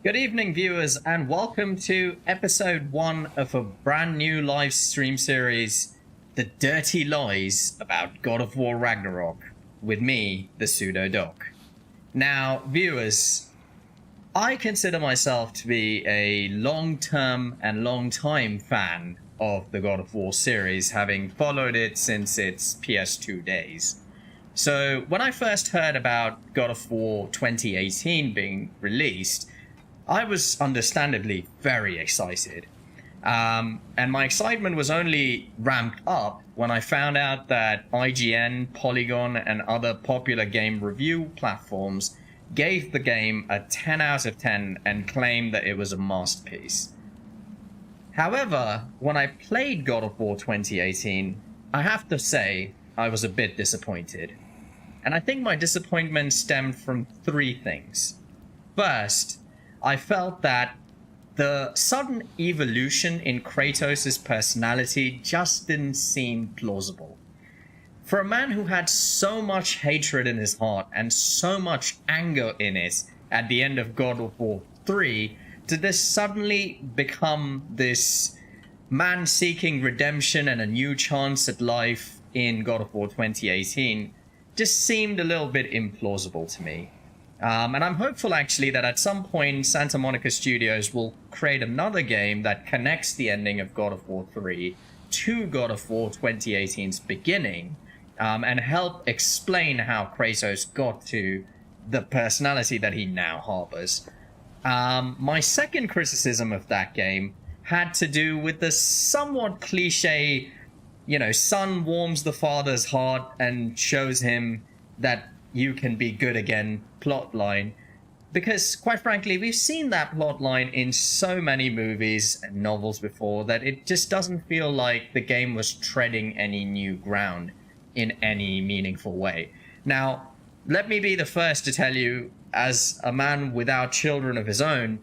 Good evening, viewers, and welcome to episode 1 of a brand new live stream series, The Dirty Lies About God of War Ragnarok, with me, the Pseudo Doc. Now, viewers, I consider myself to be a long-term and long-time fan of the God of War series, having followed it since its PS2 days. So, when I first heard about God of War 2018 being released, I was understandably very excited. And my excitement was only ramped up when I found out that IGN, Polygon, and other popular game review platforms gave the game a 10 out of 10 and claimed that it was a masterpiece. However, when I played God of War 2018, I have to say I was a bit disappointed. And I think my disappointment stemmed from three things. First, I felt that the sudden evolution in Kratos' personality just didn't seem plausible. For a man who had so much hatred in his heart and so much anger in it at the end of God of War 3, to this suddenly become this man seeking redemption and a new chance at life in God of War 2018 just seemed a little bit implausible to me. And I'm hopeful, actually, that at some point Santa Monica Studios will create another game that connects the ending of God of War 3 to God of War 2018's beginning, and help explain how Kratos got to the personality that he now harbors. My second criticism of that game had to do with the somewhat cliche, son warms the father's heart and shows him that you can be good again plotline, because quite frankly we've seen that plotline in so many movies and novels before that it just doesn't feel like the game was treading any new ground in any meaningful way. Now, let me be the first to tell you, as a man without children of his own,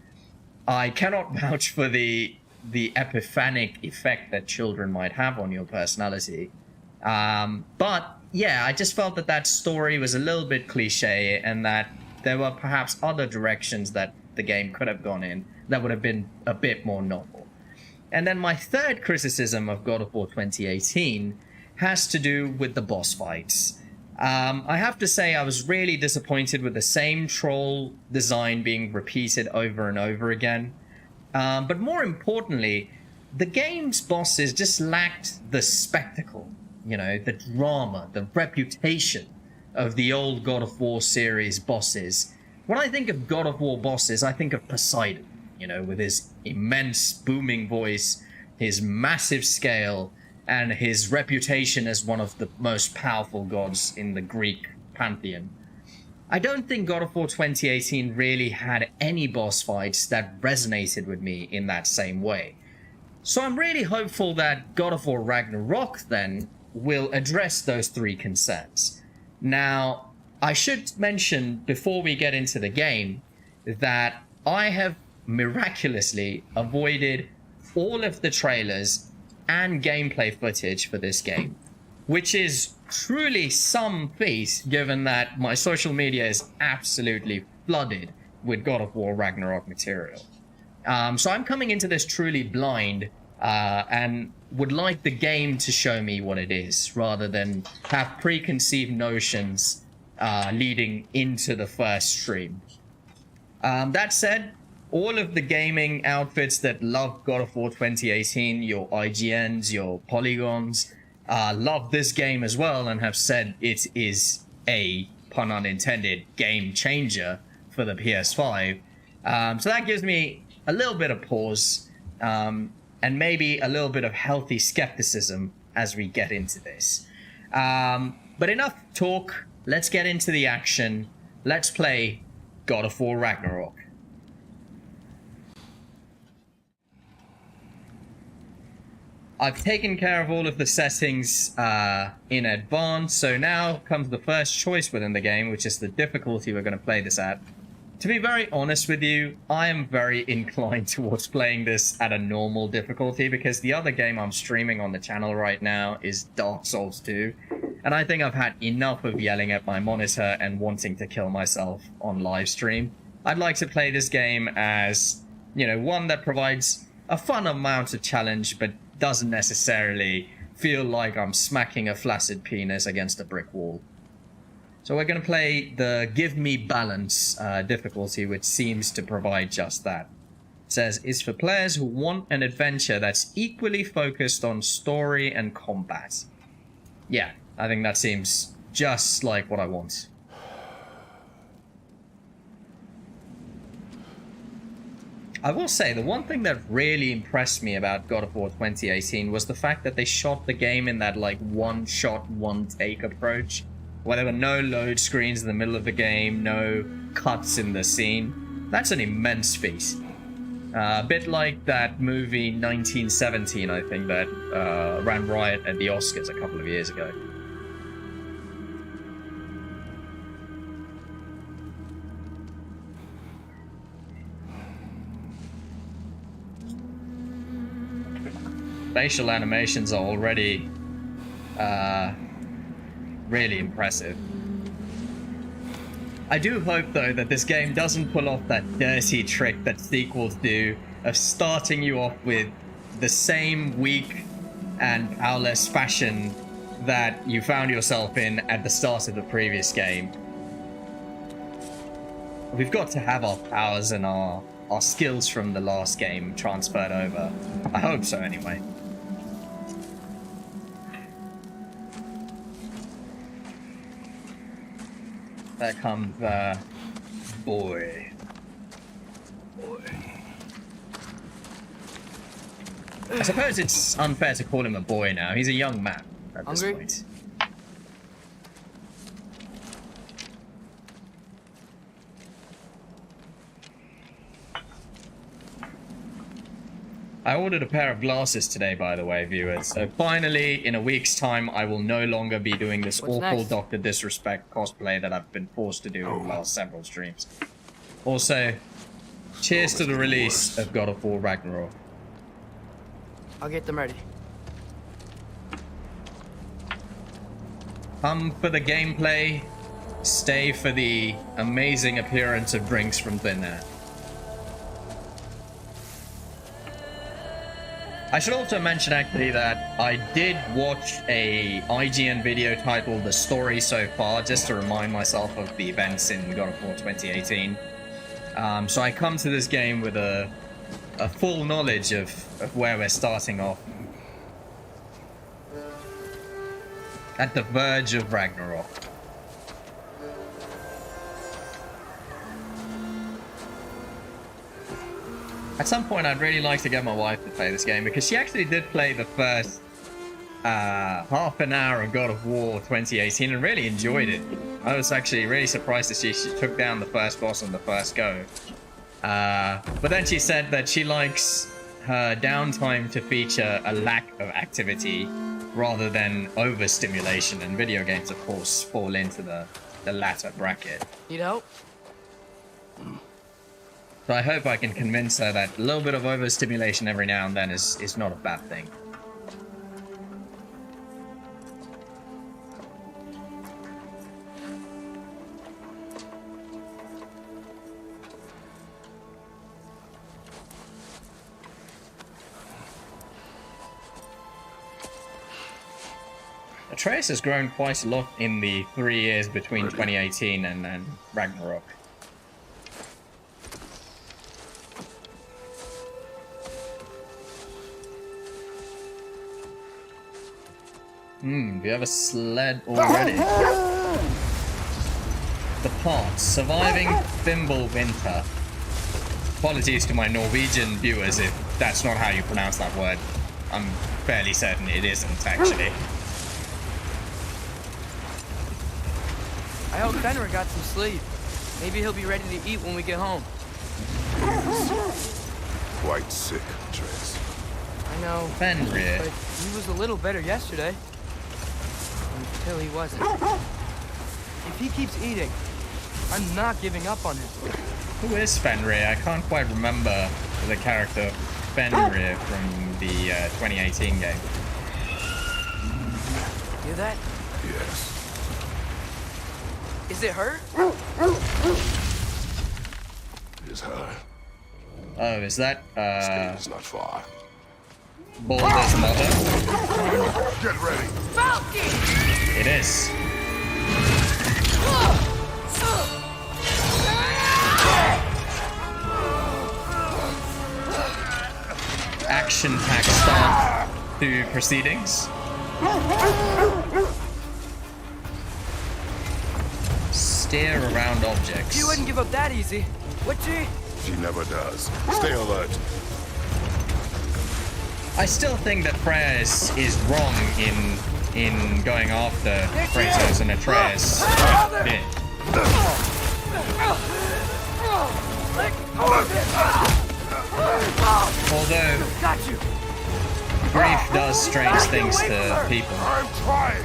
I cannot vouch for the epiphanic effect that children might have on your personality. But yeah, I just felt that story was a little bit cliche and that there were perhaps other directions that the game could have gone in that would have been a bit more novel. And then my third criticism of God of War 2018 has to do with the boss fights. I have to say I was really disappointed with the same troll design being repeated over and over again. But more importantly, the game's bosses just lacked the spectacle. The drama, the reputation of the old God of War series bosses. When I think of God of War bosses, I think of Poseidon, with his immense booming voice, his massive scale, and his reputation as one of the most powerful gods in the Greek pantheon. I don't think God of War 2018 really had any boss fights that resonated with me in that same way. So I'm really hopeful that God of War Ragnarok, then, will address those three concerns. Now, I should mention before we get into the game that I have miraculously avoided all of the trailers and gameplay footage for this game, which is truly some feat given that my social media is absolutely flooded with God of War Ragnarok material. So I'm coming into this truly blind, and would like the game to show me what it is, rather than have preconceived notions leading into the first stream. That said, all of the gaming outfits that love God of War 2018, your IGNs, your Polygons, love this game as well and have said it is a, pun unintended, game changer for the PS5. So that gives me a little bit of pause, and maybe a little bit of healthy skepticism as we get into this. But enough talk, let's get into the action. Let's play God of War Ragnarok. I've taken care of all of the settings in advance, so now comes the first choice within the game, which is the difficulty we're going to play this at. To be very honest with you, I am very inclined towards playing this at a normal difficulty, because the other game I'm streaming on the channel right now is Dark Souls 2, and I think I've had enough of yelling at my monitor and wanting to kill myself on live stream. I'd like to play this game as, you know, one that provides a fun amount of challenge, but doesn't necessarily feel like I'm smacking a flaccid penis against a brick wall. So we're going to play the Give Me Balance difficulty, which seems to provide just that. It says, it's for players who want an adventure that's equally focused on story and combat. Yeah, I think that seems just like what I want. I will say, the one thing that really impressed me about God of War 2018 was the fact that they shot the game in that, like, one-shot, one-take approach, where there were no load screens in the middle of the game, no cuts in the scene. That's an immense feat. A bit like that movie 1917, I think, that ran riot at the Oscars a couple of years ago. Facial animations are already really impressive. I do hope, though, that this game doesn't pull off that dirty trick that sequels do of starting you off with the same weak and powerless fashion that you found yourself in at the start of the previous game. We've got to have our powers and our skills from the last game transferred over. I hope so, anyway. There comes boy. I suppose it's unfair to call him a boy now. He's a young man at this point. I ordered a pair of glasses today, by the way, viewers. So finally, in a week's time, I will no longer be doing this awful Dr. Disrespect cosplay that I've been forced to do over the last several streams. Also, cheers to the release of God of War Ragnarok. I'll get them ready. Come for the gameplay, stay for the amazing appearance of drinks from thin air. I should also mention, actually, that I did watch a IGN video titled The Story So Far, just to remind myself of the events in God of War 2018. So I come to this game with a full knowledge of where we're starting off. At the verge of Ragnarok. At some point, I'd really like to get my wife to play this game, because she actually did play the first half an hour of God of War 2018 and really enjoyed it. I was actually really surprised to see she took down the first boss on the first go. But then she said that she likes her downtime to feature a lack of activity rather than overstimulation, and video games, of course, fall into the latter bracket. Need help? So I hope I can convince her that a little bit of overstimulation every now and then is not a bad thing. Atreus has grown quite a lot in the 3 years between 2018 and Ragnarok. We have a sled already. The parts. Surviving Thimble Winter. Apologies to my Norwegian viewers if that's not how you pronounce that word. I'm fairly certain it isn't, actually. I hope Fenrir got some sleep. Maybe he'll be ready to eat when we get home. Quite sick, Atreus. I know. Fenrir. But he was a little better yesterday. Until he wasn't. If he keeps eating, I'm not giving up on him. Who is Fenrir? I can't quite remember the character Fenrir from the 2018 game. Hear that? Yes. Is it hurt? is her. Oh, is that Escape is not far. Balder's mother? Get ready. It is. Action-packed start to proceedings. Steer around objects. You wouldn't give up that easy, would she? She never does. Stay alert. I still think that Freya is wrong in going after Kratos and Atreus. Yeah. Although Got you. grief does strange things to people. I'm trying.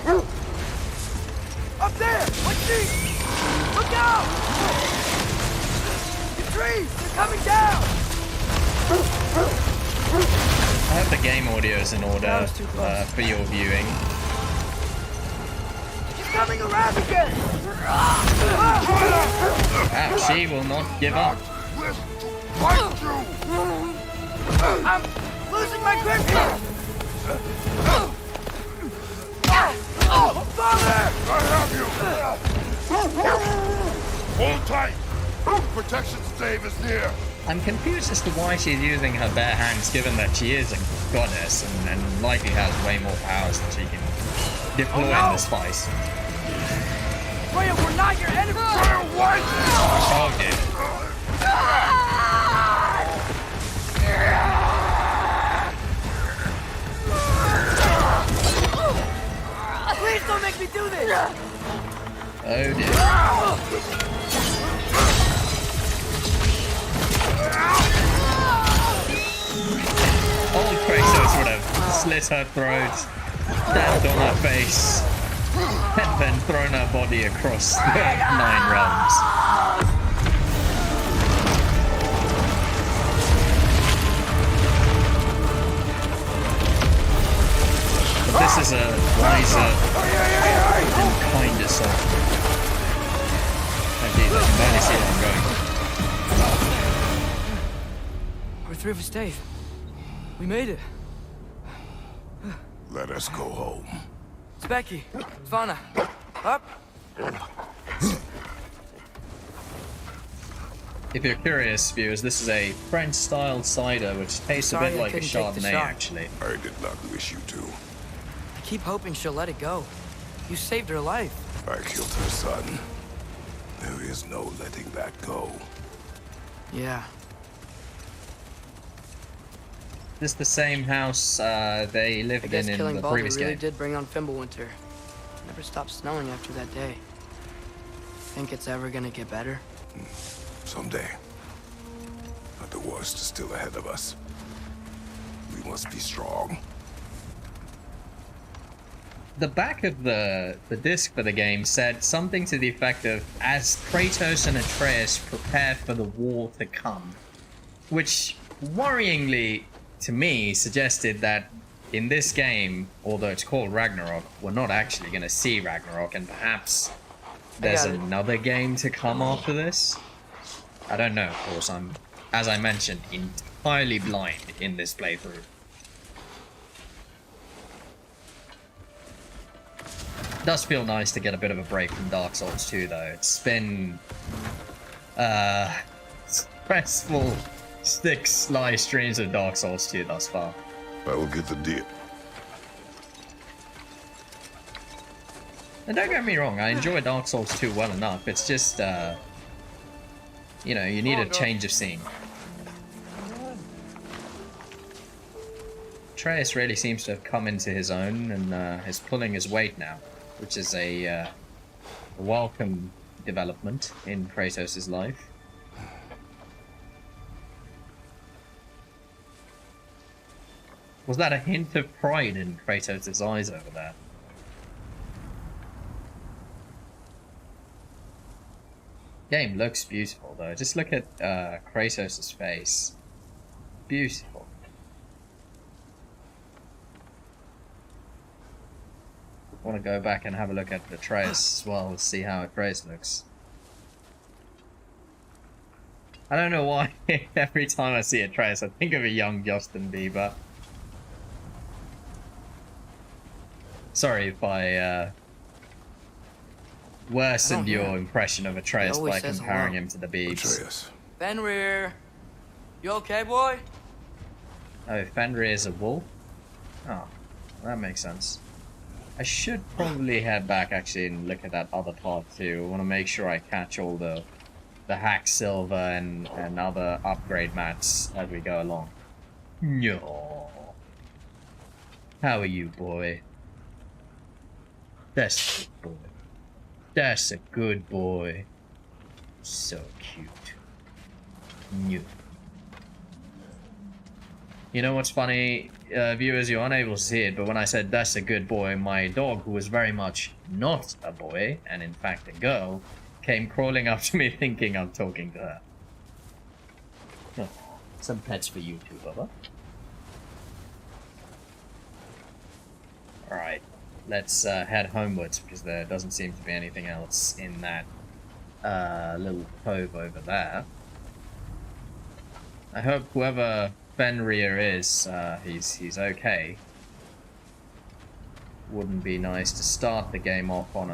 Up there! What's she? Look out! The trees! They're coming down! I hope the game audio is in order for your viewing. She's coming around again! Ah, she will not give up. Fight you. I'm losing my grip here! Father! I have you. Hold tight. Protection stave is near. I'm confused as to why she's using her bare hands, given that she is a goddess and likely has way more powers that she can deploy in this fight. Freya, we're not your enemy! What? Oh dear. Please don't make me do this! Oh dear. Old Kratos would have slit her throat, stabbed on her face, and then thrown her body across the 9 realms. But this is a wiser and kinder soul. Indeed, I can barely see where I'm going. We're through for Stave. We made it. Let us go home. Specky, Svana, up. If you're curious, viewers, this is a French-style cider which tastes a Sorry bit I like a couldn't take the Chardonnay, shot. actually. I did not wish you to. I keep hoping she'll let it go. You saved her life. I killed her son. There is no letting that go. Yeah. This is the same house they I lived guess in killing the Baldur previous really game. did bring on Fimbulwinter. Never stopped snowing after that day. Think it's ever gonna get better? Someday. But the worst is still ahead of us. We must be strong. The back of the disc for the game said something to the effect of, as Kratos and Atreus prepare for the war to come. Which, worryingly, to me, suggested that in this game, although it's called Ragnarok, we're not actually going to see Ragnarok, and perhaps there's got it. another game to come after this? I don't know, of course. I'm, as I mentioned, entirely blind in this playthrough. It does feel nice to get a bit of a break from Dark Souls 2, though. It's been stressful 6 live streams of Dark Souls 2 thus far. I will get the deal. And don't get me wrong, I enjoy Dark Souls 2 well enough. It's just, you know, you need a change of scene. Atreus really seems to have come into his own and is pulling his weight now, which is a welcome development in Kratos' life. Was that a hint of pride in Kratos' eyes over there? Game looks beautiful though. Just look at Kratos' face. Beautiful. I want to go back and have a look at Atreus as well, see how Atreus looks. I don't know why every time I see Atreus, I think of a young Justin Bieber. Sorry if I worsened your impression of Atreus by comparing him to the Biebs. Atreus. Fenrir, you okay, boy? Oh, Fenrir is a wolf? Oh, that makes sense. I should probably head back actually and look at that other part too. I want to make sure I catch all the hack silver and other upgrade mats as we go along. No. How are you, boy? That's a good boy. That's a good boy. So cute. New. You know what's funny, viewers, you're unable to see it, but when I said that's a good boy, my dog, who was very much not a boy, and in fact a girl, came crawling up to me thinking I'm talking to her. Oh, some pets for you too, Bubba. Alright, let's head homewards, because there doesn't seem to be anything else in that little cove over there. I hope whoever Fenrir is, he's okay. Wouldn't be nice to start the game off on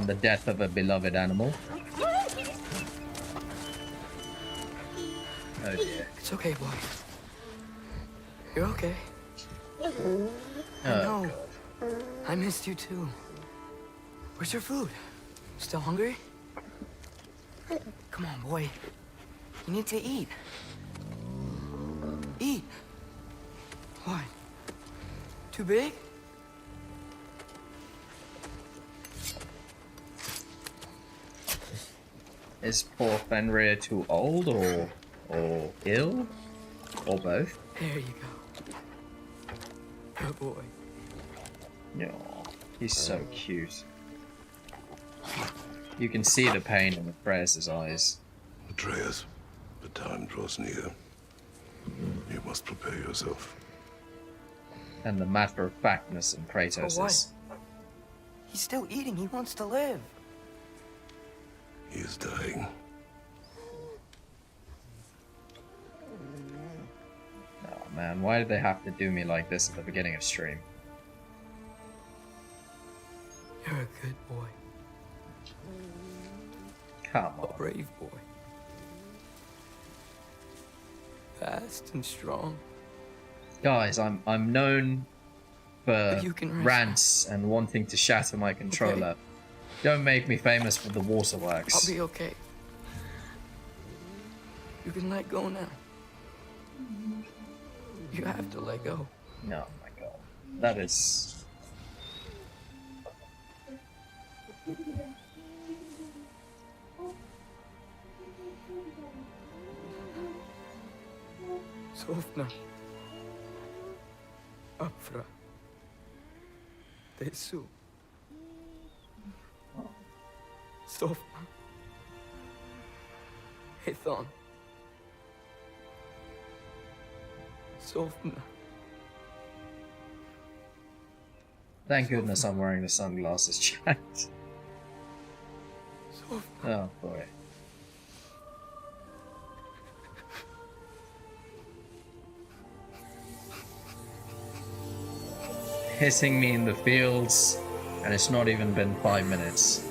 the death of a beloved animal. Oh dear. It's okay, boy. You're okay. I know. God. I missed you too. Where's your food? Still hungry? Come on, boy. You need to eat. Eat. What? Too big? Is poor Fenrir too old or ill? Or both? There you go. Good boy. No, he's so cute. You can see the pain in Atreus' eyes. Atreus, the time draws near. You must prepare yourself. And the matter-of-factness in Kratos' For what? He's still eating. He wants to live. He is dying. Oh man, why did they have to do me like this at the beginning of stream? You're a good boy. Come A on. brave boy. Fast and strong. Guys, I'm known for You can rest rants and wanting to shatter my controller. Okay. Don't make me famous for the waterworks. I'll be okay. You can let go now. You have to let go. No, my god. That is... Sofna. Afra. Tesu. Sofna. Hethon. Sofna. Thank goodness I'm wearing the sunglasses, chat. Sofna. Oh boy. Hissing me in the fields, and it's not even been 5 minutes.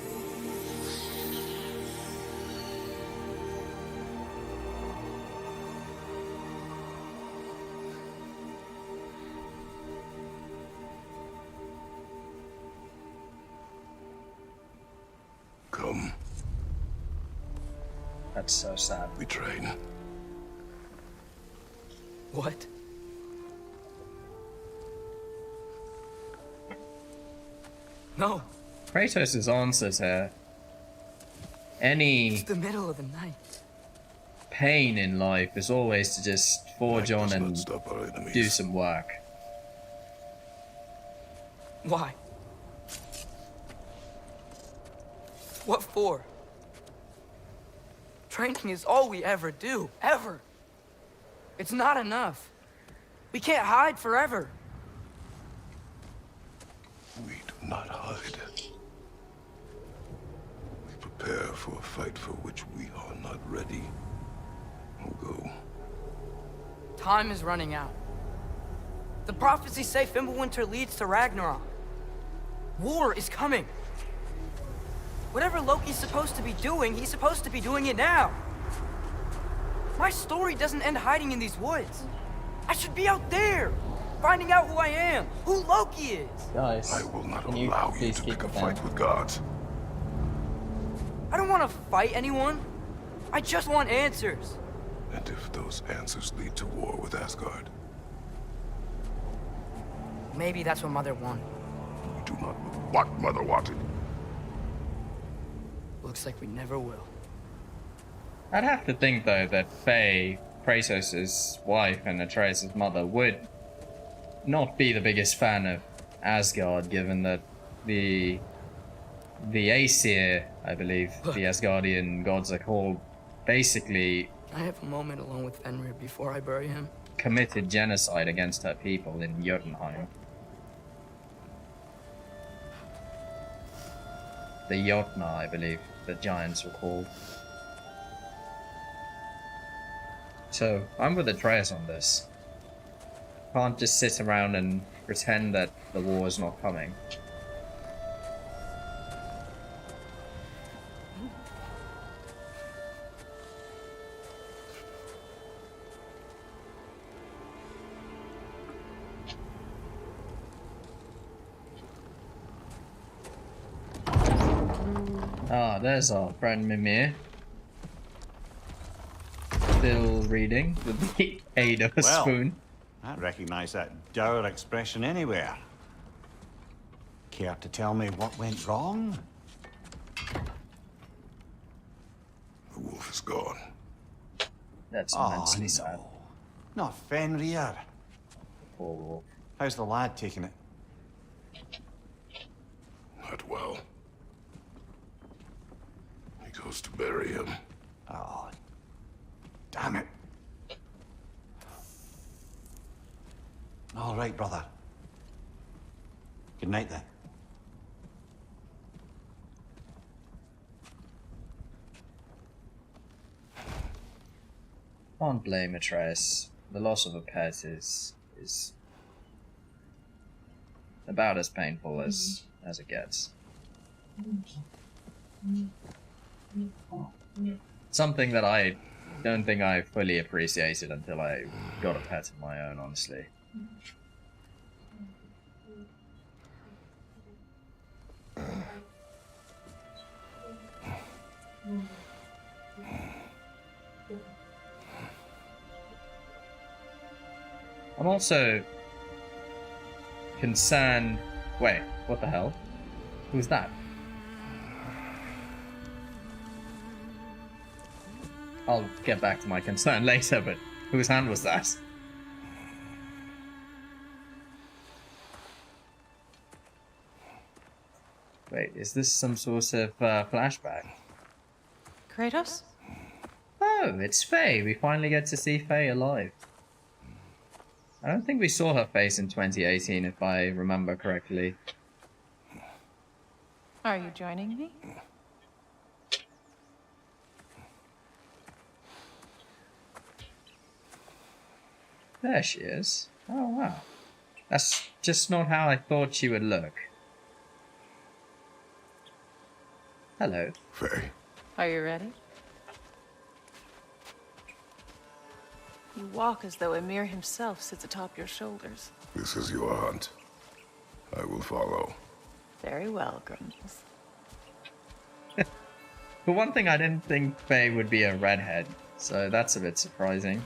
Come, That's so sad. we train. What? No, Kratos' answers here. Any it's the middle of the night. pain in life is always to just forge Light on does not and stop our enemies. do some work. Why? What for? Training is all we ever do, ever. It's not enough. We can't hide forever. We do not hide. We prepare for a fight for which we are not ready. We'll go. Time is running out. The prophecies say Fimbulwinter leads to Ragnarok. War is coming. Whatever Loki's supposed to be doing, he's supposed to be doing it now. My story doesn't end hiding in these woods. I should be out there, finding out who I am, who Loki is. Guys, I will not can allow you please to keep pick a it fight down? with gods. I don't want to fight anyone. I just want answers. And if those answers lead to war with Asgard, Maybe that's what Mother wanted. we do not know what Mother wanted. Looks like we never will. I'd have to think, though, that Faye, Kratos' wife and Atreus' mother, would not be the biggest fan of Asgard, given that the Aesir, I believe the Asgardian gods are called, basically Can I have a moment alone with Fenrir before I bury him? committed genocide against her people in Jotunheim. The Jotnar, I believe, the giants were called. So, I'm with Atreus on this. Can't just sit around and pretend that the war is not coming. Ah, there's our friend Mimir. Still reading with the aid of a Well, spoon. I recognize that dour expression anywhere. Care to tell me what went wrong? The wolf is gone. That's Oh, immensely sad. no. Not Fenrir. Poor wolf. How's the lad taking it? Not well. He goes to bury him. Oh, damn it. All right, brother. Good night, then. Can't blame Atreus. The loss of a pet is about as painful as it gets. Something that I don't think I fully appreciated until I got a pet of my own, honestly. I'm also concerned. Wait, what the hell? Who's that? I'll get back to my concern later, but whose hand was that? Wait, is this some sort of flashback? Kratos? Oh, it's Faye. We finally get to see Faye alive. I don't think we saw her face in 2018, if I remember correctly. Are you joining me? There she is. Oh, wow. That's just not how I thought she would look. Hello. Faye, Are you ready? You walk as though Emir himself sits atop your shoulders. this is your hunt. I will follow. Very well, Grumbles. For one thing, I didn't think Faye would be a redhead, so that's a bit surprising.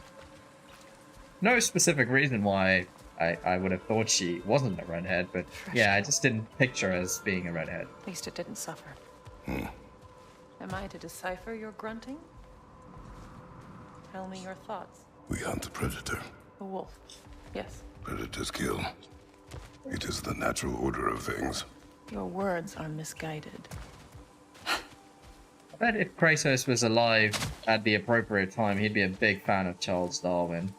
No specific reason why I would have thought she wasn't a redhead, but yeah, I just didn't picture her as being a redhead. At least it didn't suffer. Am I to decipher your grunting? Tell me your thoughts. We hunt a predator. A wolf. Yes. Predators kill. It is the natural order of things. Your words are misguided. I bet if Kratos was alive at the appropriate time, he'd be a big fan of Charles Darwin.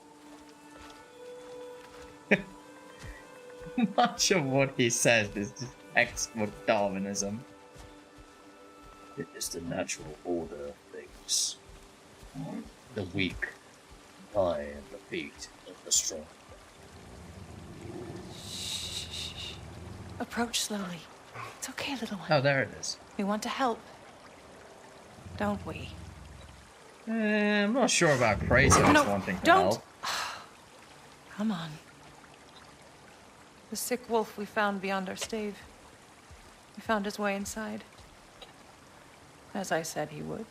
Much of what he says is just textbook Darwinism. It is the natural order of things. The weak lie at the feet of the strong. Shh. Approach slowly. It's okay, little one. Oh, there it is. We want to help. Don't we? I'm not sure about Kratos wanting to help. Come on. The sick wolf we found beyond our stave. He found his way inside. As I said he would.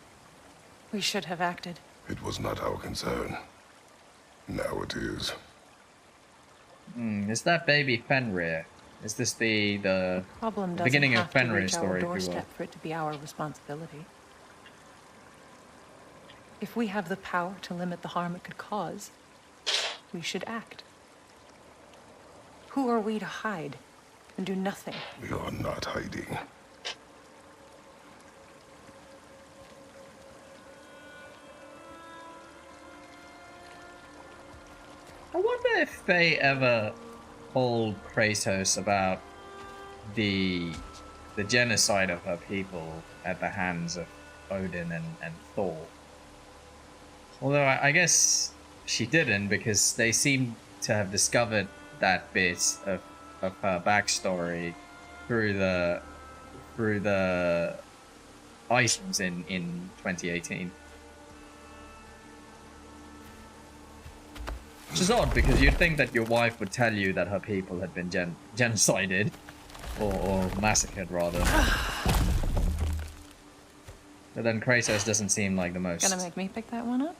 We should have acted. It was not our concern. Now it is. Is that baby Fenrir? Is this the Problem doesn't beginning of have to Fenrir's reach our story, if you will? doorstep for it to be our responsibility. If we have the power to limit the harm it could cause, we should act. Who are we to hide and do nothing? We are not hiding. I wonder if Faye ever told Kratos about the genocide of her people at the hands of Odin and Thor. Although I guess she didn't, because they seem to have discovered that bit of her backstory through the items in 2018. Which is odd, because you'd think that your wife would tell you that her people had been genocided, or massacred rather. But then Kratos doesn't seem like the most... Gonna make me pick that one up?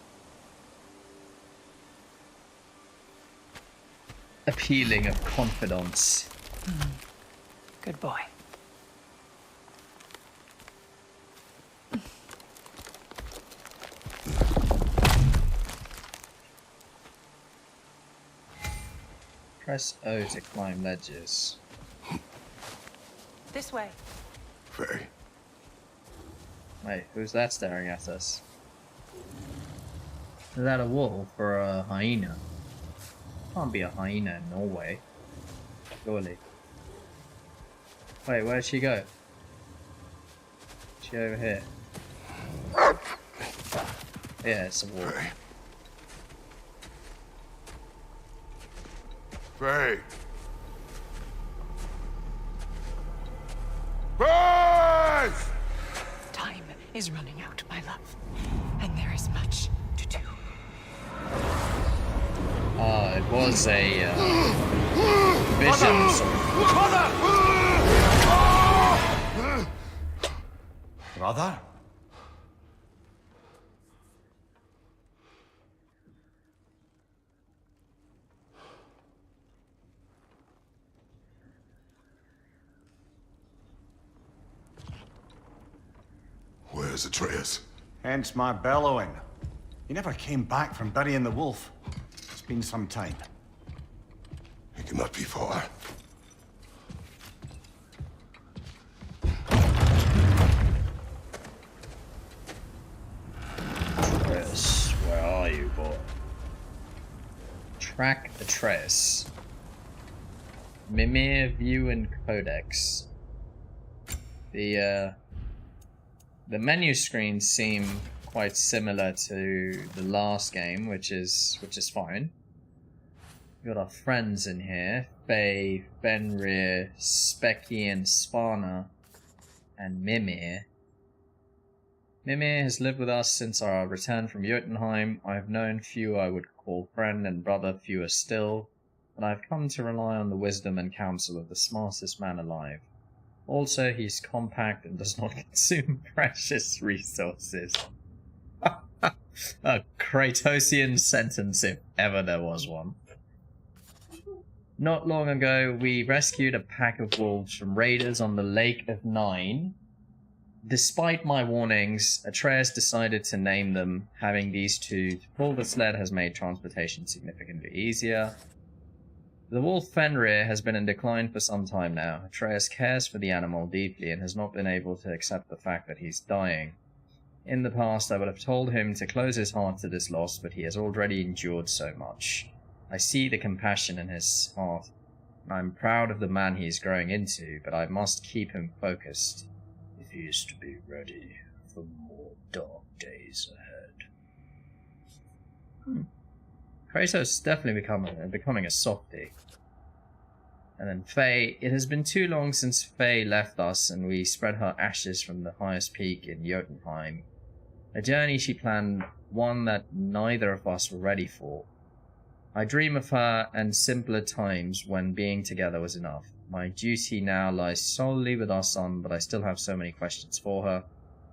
appealing of confidants. Good boy. Press O to climb ledges. This way. Faye. Wait, who's that staring at us? Is that a wolf or a hyena? Can't be a hyena in Norway. Surely. Wait, where'd she go? Is she over here? Yeah, it's a wolf. Faye. Faye. Faye! Time is running out, my love. And there is much to do. It was a vision sort of. Brother? Where's Atreus? Hence my bellowing. He never came back from burying the wolf. It's been some time. He cannot be far. Atreus, where are you, boy? Track Atreus. Mimir View and Codex. The menu screens seem quite similar to the last game, which is fine. We've got our friends in here. Faye, Fenrir, Specky and Sparna, and Mimir. Mimir has lived with us since our return from Jotunheim. I have known few I would call friend, and brother fewer still, but I have come to rely on the wisdom and counsel of the smartest man alive. Also, he's compact and does not consume precious resources. A Kratosian sentence, if ever there was one. Not long ago, we rescued a pack of wolves from raiders on the Lake of Nine. Despite my warnings, Atreus decided to name them. Having these two to pull the sled has made transportation significantly easier. The wolf Fenrir has been in decline for some time now. Atreus cares for the animal deeply and has not been able to accept the fact that he's dying. In the past, I would have told him to close his heart to this loss, but he has already endured so much. I see the compassion in his heart, and I'm proud of the man he is growing into, but I must keep him focused. If appears to be ready for more dark days ahead. Kratos is definitely becoming a softie. And then Faye, it has been too long since Faye left us and we spread her ashes from the highest peak in Jotunheim. A journey she planned, one that neither of us were ready for. I dream of her and simpler times when being together was enough. My duty now lies solely with our son, but I still have so many questions for her.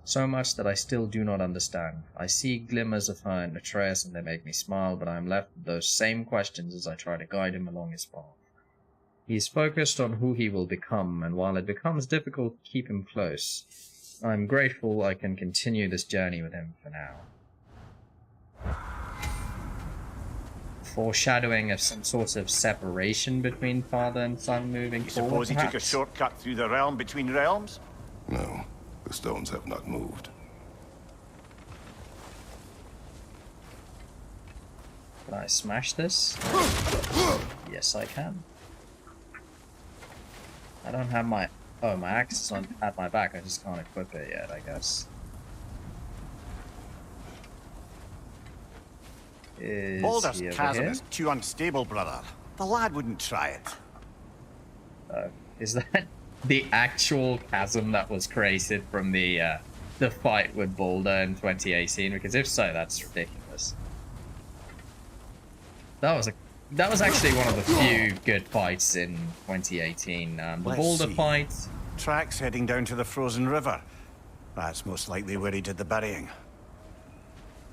So much that I still do not understand. I see glimmers of her in Atreus and they make me smile, but I am left with those same questions as I try to guide him along his path. He is focused on who he will become, and while it becomes difficult to keep him close, I'm grateful I can continue this journey with him for now. Foreshadowing of some sort of separation between father and son moving forward, Suppose he took a shortcut through the realm between realms? No, the stones have not moved. Can I smash this? Yes, I can. I don't have my... Oh, my axe is at my back. I just can't equip it yet, I guess. Baldur's chasm is too unstable, brother. The lad wouldn't try it. Is that the actual chasm that was created from the fight with Baldur in 2018? Because if so, that's ridiculous. That was actually one of the few good fights in 2018. The Baldur fight. Tracks heading down to the frozen river. That's most likely where he did the burying.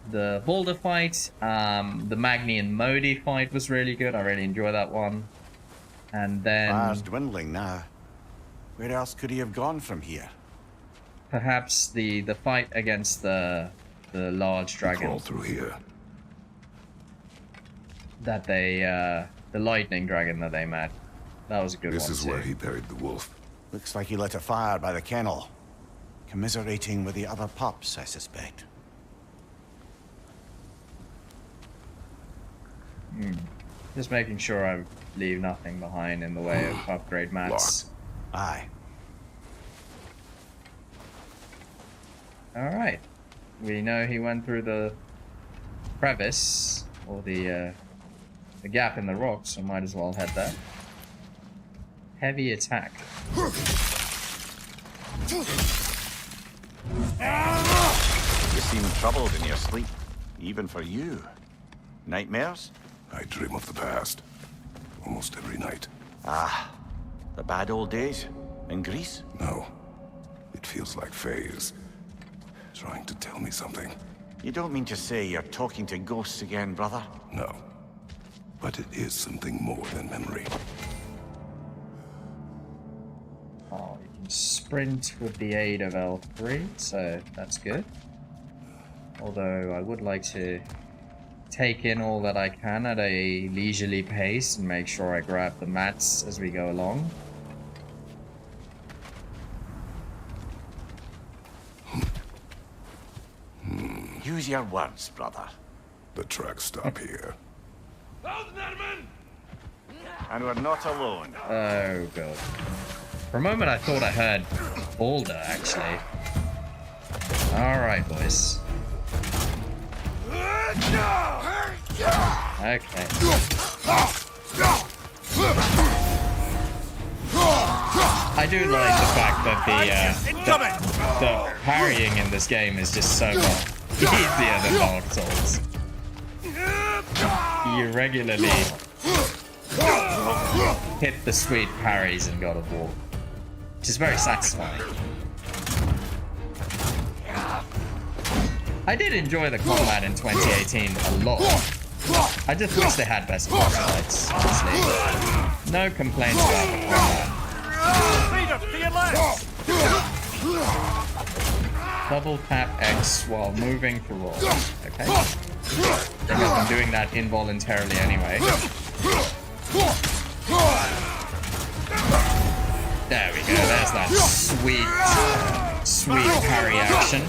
The Baldur fight, the Magni and Modi fight was really good. I really enjoyed that one. And then... Fire's dwindling now. Where else could he have gone from here? Perhaps the fight against the large dragon. Crawl through here. That they, the lightning dragon that they met. That was a good one, This is too. where he buried the wolf. Looks like he lit a fire by the kennel. Commiserating with the other pups, I suspect. Just making sure I leave nothing behind in the way of upgrade mats. Aye. Alright. We know he went through the crevice, or the gap in the rocks, so might as well head there. Heavy attack. You seem troubled in your sleep, even for you. Nightmares? I dream of the past. Almost every night. Ah, the bad old days? In Greece? No. It feels like Faye is trying to tell me something. You don't mean to say you're talking to ghosts again, brother? No. But it is something more than memory. Oh, you can sprint with the aid of L3, so that's good. Although I would like to take in all that I can at a leisurely pace and make sure I grab the mats as we go along. Use your words, brother. The tracks stop here. And we're not alone. Oh god. For a moment I thought I heard Baldur, actually. Alright, boys. Okay. I do like the fact that the parrying in this game is just so much easier than Dark Souls. You regularly hit the sweet parries in God of War, which is very satisfying. I did enjoy the combat in 2018 a lot. I just wish they had better boss fights, honestly. No complaints about the combat. Double tap X while moving to roll. Okay. I think I've been doing that involuntarily anyway. There we go, there's that sweet parry action.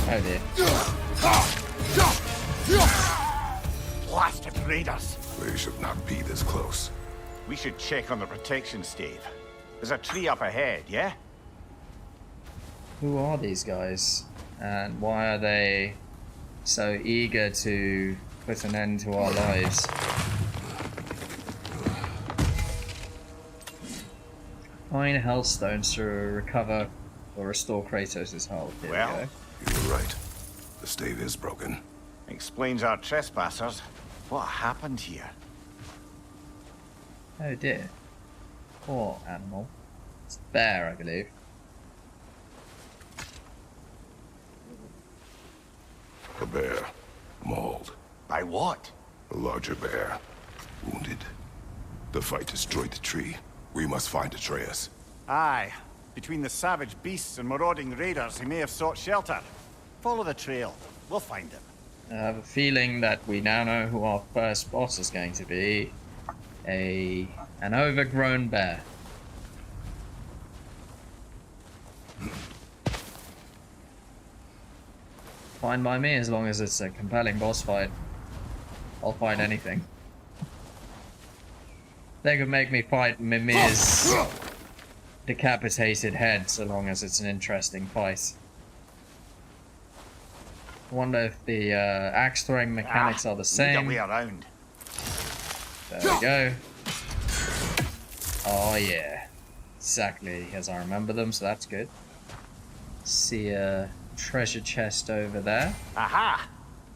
Oh dear. Blasted raiders! They should not be this close. We should check on the protection stave. There's a tree up ahead, yeah? Who are these guys? And why are they so eager to put an end to our lives? Find health stones to recover or restore Kratos' health. Here we Well, go. You're right. The stave is broken. Explains our trespassers. What happened here? Oh dear. Poor animal. It's a bear, I believe. A bear. Mauled. By what? A larger bear. Wounded. The fight destroyed the tree. We must find Atreus. Aye. Between the savage beasts and marauding raiders, he may have sought shelter. Follow the trail. We'll find him. I have a feeling that we now know who our first boss is going to be. An overgrown bear. Fine by me as long as it's a compelling boss fight. I'll fight anything. They could make me fight Mimir's decapitated head so long as it's an interesting fight. I wonder if the axe throwing mechanics are the same. Way around. There we go. Oh yeah. Exactly as I remember them, so that's good. See a treasure chest over there. Aha!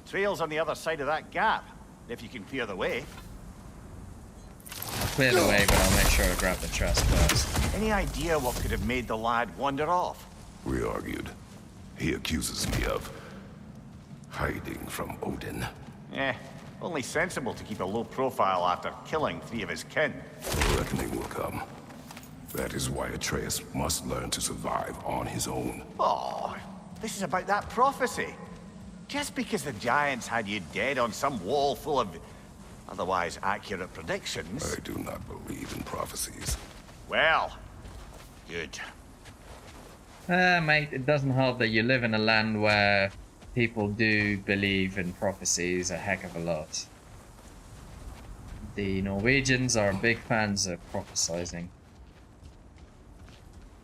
Trail's on the other side of that gap, if you can clear the way. I'll clear the way, but I'll make sure I grab the chest first. Any idea what could have made the lad wander off? We argued. He accuses me of hiding from Odin. Only sensible to keep a low profile after killing 3 of his kin. The reckoning will come. That is why Atreus must learn to survive on his own. Oh, this is about that prophecy. Just because the giants had you dead on some wall full of otherwise accurate predictions. I do not believe in prophecies. Well, good. Mate, it doesn't help that you live in a land where people do believe in prophecies a heck of a lot. The Norwegians are big fans of prophesizing.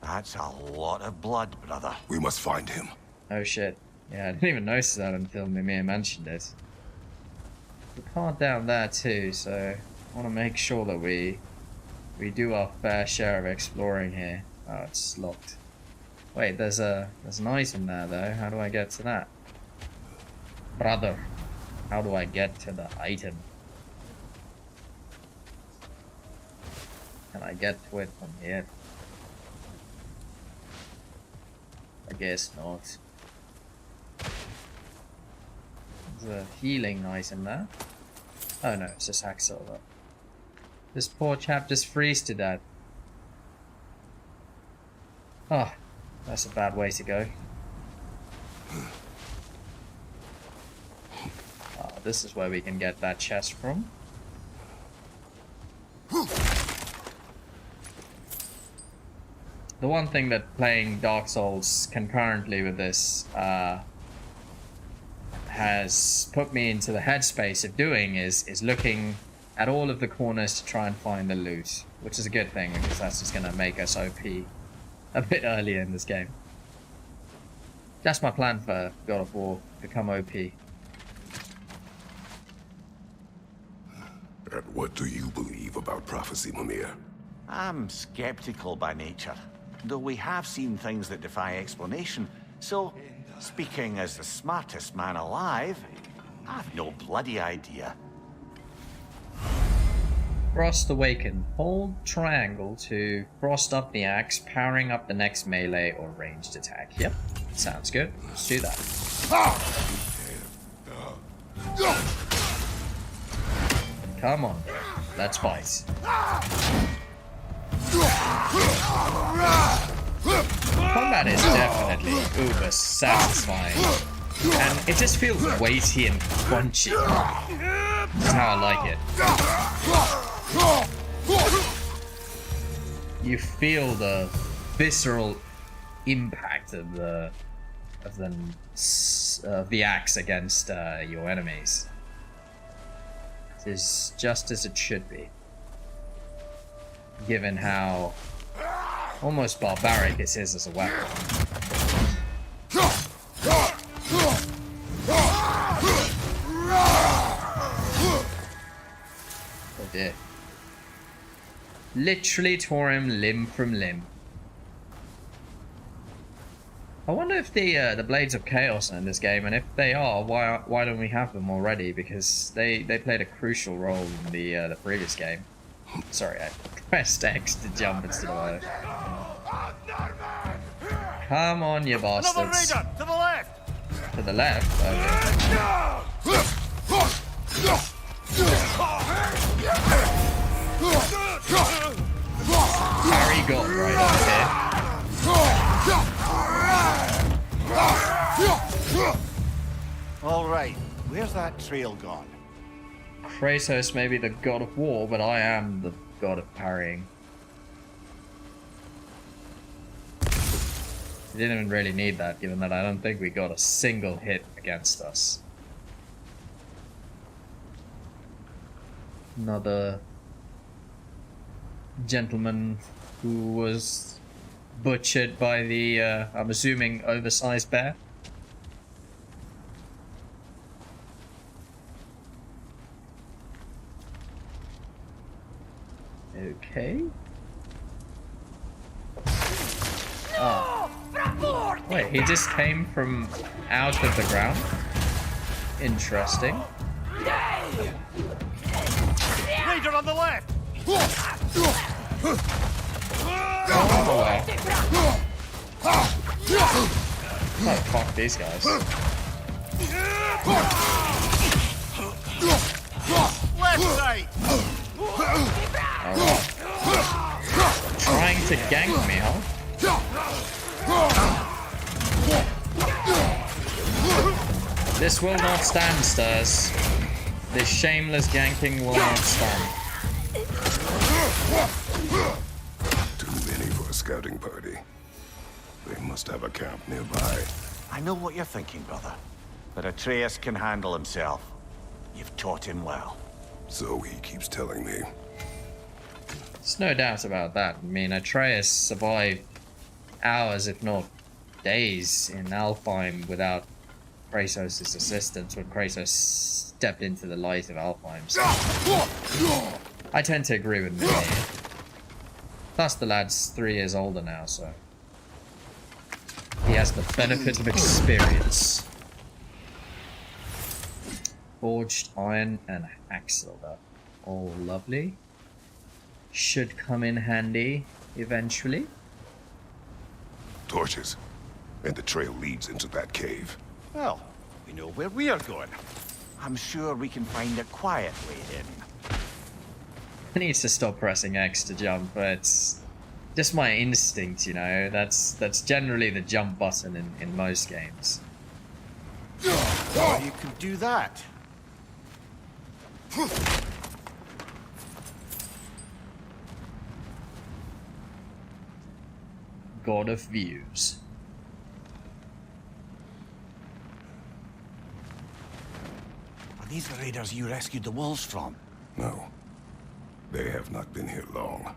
That's a lot of blood, brother. We must find him. Oh shit. Yeah, I didn't even notice that until Mimir mentioned it. We can't down there too, so I want to make sure that we do our fair share of exploring here. Oh, it's locked. Wait, there's an item there though. How do I get to that? Brother, how do I get to the item? Can I get to it from here? I guess not. There's a healing item there. Oh no, it's just Hacksilver. This poor chap just freeze to death. Oh, that's a bad way to go. Oh, this is where we can get that chest from. The one thing that playing Dark Souls concurrently with this has put me into the headspace of doing is looking at all of the corners to try and find the loot, which is a good thing because that's just going to make us OP a bit earlier in this game. That's my plan for God of War, become OP. And what do you believe about prophecy, Mimir? I'm skeptical by nature, though we have seen things that defy explanation. So, speaking as the smartest man alive, I've no bloody idea. Frost Awaken. Hold triangle to frost up the axe, powering up the next melee or ranged attack. Yep, sounds good. Let's do that. Come on, let's fight. Combat is definitely uber satisfying, and it just feels weighty and crunchy. That's how I like it. You feel the visceral impact of the axe against your enemies. It is just as it should be, given how almost barbaric it is as a weapon. dear. Literally tore him limb from limb. I wonder if the Blades of Chaos are in this game, and if they are, why don't we have them already? Because they played a crucial role in the previous game. Sorry, I pressed X to jump instead of O. Come on, you bastards. Another raider! To the left! To the left? Okay. Harry got right up here. All right, where's that trail gone? Kratos may be the god of war, but I am the god of parrying. We didn't even really need that, given that I don't think we got a single hit against us. Another gentleman who was butchered by the, I'm assuming, oversized bear. Okay. Oh. Wait, he just came from out of the ground? Interesting. Raider on the left! Oh, fuck these guys. Left side! Alright. Trying to gank me, huh? This will not stand, Stairs. This shameless ganking will not stand. Too many for a scouting party. They must have a camp nearby. I know what you're thinking, brother. But Atreus can handle himself. You've taught him well. So he keeps telling me. There's no doubt about that. I mean, Atreus survived hours, if not days, in Alfheim without Kratos' assistance when Kratos stepped into the light of Alfheim. So I tend to agree with me. Plus, the lad's 3 years older now, so he has the benefit of experience. Forged iron and hacksilver. All lovely. Should come in handy eventually. Torches. And the trail leads into that cave. Well, we know where we are going. I'm sure we can find a quiet way in. I need to stop pressing X to jump, but it's just my instinct, you know. That's generally the jump button in most games. Or you could do that. God of Views. Are these the raiders you rescued the wolves from? No. They have not been here long.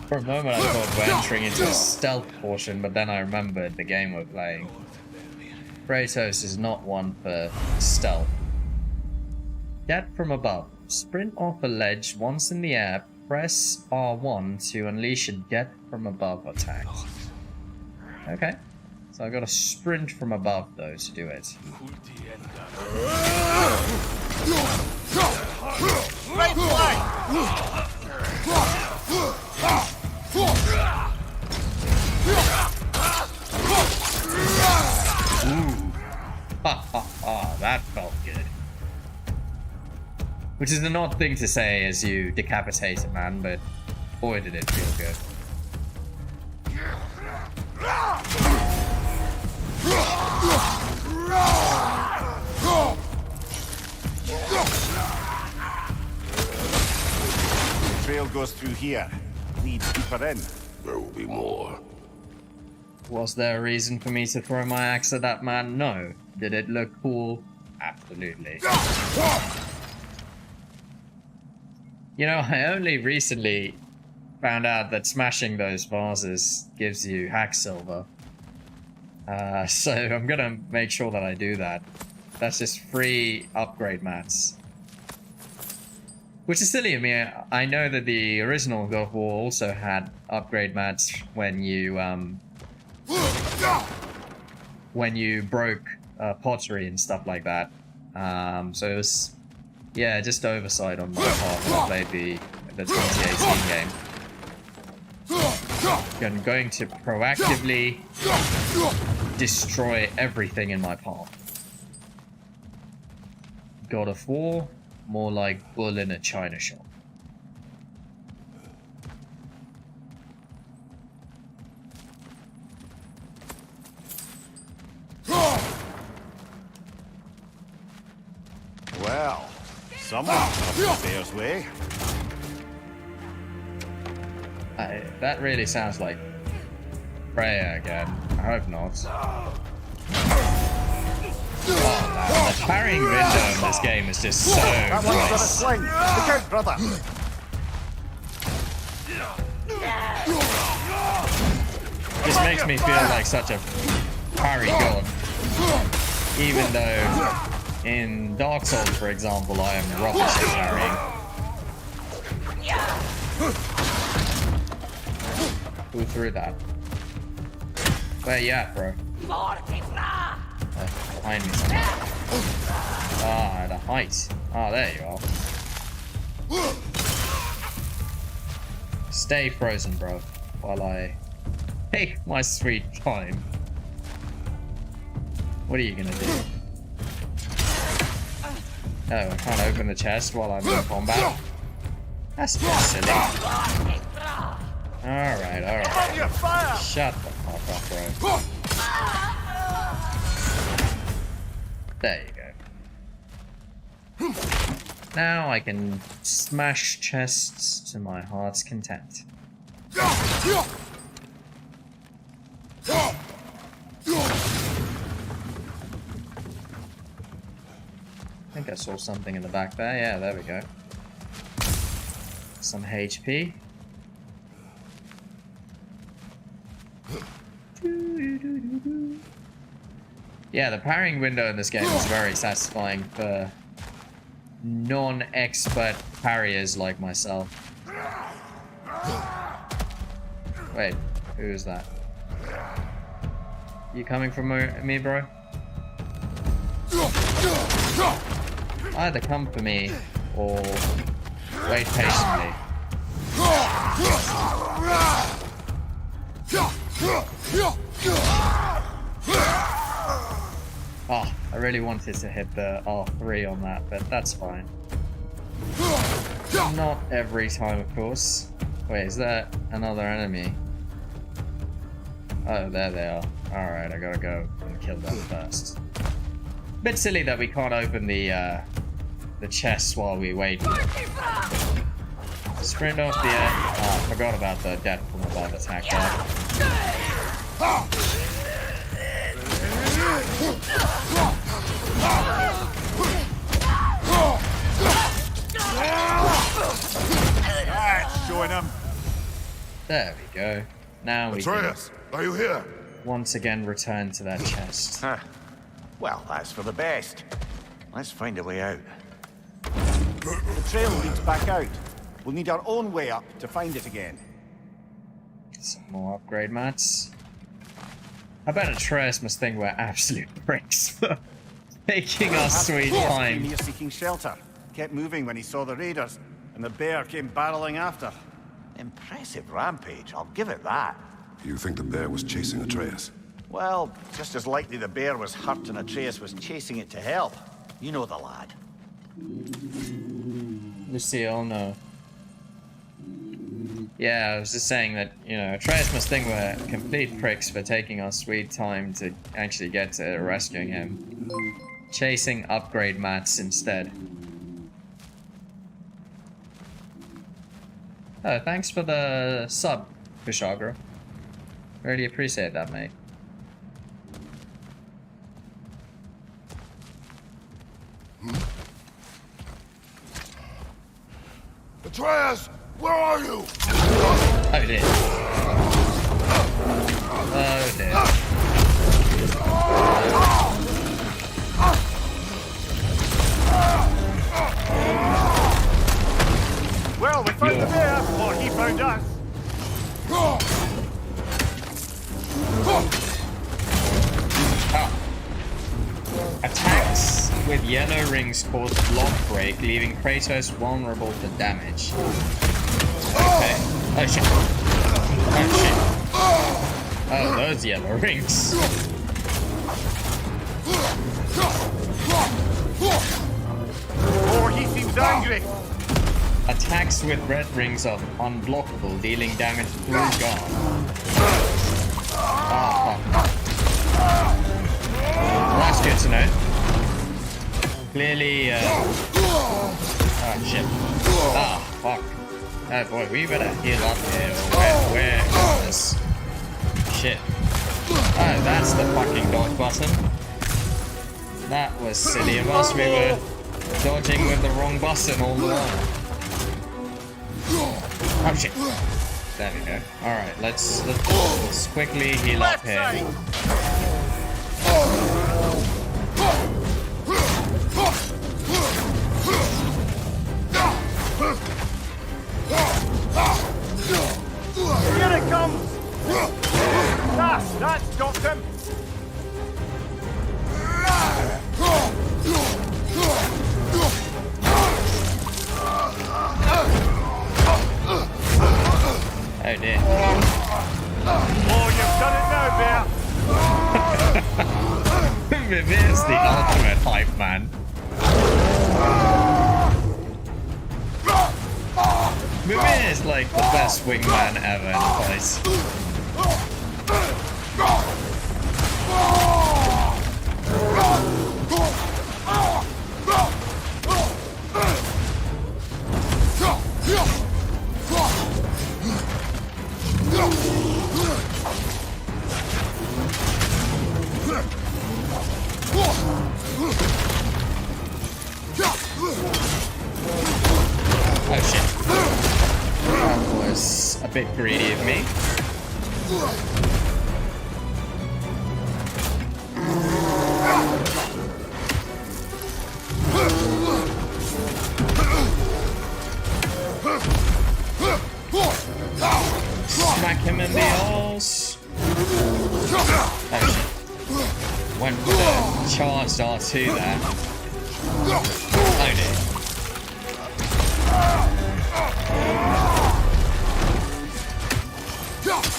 For a moment I thought we're entering into a stealth portion, but then I remembered the game we're playing. Kratos is not one for stealth. Get from above. Sprint off a ledge once in the air. Press R1 to unleash a get from above attack. Okay. So I gotta sprint from above though to do it. Right flank! Ooh. Ha ha ha, that felt good. Which is an odd thing to say as you decapitate a man, but boy did it feel good. The trail goes through here. Lead deeper in. There will be more. Was there a reason for me to throw my axe at that man? No. Did it look cool? Absolutely. You know, I only recently found out that smashing those vases gives you hack silver. So I'm gonna make sure that I do that. That's just free upgrade mats. Which is silly of me. I know that the original God of War also had upgrade mats when you broke pottery and stuff like that. So it was, yeah, just oversight on my part when I played the 2018 game. I'm going to proactively destroy everything in my path. God of War, more like bull in a china shop. Well, someone must the stairs way. That really sounds like Freya again. I hope not. Oh man, the parrying window in this game is just so That one's got a nice. sling. Look out, brother. Just makes me feel like such a parry god. Even though in Dark Souls, for example, I am rubbish at parrying. Who threw that? Where you at, bro? Behind me somewhere. Ah, at a height. Ah, there you are. Stay frozen, bro, while I take my sweet time. What are you gonna do? Oh, I can't open the chest while I'm in combat? That's just silly. Alright, alright. Shut the fuck up, bro. There you go. Now I can smash chests to my heart's content. I think I saw something in the back there. Yeah, there we go. Some HP. Yeah, the parrying window in this game is very satisfying for non-expert parriers like myself. Wait, who is that? You coming from me, bro? Either come for me or wait patiently. Oh, I really wanted to hit the R3 on that, but that's fine. Not every time, of course. Wait, is that another enemy? Oh, there they are. Alright, I gotta go and kill them first. Bit silly that we can't open the chests while we wait. Sprint off the air. Oh, I forgot about the death from above attack there. Showing him. There we go. Now we can Atreus, are you here? once again return to that chest. Huh. Well, that's for the best. Let's find a way out. The trail leads back out. We'll need our own way up to find it again. Some more upgrade mats. I bet Atreus must think we're absolute pricks for taking our sweet time. Fenrir seeking shelter. Kept moving when he saw the raiders, and the bear came barreling after. Impressive rampage, I'll give it that. You think the bear was chasing Atreus? Well, just as likely the bear was hurt and Atreus was chasing it to help. You know the lad. Lucille, no. Yeah, I was just saying that, you know, Atreus must think we're complete pricks for taking our sweet time to actually get to rescuing him. Chasing upgrade mats instead. Oh, thanks for the sub, Fishagra. Really appreciate that, mate. Atreus, where are you? Oh dear. Oh dear. Well, we found the bear, or he found us. Attacks with yellow rings cause block break, leaving Kratos vulnerable to damage. Okay. Oh shit. Oh shit. Oh, those yellow rings. Oh, he seems angry. Attacks with red rings are unblockable, dealing damage through guard. Oh, fuck. Well, that's good to know. Clearly, oh shit. Ah, fuck. Oh boy, we better heal up here. Where is this? Shit. Oh, that's the fucking dodge button. That was silly of us. We were dodging with the wrong button all the while. Oh shit. There we go. Alright, let's quickly heal up here. Here it comes! That stopped him! Oh dear. Oh, you've done it now, Bear! Vivir's the ultimate hype man. Vivir is like the best wingman ever in the place. Oh shit. That was a bit greedy of me. Smack him in the arse. Oh shit. Went with the charged R2 there. Oh dear.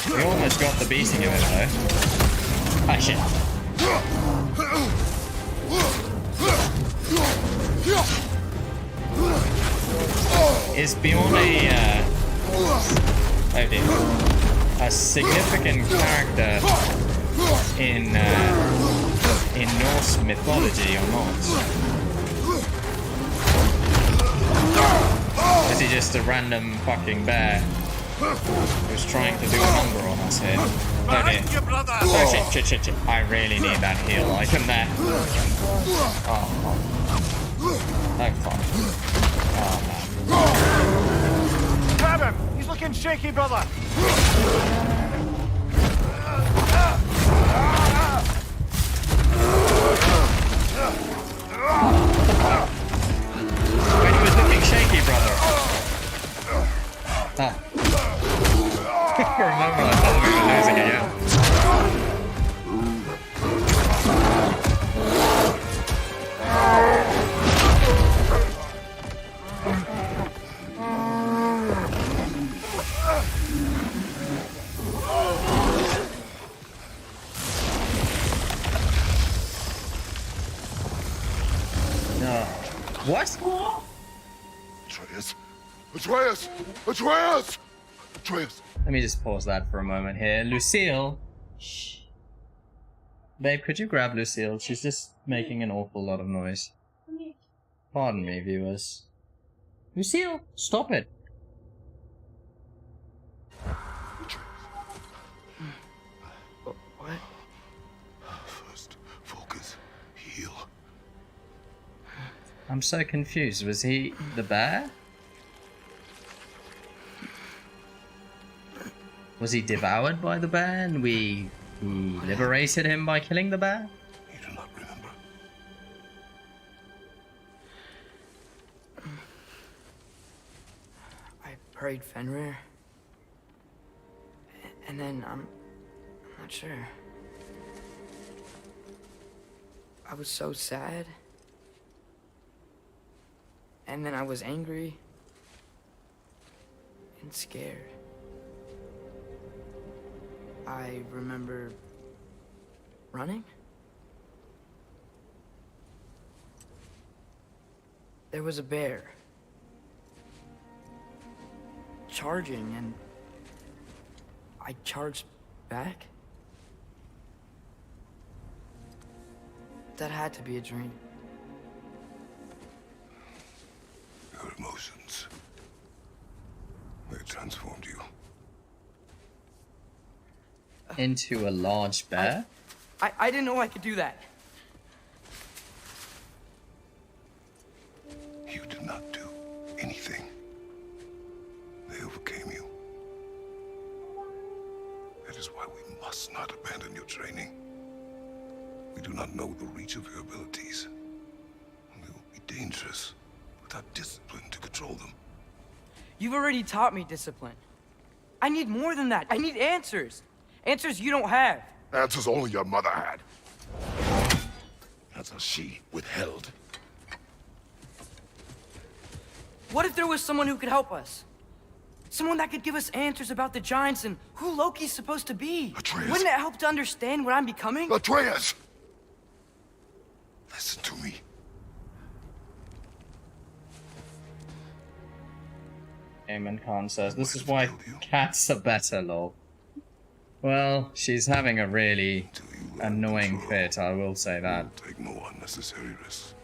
We almost got the beating of it though. Ah shit. Is Bjorn a significant character in Norse mythology or not? Is he just a random fucking bear who's trying to do a number on us here? Oh dear. Oh shit. I really need that heal item there. Oh fuck. Oh fuck. Oh man. Grab him! He's looking shaky, brother! When he was looking shaky, brother. Ah. For a moment I thought we were losing again. What? Atreus! Let me just pause that for a moment here. Lucille. Shh. Babe, could you grab Lucille? She's just making an awful lot of noise. Pardon me, viewers. Lucille, stop it. What? First, focus. Heal. I'm so confused. Was he the bear? Was he devoured by the bear and we liberated him by killing the bear? You do not remember. I prayed Fenrir. And then I'm not sure. I was so sad. And then I was angry. And scared. I remember running. There was a bear. Charging, and I charged back. That had to be a dream. Your emotions. They transformed you. Into a large bear? I didn't know I could do that. You did not do anything. They overcame you. That is why we must not abandon your training. We do not know the reach of your abilities. They will be dangerous without discipline to control them. You've already taught me discipline. I need more than that. I need answers. Answers you don't have. Answers only your mother had. Answers she withheld. What if there was someone who could help us? Someone that could give us answers about the giants and who Loki's supposed to be. Atreus. Wouldn't it help to understand what I'm becoming? Atreus! Listen to me. Eamon Khan says, this is why cats are better, lol. Well, she's having a really annoying fit, I will say that. Take no unnecessary risks.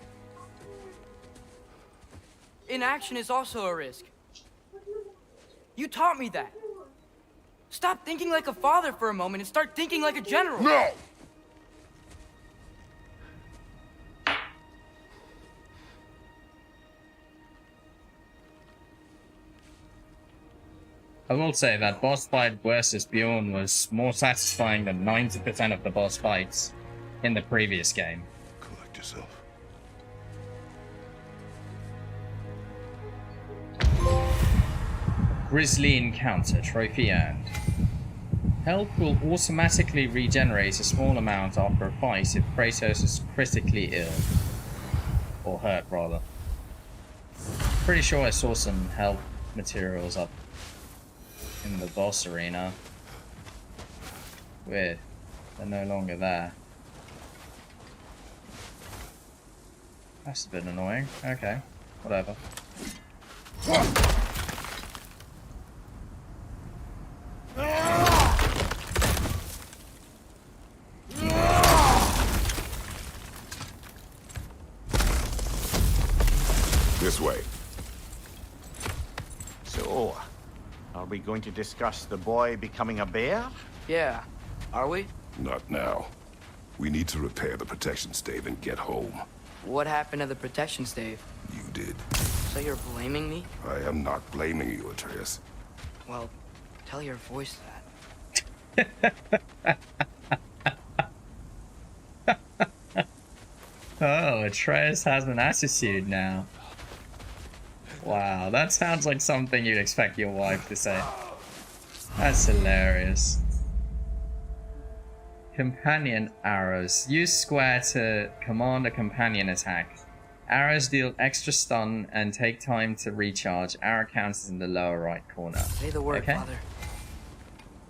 Inaction is also a risk. You taught me that. Stop thinking like a father for a moment and start thinking like a general. No! I will say that boss fight versus Bjorn was more satisfying than 90% of the boss fights in the previous game. Collect yourself. Grisly Encounter, trophy earned. Health will automatically regenerate a small amount after a fight if Kratos is critically ill. Or hurt, rather. Pretty sure I saw some health materials up in the boss arena. Weird. They're no longer there. That's a bit annoying. Okay. Whatever. This way. So, are we going to discuss the boy becoming a bear? Yeah, are we? Not now. We need to repair the protection stave and get home. What happened to the protection stave? You did. So you're blaming me? I am not blaming you, Atreus. Well, tell your voice that. Oh, Atreus has an attitude now. Wow, that sounds like something you'd expect your wife to say. That's hilarious. Companion arrows. Use square to command a companion attack. Arrows deal extra stun and take time to recharge. Arrow counters in the lower right corner. Say the word, Okay. Father.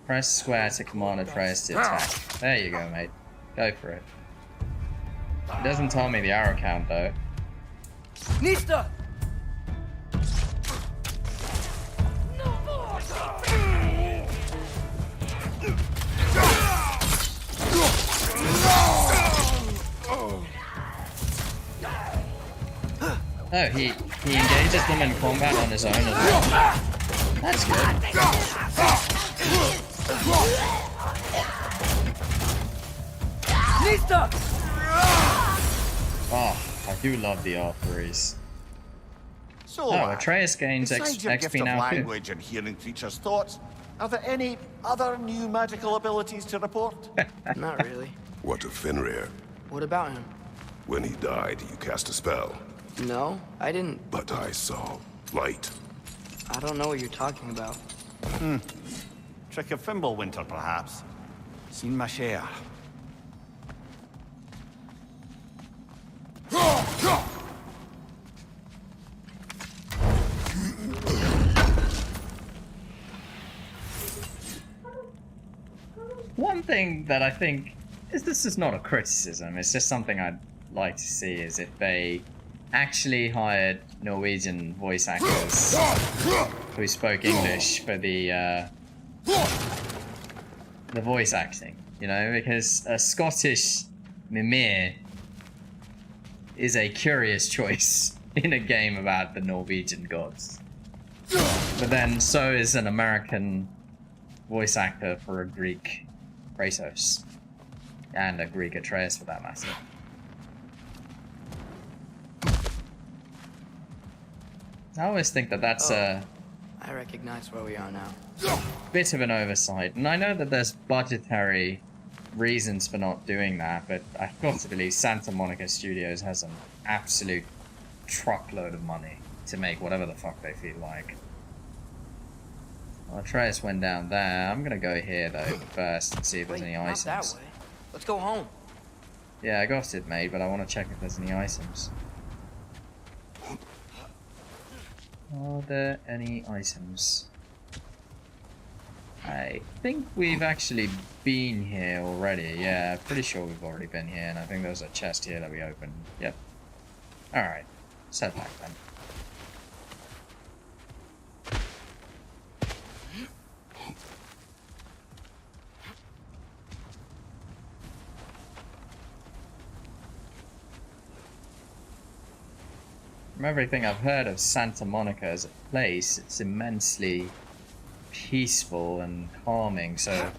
Press square to command Atreus to attack. There you go, mate. Go for it. It doesn't tell me the arrow count, though. Nista! Oh, he engages them in combat on his own as well. That's good. Nista! Oh, I do love the arteries. So, Oh, Atreus gains besides your gift XP of now too. language and hearing creatures' thoughts, Are there any other new magical abilities to report? Not really. What of Fenrir? What about him? When he died, you cast a spell. No, I didn't. But I saw light. I don't know what you're talking about. Trick of Fimbulwinter, perhaps? Seen my share. One thing that I think is, this is not a criticism, it's just something I'd like to see, is if they actually hired Norwegian voice actors who spoke English for the voice acting, you know, because a Scottish Mimir is a curious choice in a game about the Norwegian gods. But then so is an American voice actor for a Greek Kratos. And a Greek Atreus, for that matter. I always think that that's a I recognize where we are now. bit of an oversight. And I know that there's budgetary reasons for not doing that, but I've got to believe Santa Monica Studios has an absolute truckload of money to make whatever the fuck they feel like. Well, Atreus went down there. I'm gonna go here though first and see if there's any Not that items. way. Let's go home. Yeah, I got it, mate, but I want to check if there's any items. Are there any items? I think we've actually been here already. Yeah, pretty sure we've already been here, and I think there's a chest here that we opened. Yep. Alright, set back then. From everything I've heard of Santa Monica as a place, it's immensely peaceful and calming, so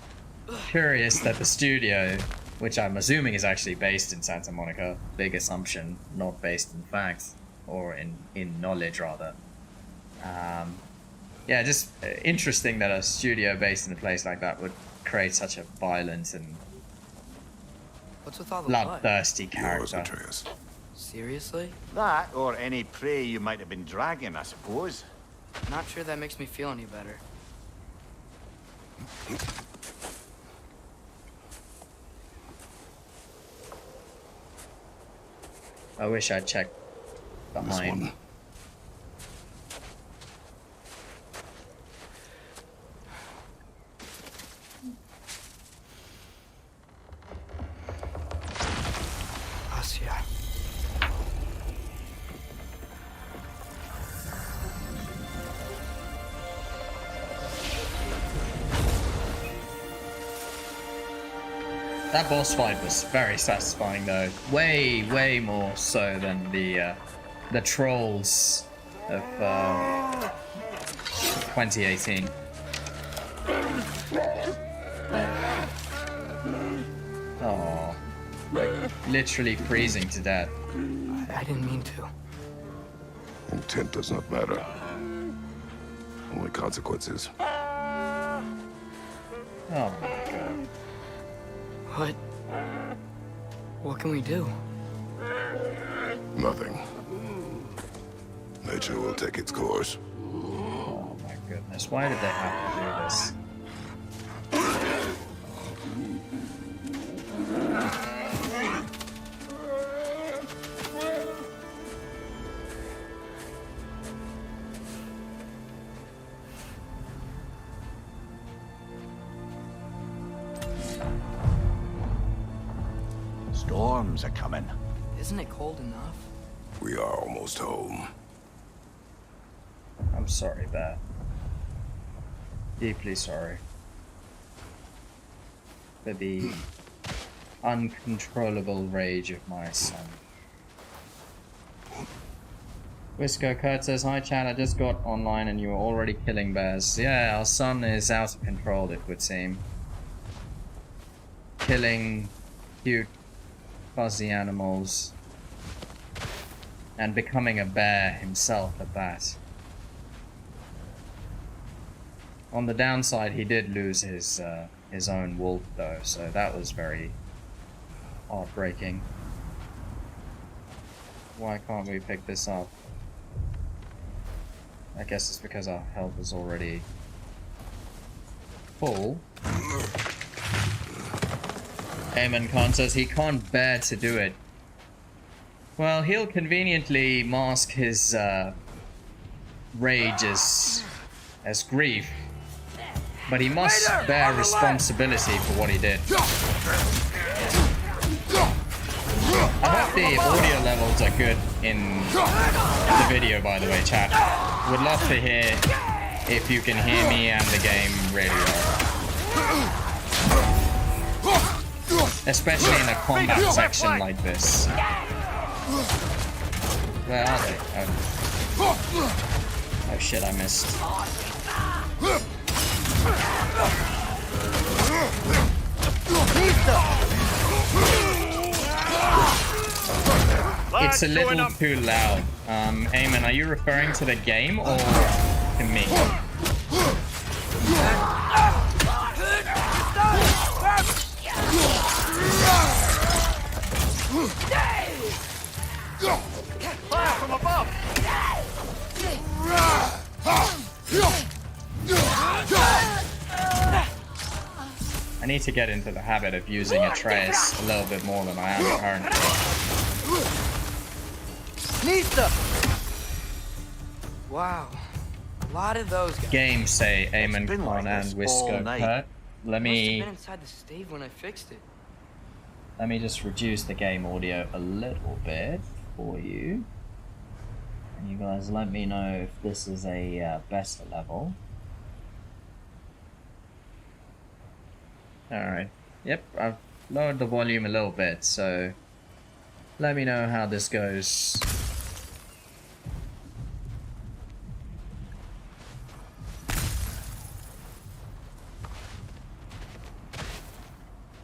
curious that the studio, which I'm assuming is actually based in Santa Monica, big assumption, not based in fact, or in knowledge rather. Yeah, just interesting that a studio based in a place like that would create such a violent and What's with all the blood? bloodthirsty Yours, character. Atreus. Seriously? That, or any prey you might have been dragging, I suppose. Not sure that makes me feel any better. I wish I'd checked This behind. one. Asia. That boss fight was very satisfying though. Way more so than the trolls of 2018. Oh, like literally freezing to death. I didn't mean to. Intent does not matter. Only consequences. Oh my god. What can we do? Nothing. Nature will take its course. Oh my goodness. Why did they have to do this? Storms are coming. Isn't it cold enough? We are almost home. I'm sorry, Bear. Deeply sorry. For the uncontrollable rage of my son. Whisker Kurt says, "Hi chat, I just got online and you were already killing bears." Yeah, our son is out of control, it would seem. Killing cute, fuzzy animals. And becoming a bear himself at that. On the downside, he did lose his own wolf though, so that was very heartbreaking. Why can't we pick this up? I guess it's because our health is already full. Eamon Khan says he can't bear to do it. Well, he'll conveniently mask his rage as grief, but he must bear responsibility for what he did. I hope the audio levels are good in the video, by the way, chat. Would love to hear if you can hear me and the game really well. Especially in a combat section like this. Where are they? Oh shit, I missed. It's a little too loud. Eamon, are you referring to the game or to me? Fire from above! I need to get into the habit of using Atreus a little bit more than I am currently. Wow. A lot of those guys. Game say Eamon been Khan like and this Whisker all night. Kurt. Let Must have me been inside the stave when I fixed it. just reduce the game audio a little bit for you. And you guys let me know if this is a better level. Alright. Yep, I've lowered the volume a little bit, so let me know how this goes.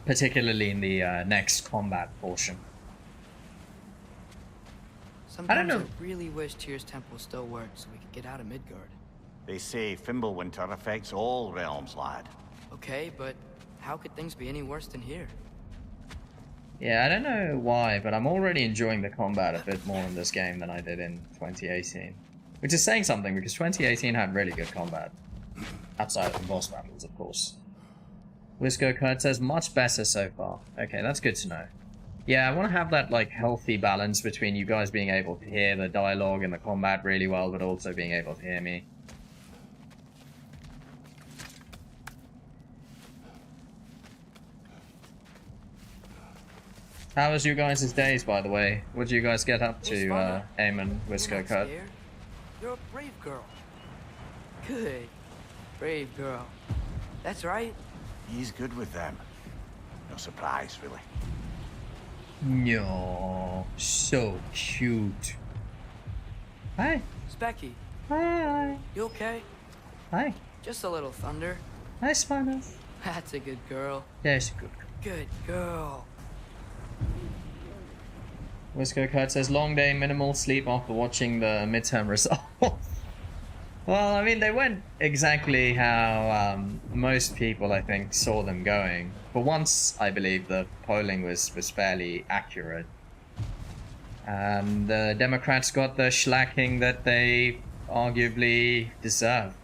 Particularly in the next combat portion. Sometimes know. I really wish Tyr's temple still worked so we could get out of Midgard. They say Fimbulwinter affects all realms, lad. Okay, but how could things be any worse than here? Yeah, I don't know why, but I'm already enjoying the combat a bit more in this game than I did in 2018. Which is saying something, because 2018 had really good combat. Outside of the boss battles, of course. Whisker Kurt says, much better so far. Okay, that's good to know. Yeah, I want to have that, like, healthy balance between you guys being able to hear the dialogue and the combat really well, but also being able to hear me. How was you guys' days, by the way? What did you guys get up to, Eamon, Whisker You're not Kurt? scared. You're a brave girl. Good. Brave girl. That's right. He's good with them. No surprise, really. No, so cute. Hi. Specky, Hi. you okay? Hi. Just a little thunder. Hi, Spider. That's a good girl. Yeah, she's good. Good girl. Whisker Kurt says, long day, minimal sleep after watching the midterm results. Well, I mean, they went exactly how most people, I think, saw them going. For once, I believe the polling was fairly accurate. And the Democrats got the shellacking that they arguably deserve.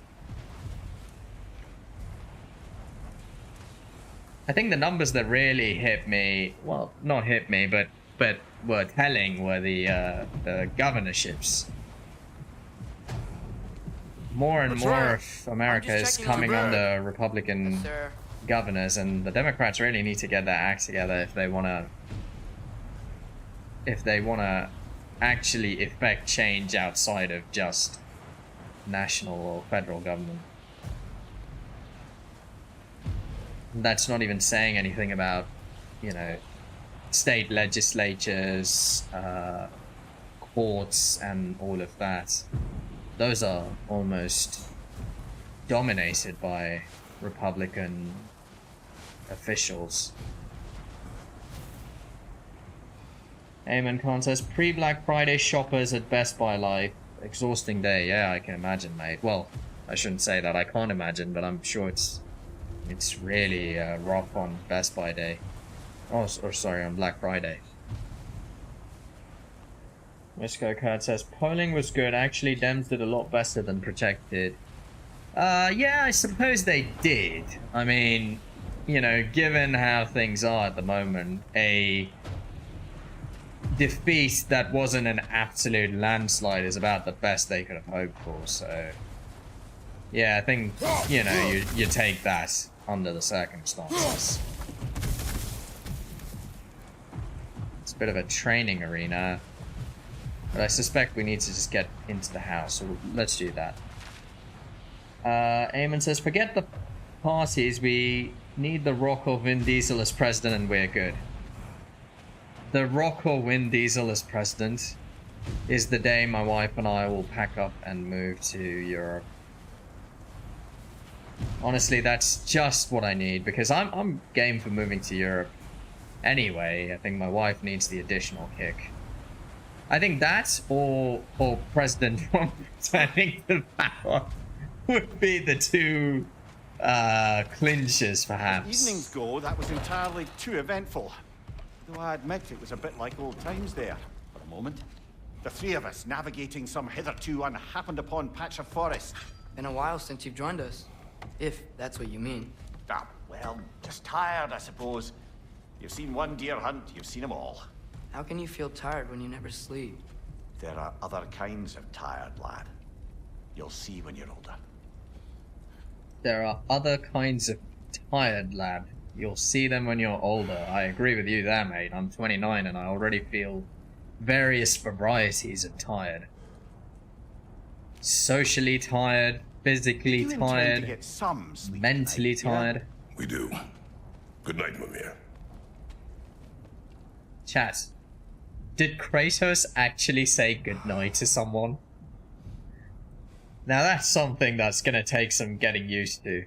I think the numbers that really hit me, well, not hit me, but were telling were the governorships. More and more of America is coming under Republican Sir. governors, and the Democrats really need to get their act together if they wanna actually effect change outside of just national or federal government. That's not even saying anything about, you know, state legislatures, courts, and all of that. Those are almost dominated by Republican officials. Eamon Khan says, pre-Black Friday shoppers at Best Buy Live. Exhausting day, yeah, I can imagine, mate. Well, I shouldn't say that. I can't imagine, but I'm sure it's really rough on Best Buy Day. Oh, or sorry, on Black Friday. Wisco Card says, polling was good. Actually, Dems did a lot better than projected. Yeah, I suppose they did. I mean, you know, given how things are at the moment, a defeat that wasn't an absolute landslide is about the best they could have hoped for, so... Yeah, I think, you know, you take that under the circumstances. It's a bit of a training arena. But I suspect we need to just get into the house, so let's do that. Eamon says, forget the parties, we need The Rock or Vin Diesel as president and we're good. The Rock or Vin Diesel as president is the day my wife and I will pack up and move to Europe. Honestly, that's just what I need, because I'm game for moving to Europe anyway. I think my wife needs the additional kick. I think that or President Trump returning to power would be the two clinches, perhaps. As evenings go, that was entirely too eventful. Though I admit it was a bit like old times there, for a moment. The three of us navigating some hitherto unhappened upon patch of forest. Been a while since you've joined us, if that's what you mean. Ah, well, just tired, I suppose. You've seen one deer hunt, you've seen them all. How can you feel tired when you never sleep? There are other kinds of tired, lad. You'll see when you're older. There are other kinds of tired, lad. You'll see them when you're older. I agree with you there, mate. I'm 29 and I already feel various varieties of tired. Socially tired, physically You intend to tired, get some sleep mentally tonight, yeah? tired. We do. Good night, Mimir. Chat. Did Kratos actually say goodnight to someone? Now that's something that's gonna take some getting used to.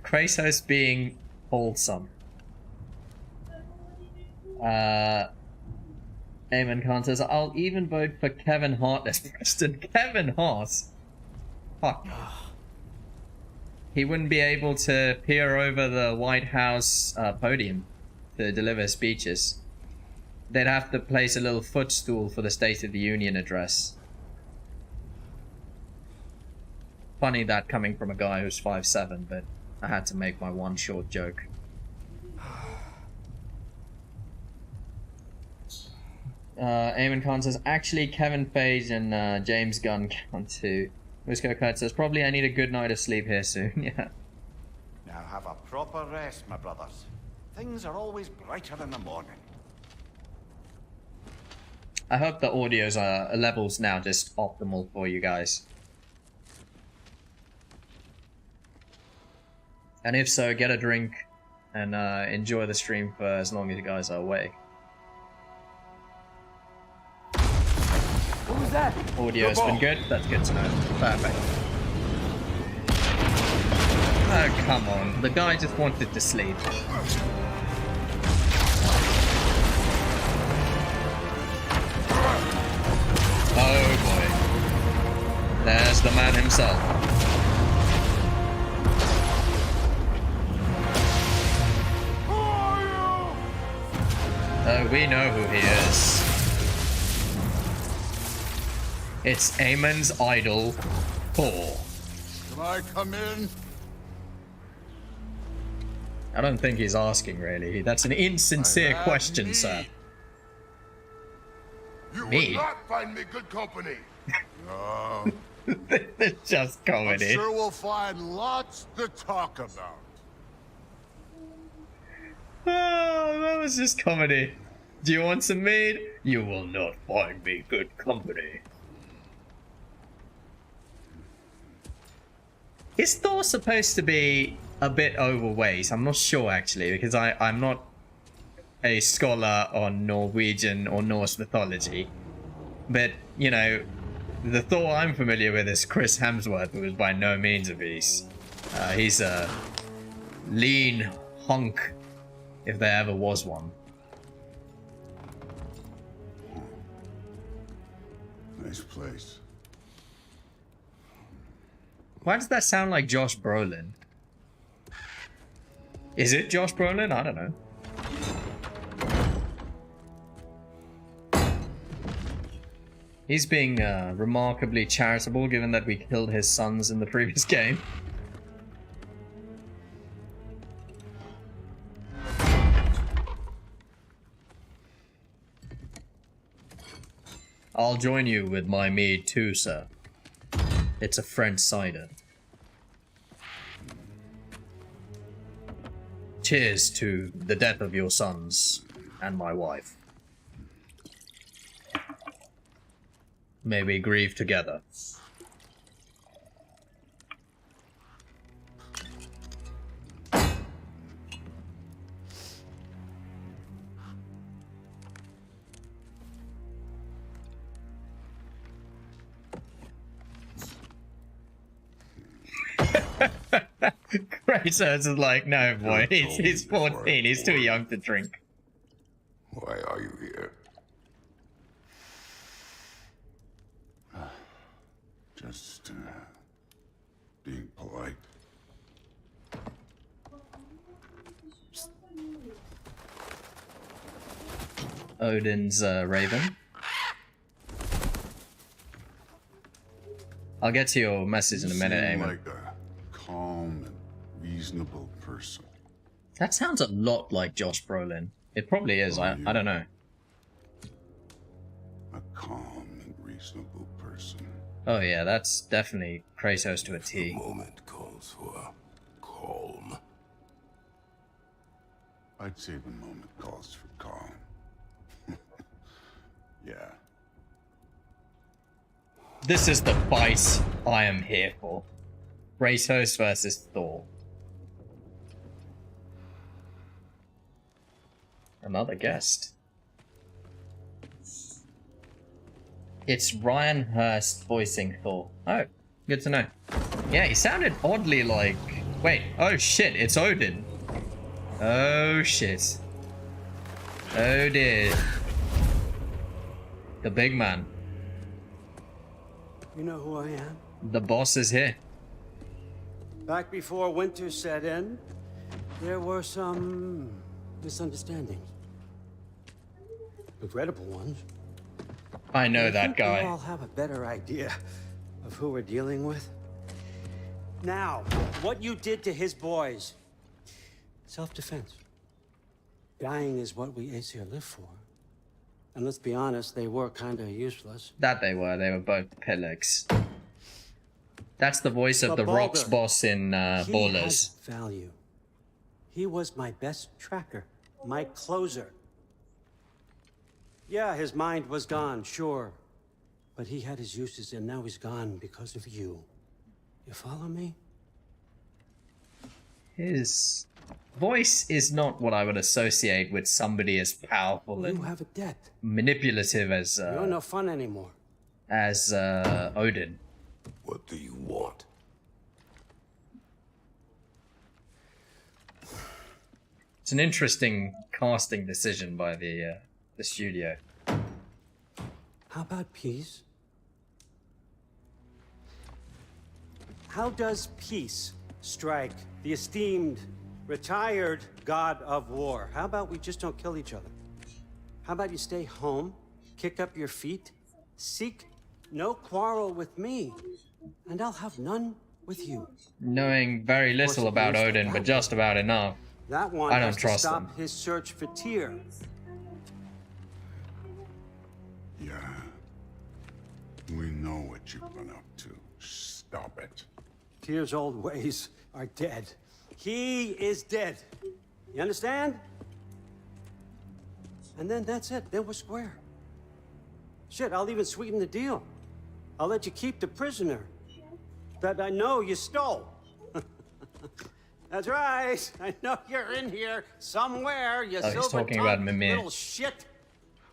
Kratos being wholesome. Eamon Khan says, I'll even vote for Kevin Hart as president. Kevin Hart? Fuck. He wouldn't be able to peer over the White House podium to deliver speeches. They'd have to place a little footstool for the State of the Union address. Funny that coming from a guy who's 5'7", but I had to make my one short joke. Eamon Khan says, actually Kevin Feige and James Gunn count too. Wisco Kurt says, probably I need a good night of sleep here soon. Yeah. Now have a proper rest, my brothers. Things are always brighter in the morning. I hope the audio's levels now just optimal for you guys. And if so, get a drink and enjoy the stream for as long as you guys are awake. What was that? Audio's been good? That's good to know. Perfect. Oh, come on. The guy just wanted to sleep. Oh boy. There's the man himself. Oh, we know who he is. It's Aemon's idol, Thor. Can I come in? I don't think he's asking, really. That's an insincere question, sir. You Me? will not find me good company. No. It's just I'm comedy. sure we'll find lots to talk about. Oh, that was just comedy. Do you want some mead? You will not find me good company. Is Thor supposed to be a bit overweight? I'm not sure, actually, because I'm not a scholar on Norwegian or Norse mythology. But, you know, the Thor I'm familiar with is Chris Hemsworth, who is by no means obese. He's a lean hunk, if there ever was one. Nice place. Why does that sound like Josh Brolin? Is it Josh Brolin? I don't know. He's being remarkably charitable given that we killed his sons in the previous game. I'll join you with my mead too, sir. It's a French cider. Cheers to the death of your sons and my wife. May we grieve together. Kratos is like, no boy, he's 14, he's too young to drink. Why are you here? Just being polite. Odin's raven. I'll get to your message in a minute, You seem Eamon. like a calm and reasonable person. That sounds a lot like Josh Brolin. It probably is, I don't know. A calm and reasonable person. Oh yeah, that's definitely Kratos to a The T. moment calls for calm. I'd say the moment calls for calm. Yeah. This is the fight I am here for. Kratos versus Thor. Another guest. It's Ryan Hurst voicing Thor. Oh, good to know. Yeah, he sounded oddly like... Wait, oh shit, it's Odin. Oh shit. Oh dear. The big man. You know who I am? The boss is here. Back before winter set in, there were some misunderstandings. Regrettable ones. I know that We guy. all have a better idea of who we're dealing with. Now, what you did to his boys. Self-defense. Dying is what we Aesir live for. And let's be honest, they were kind of useless. That they were both pillars. That's the voice of But the Rocks Baldur, boss in He Ballers. has value. He was my best tracker, my closer. Yeah, his mind was gone, sure. But he had his uses, and now he's gone because of you. You follow me? His voice is not what I would associate with somebody as powerful You and have a debt. manipulative You're no fun anymore. as Odin. What do you want? It's an interesting casting decision by the studio. How about peace? How does peace strike the esteemed, retired God of War? How about we just don't kill each other? How about you stay home, kick up your feet, seek no quarrel with me, and I'll have none with you. Knowing very little it about goes Odin, that but just about enough. That one I don't has to trust stop him. his search for Tyr. Yeah. We know what you've been up to. Stop it. Tyr's old ways are dead. He is dead. You understand? And then that's it. Then we're square. Shit, I'll even sweeten the deal. I'll let you keep the prisoner that I know you stole. That's right. I know you're in here somewhere, you Oh, he's talking about Mimir. little shit.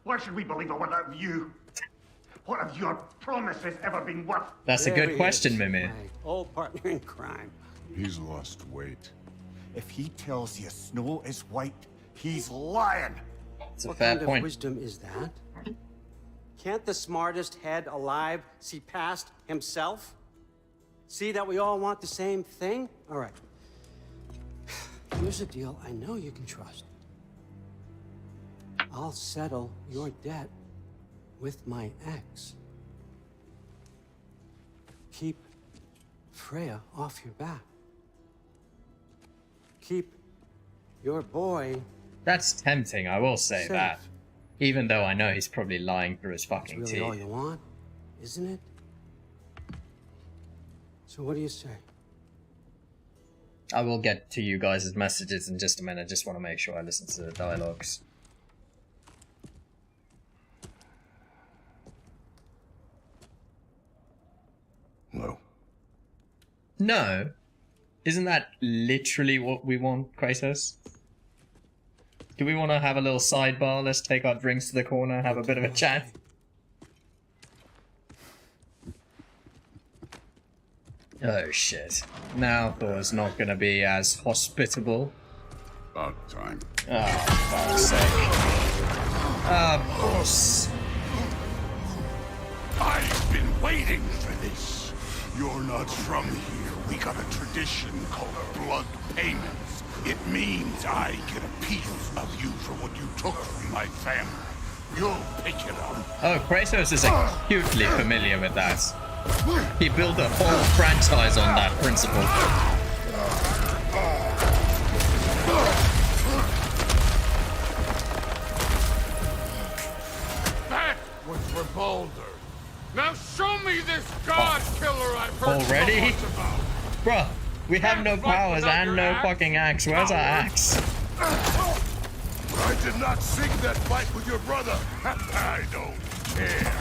Why should we believe a word out of you? What have your promises ever been worth? That's a There good he question, is, Mimir. my old partner in crime. He's lost weight. If he tells you snow is white, he's lying. It's a What fair kind point. of wisdom is that? Can't the smartest head alive see past himself? See that we all want the same thing? All right. Here's a deal I know you can trust. I'll settle your debt with my ex. Keep Freya off your back. Keep your boy. That's tempting, I will say safe. that. Even though I know he's probably lying through his That's fucking really teeth. all you want, isn't it? So what do you say? I will get to you guys' messages in just a minute. Just want to make sure I listen to the dialogues. No. No? Isn't that literally what we want, Kratos? Do we want to have a little sidebar? Let's take our drinks to the corner, have a bit of a chat. Oh shit. Now Thor's not gonna be as hospitable. About time. Oh, fuck's sake. Of course. I've been waiting for this. You're not from here. We got a tradition called blood payments. It means I get a piece of you for what you took from my family. You'll pick it up. Oh, Kratos is acutely familiar with that. He built a whole franchise on that principle. That was for Baldur. Now show me this god killer I've heard Already? so much about. Bruh, we have no powers and no fucking axe. Where's our axe? I did not seek that fight with your brother. I don't care.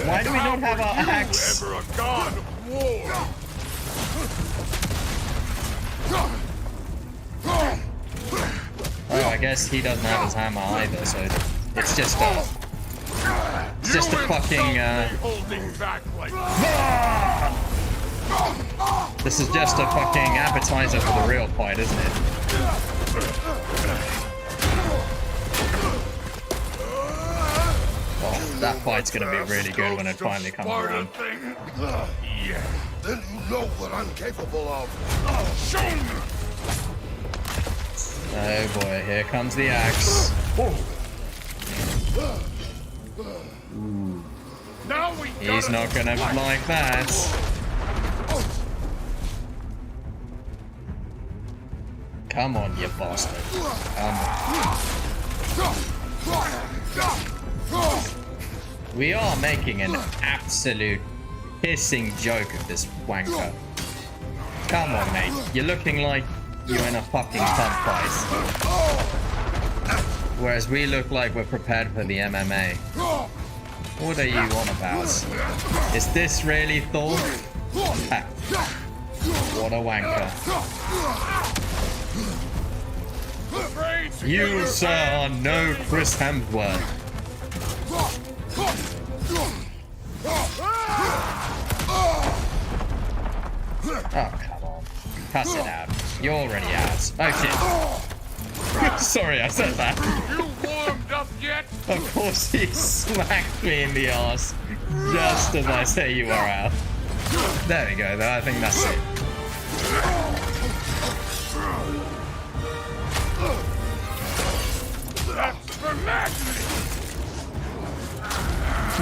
Why do we not have our How were axe? you ever a god of war? Oh, I guess he doesn't have his hammer either, so it's just a... It's just a fucking, Holding back like This is just a fucking appetizer for the real fight, isn't it? Oh, that fight's gonna be really good when it finally comes around. Yeah. Then you know what I'm capable of. Show me. Oh boy, here comes the axe. Now we He's not gonna like that. Come on, you bastard. We are making an absolute pissing joke of this wanker. Come on, mate. You're looking like you're in a fucking pub fight. Whereas we look like we're prepared for the MMA. What are you on about? Is this really Thor? Ha. What a wanker. You, sir, are no Chris Hemsworth. Oh, come on. Cuss it out. You're already out. Oh, shit. Sorry, I said that. You warmed up yet? Of course, he smacked me in the ass just as I say you are out. There we go, though. I think that's it. That's for Magni.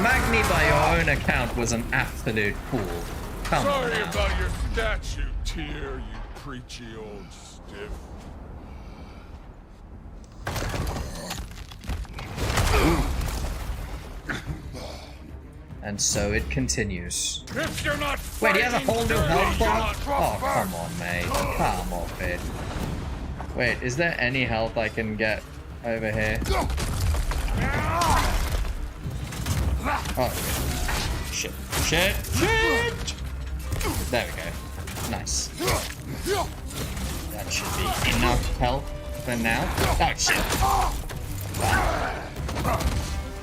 Magni, by your own account, was an absolute fool. Come on Sorry now. about your statue, Tyr, you preachy old stiff. And so it continues. If you're not Wait, he has a fighting whole new dirty, health you're bar? not Oh, rough. come on, mate. Come off it. Wait, is there any health I can get over here? Oh, shit. Shit. Shit! There we go. Nice. That should be enough health for now. Oh, shit.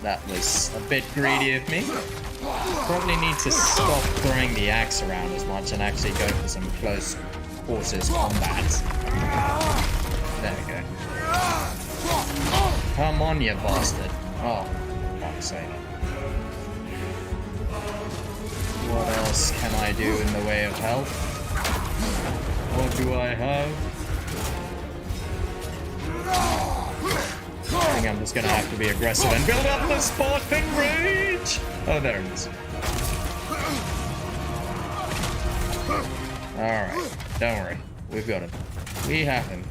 That was a bit greedy of me. Probably need to stop throwing the axe around as much and actually go for some close quarters combat. There we go. Come on, you bastard. Oh, for fuck's sake. What else can I do in the way of health? What do I have? I think I'm just gonna have to be aggressive and build up the Spartan rage! Oh, there it is. Alright, don't worry. We've got him. We have him.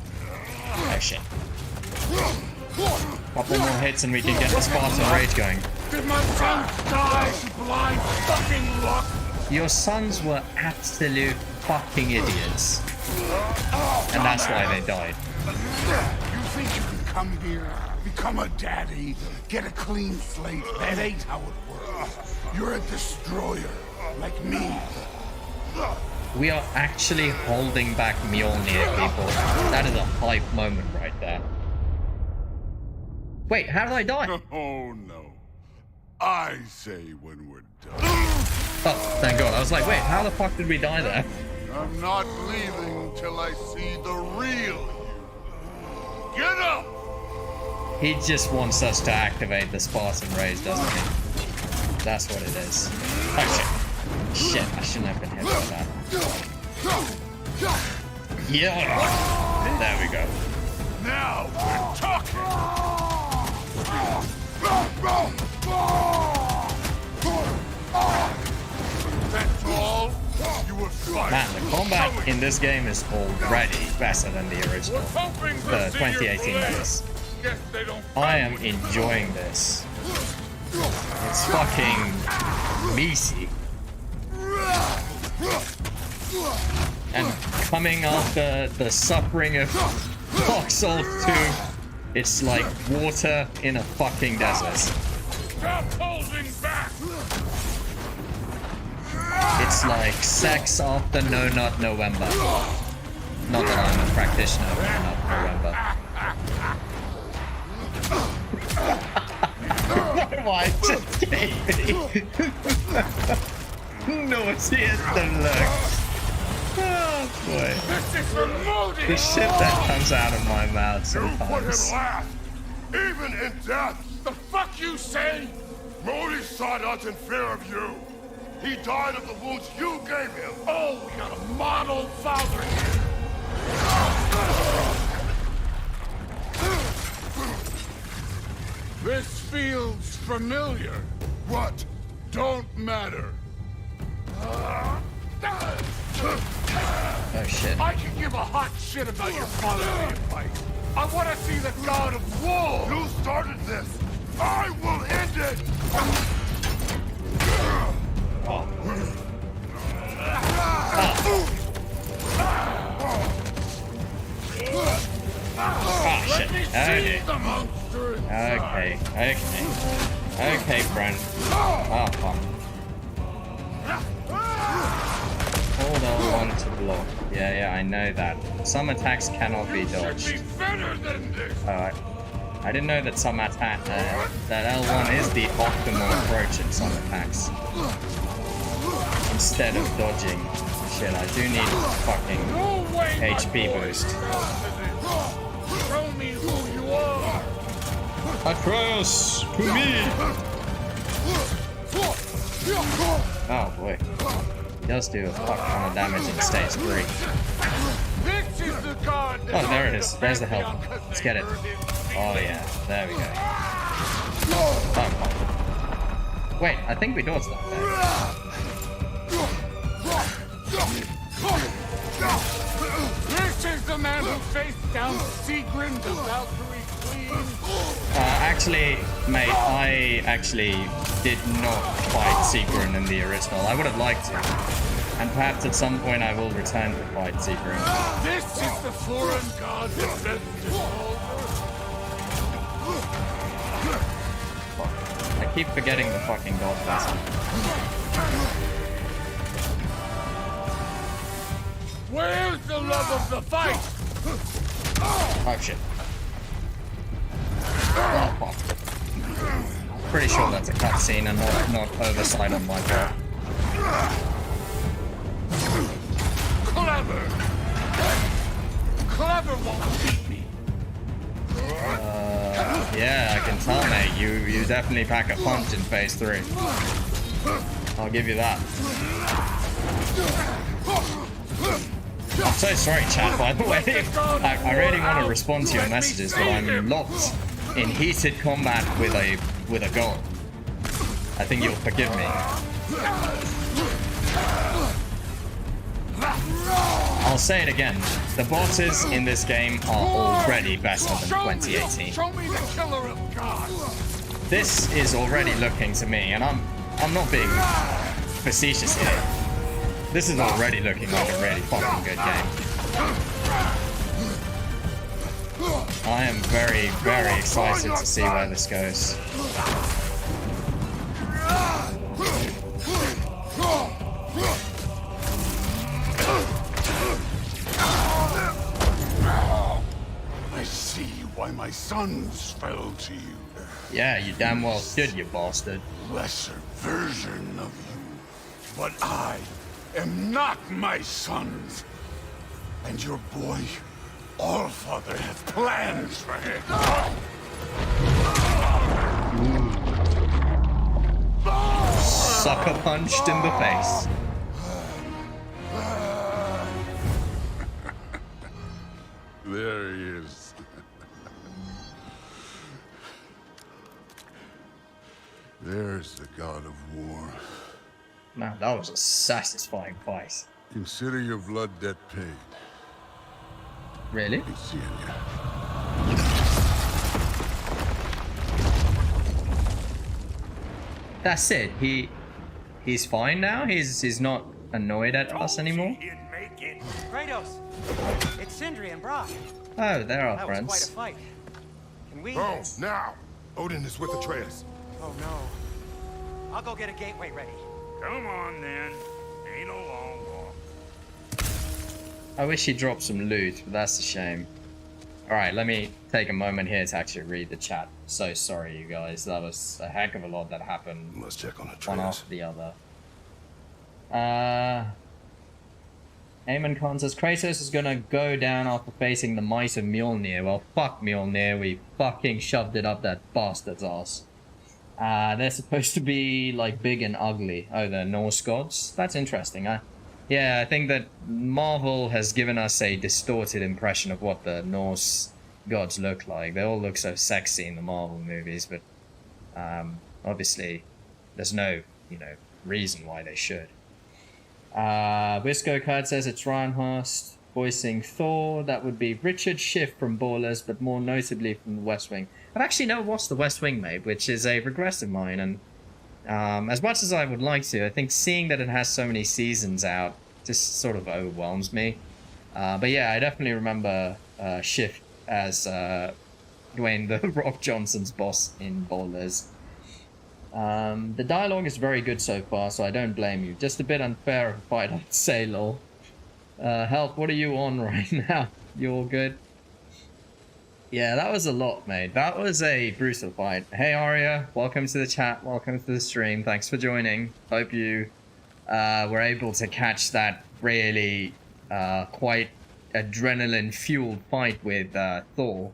Oh shit. Couple more hits and we can get the Spartan rage going. Did my son die, blind fucking luck? Your sons were absolute fucking idiots. And that's why they died. You think you can come here, become a daddy, get a clean slate? That ain't how it works. You're a destroyer, like me. We are actually holding back Mjolnir, people. That is a hype moment right there. Wait, how did I die? Oh no. I say when we're done. Oh, thank God. I was like, wait, how the fuck did we die there? I'm not leaving till I see the real you. Get up! He just wants us to activate the Spartan Rays, doesn't he? That's what it is. Oh shit. Shit, I shouldn't have been hit by that. Yeah! There we go. Now we're talking! That's all? You were fine. Man, the combat in this game is already better than the original. The 2018 that I am enjoying this. It's fucking meaty. And coming after the suffering of Dark Souls 2, it's like water in a fucking desert. Stop holding back! It's like sex after No Nut November. Not that I'm a practitioner of No Nut November. Why just gave me nauseous the look. Oh boy. The shit that comes out of my mouth sometimes. Even in death! The fuck you say? Modi sought us in fear of you. He died of the wounds you gave him. Oh, we got a model father here. This feels familiar. What? Don't matter. Oh shit. I can give a hot shit about your fatherly advice. I want to see the God of War. You started this. I will end it. Oh. Oh shit. Okay. Okay, friend. Oh fuck. Hold on to block. Yeah, I know that. Some attacks cannot be dodged. I didn't know that some attack that L1 is the optimal approach in some attacks. Instead of dodging. Shit, I do need fucking HP boost. Show me who you are. Atreus, to me! Oh boy. He does do a fuck ton of damage in stage 3. This is the God. Oh, there it is. There's the help. Let's get it. Oh yeah, there we go. Oh. Wait, I think we dodged that there. This is the man who faced down Sigrun the Valkyrie Queen. Actually, mate, I actually did not fight Sigrun in the original. I would have liked to. And perhaps at some point I will return to fight Sigrun. This is the foreign god that best I keep forgetting the fucking god vessel. Where's the love of the fight? Oh shit. Oh fuck. Pretty sure that's a cutscene and not oversight on my part. Clever! Clever won't beat me. Yeah, I can tell, mate. You definitely pack a punch in phase 3. I'll give you that. I'm so sorry, chat, by the way. I really want to respond to your messages, but I'm locked in heated combat with a god. I think you'll forgive me. I'll say it again. The bosses in this game are already better than 2018. Show me the killer of gods. This is already looking to me, and I'm not being facetious here. This is already looking like a really fucking good game. I am very, very excited to see where this goes. I see why my sons fell to you. Yeah, you damn well should, you bastard. Lesser version of you. But I am not my sons. And your boy, Allfather, has plans for him. Sucker punched in the face. There he is. There's the God of War. Man, that was a satisfying fight. Consider your blood debt paid. Really? Be seeing ya. That's it. He's fine now. He's not annoyed at us anymore. Kratos! It's Sindri and Brock. Oh, they're our That was friends. quite a fight. Can we... Oh, now! Odin is with Atreus. Oh no. I'll go get a gateway ready. Come on, then. Ain't a long walk. I wish he dropped some loot, but that's a shame. Alright, let me take a moment here to actually read the chat. So sorry, you guys. That was a heck of a lot that happened. Must check on Atreus. One after the other. Eamon Khan says, Kratos is gonna go down after facing the might of Mjolnir. Well, fuck Mjolnir. We fucking shoved it up that bastard's ass. They're supposed to be, like, big and ugly. Oh, the Norse gods? That's interesting. Yeah, I think that Marvel has given us a distorted impression of what the Norse gods look like. They all look so sexy in the Marvel movies, but obviously there's no, reason why they should. Wisco Card says it's Ryan Hurst voicing Thor. That would be Richard Schiff from Ballers, but more notably from The West Wing. I've actually never watched The West Wing, mate, which is a regret of mine, and as much as I would like to, I think seeing that it has so many seasons out just sort of overwhelms me. But yeah, I definitely remember Schiff as Dwayne The Rock Johnson's boss in Ballers. The dialogue is very good so far, so I don't blame you. Just a bit unfair of a fight, I'd say, lol. Help, what are you on right now? You all good? Yeah, that was a lot, mate. That was a brutal fight. Hey, Arya, welcome to the chat. Welcome to the stream. Thanks for joining. Hope you were able to catch that really quite adrenaline-fueled fight with Thor.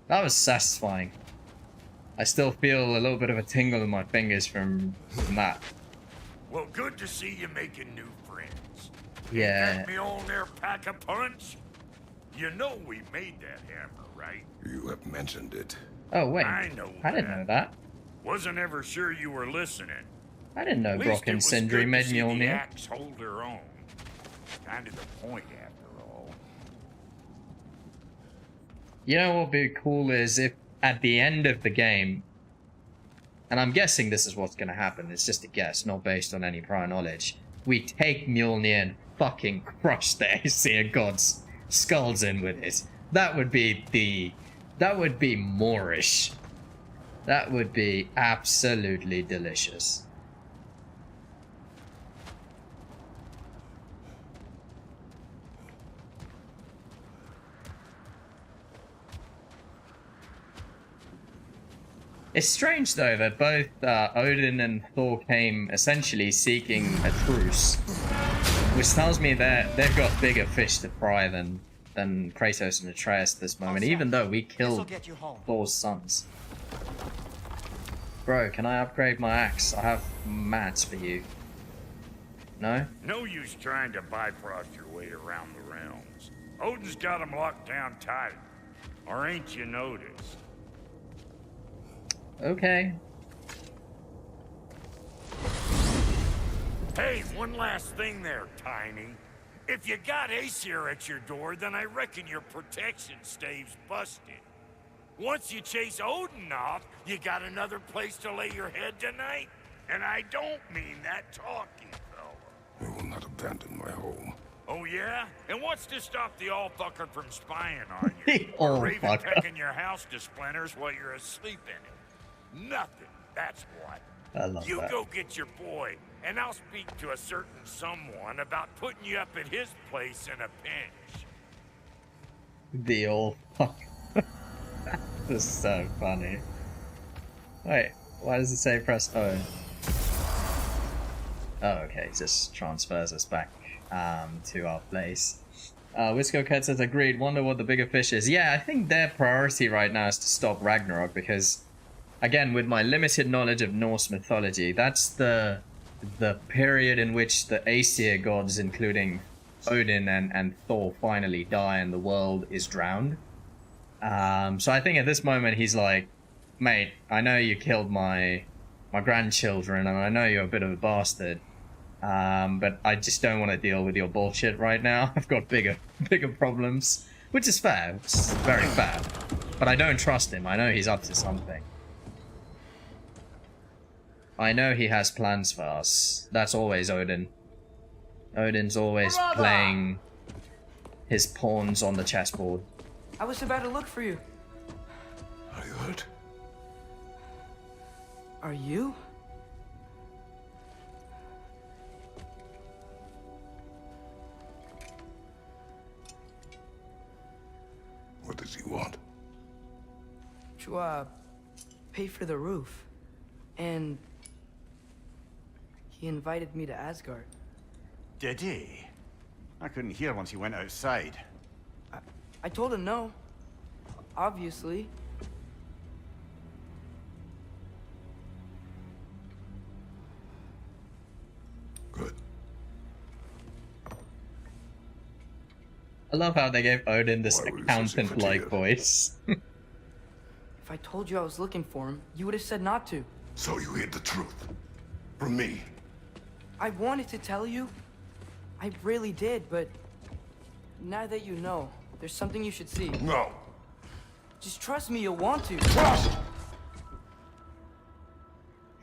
That was satisfying. I still feel a little bit of a tingle in my fingers from that. Well, good to see you making new friends. Yeah. Got me on their pack a punch? You know we made that hammer, right? You have mentioned it. Oh, wait. I know I didn't know that. Wasn't ever sure you were listening. I didn't know At Brock least it and was Sindri good to made see the Mjolnir. axe hold her own. Kind of the point, after all. You know what would be cool is if at the end of the game, and I'm guessing this is what's going to happen, it's just a guess, not based on any prior knowledge, we take Mjolnir and fucking crush the Aesir gods' skulls in with it. That would be Moorish. That would be absolutely delicious. It's strange, though, that both Odin and Thor came essentially seeking a truce, which tells me that they've got bigger fish to fry than Kratos and Atreus at this moment, even though we killed Thor's sons. Bro, can I upgrade my axe? I have mats for you. No? No use trying to bifrost your way around the realms. Odin's got them locked down tight. Or ain't you noticed? Okay. Hey, one last thing there, Tiny. If you got Aesir at your door, then I reckon your protection stave's busted. Once you chase Odin off, you got another place to lay your head tonight? And I don't mean that talking, fella. I will not abandon my home. Oh yeah? And what's to stop the all-fucker from spying on The you? Or raven all-fucker. pecking your house to splinters while you're asleep in it? Nothing, that's what. I love You that. go get your boy, and I'll speak to a certain someone about putting you up at his place in a pinch. The old fuck. That is so funny. Wait, why does it say press O? Oh, okay, it just transfers us back to our place. Wisco Cat says, agreed, wonder what the bigger fish is. Yeah, I think their priority right now is to stop Ragnarok because, again, with my limited knowledge of Norse mythology, that's the period in which the Aesir gods, including Odin and Thor, finally die and the world is drowned. So I think at this moment he's like, mate, I know you killed my grandchildren and I know you're a bit of a bastard, but I just don't want to deal with your bullshit right now. I've got bigger problems, which is fair. It's very fair. But I don't trust him. I know he's up to something. I know he has plans for us. That's always Odin. Odin's always playing his pawns on the chessboard. I was about to look for you. Are you hurt? Are you? What does he want? To, pay for the roof. And he invited me to Asgard. Did he? I couldn't hear once he went outside. I told him no. Obviously. Good. I love how they gave Odin this Why were you such a accountant-like fatigue? voice. If I told you I was looking for him, you would have said not to. So you hid the truth from me. I wanted to tell you. I really did, but now that you know, there's something you should see. No. Just trust me, you'll want to. Trust!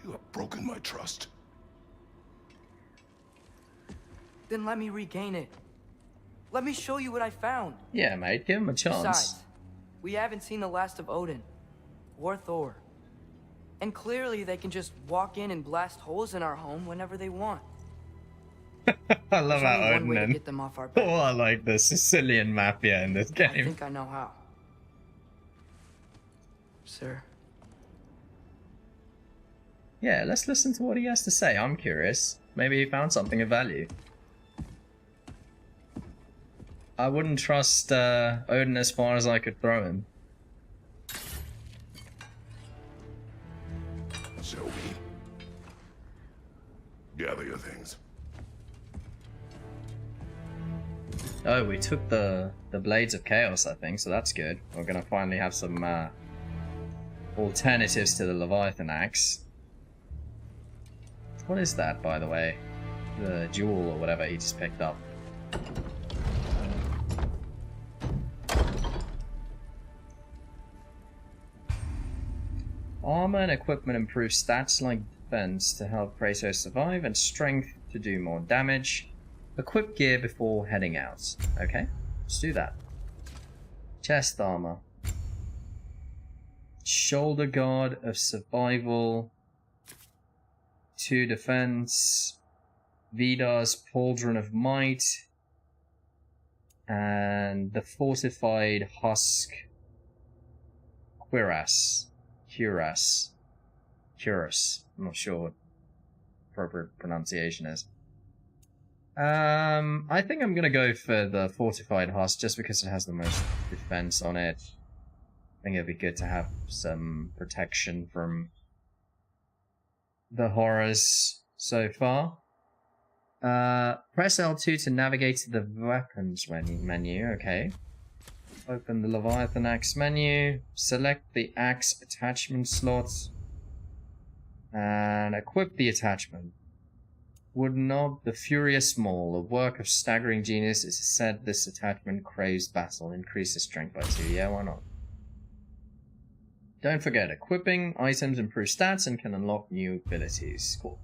You have broken my trust. Then let me regain it. Let me show you what I found. Yeah, mate, give him a chance. Besides, we haven't seen the last of Odin or Thor. And clearly they can just walk in and blast holes in our home whenever they want. I love There's how only one way to Odin get them off our and back. oh, I like the Sicilian mafia in this I game. think I know how. Sir. Yeah, let's listen to what he has to say. I'm curious. Maybe he found something of value. I wouldn't trust Odin as far as I could throw him. Shall we? Gather your things. Oh, we took the Blades of Chaos, I think, so that's good. We're gonna finally have some alternatives to the Leviathan Axe. What is that, by the way? The jewel or whatever he just picked up. Armor and equipment improve stats like defense to help Kratos survive and strength to do more damage. Equip gear before heading out. Okay, let's do that. Chest armor. Shoulder guard of survival. 2 defense. Vidar's pauldron of might. And the fortified husk. Cuirass. I'm not sure what appropriate pronunciation is. I think I'm gonna go for the fortified husk just because it has the most defense on it. I think it'd be good to have some protection from the horrors so far. Press L2 to navigate to the weapons menu. Okay. Open the Leviathan Axe menu. Select the axe attachment slot. And equip the attachment. Wood knob, the Furious Maul, a work of staggering genius. It is said this attachment craves battle, increases strength by 2. Yeah, why not? Don't forget, equipping items improve stats and can unlock new abilities. Cool.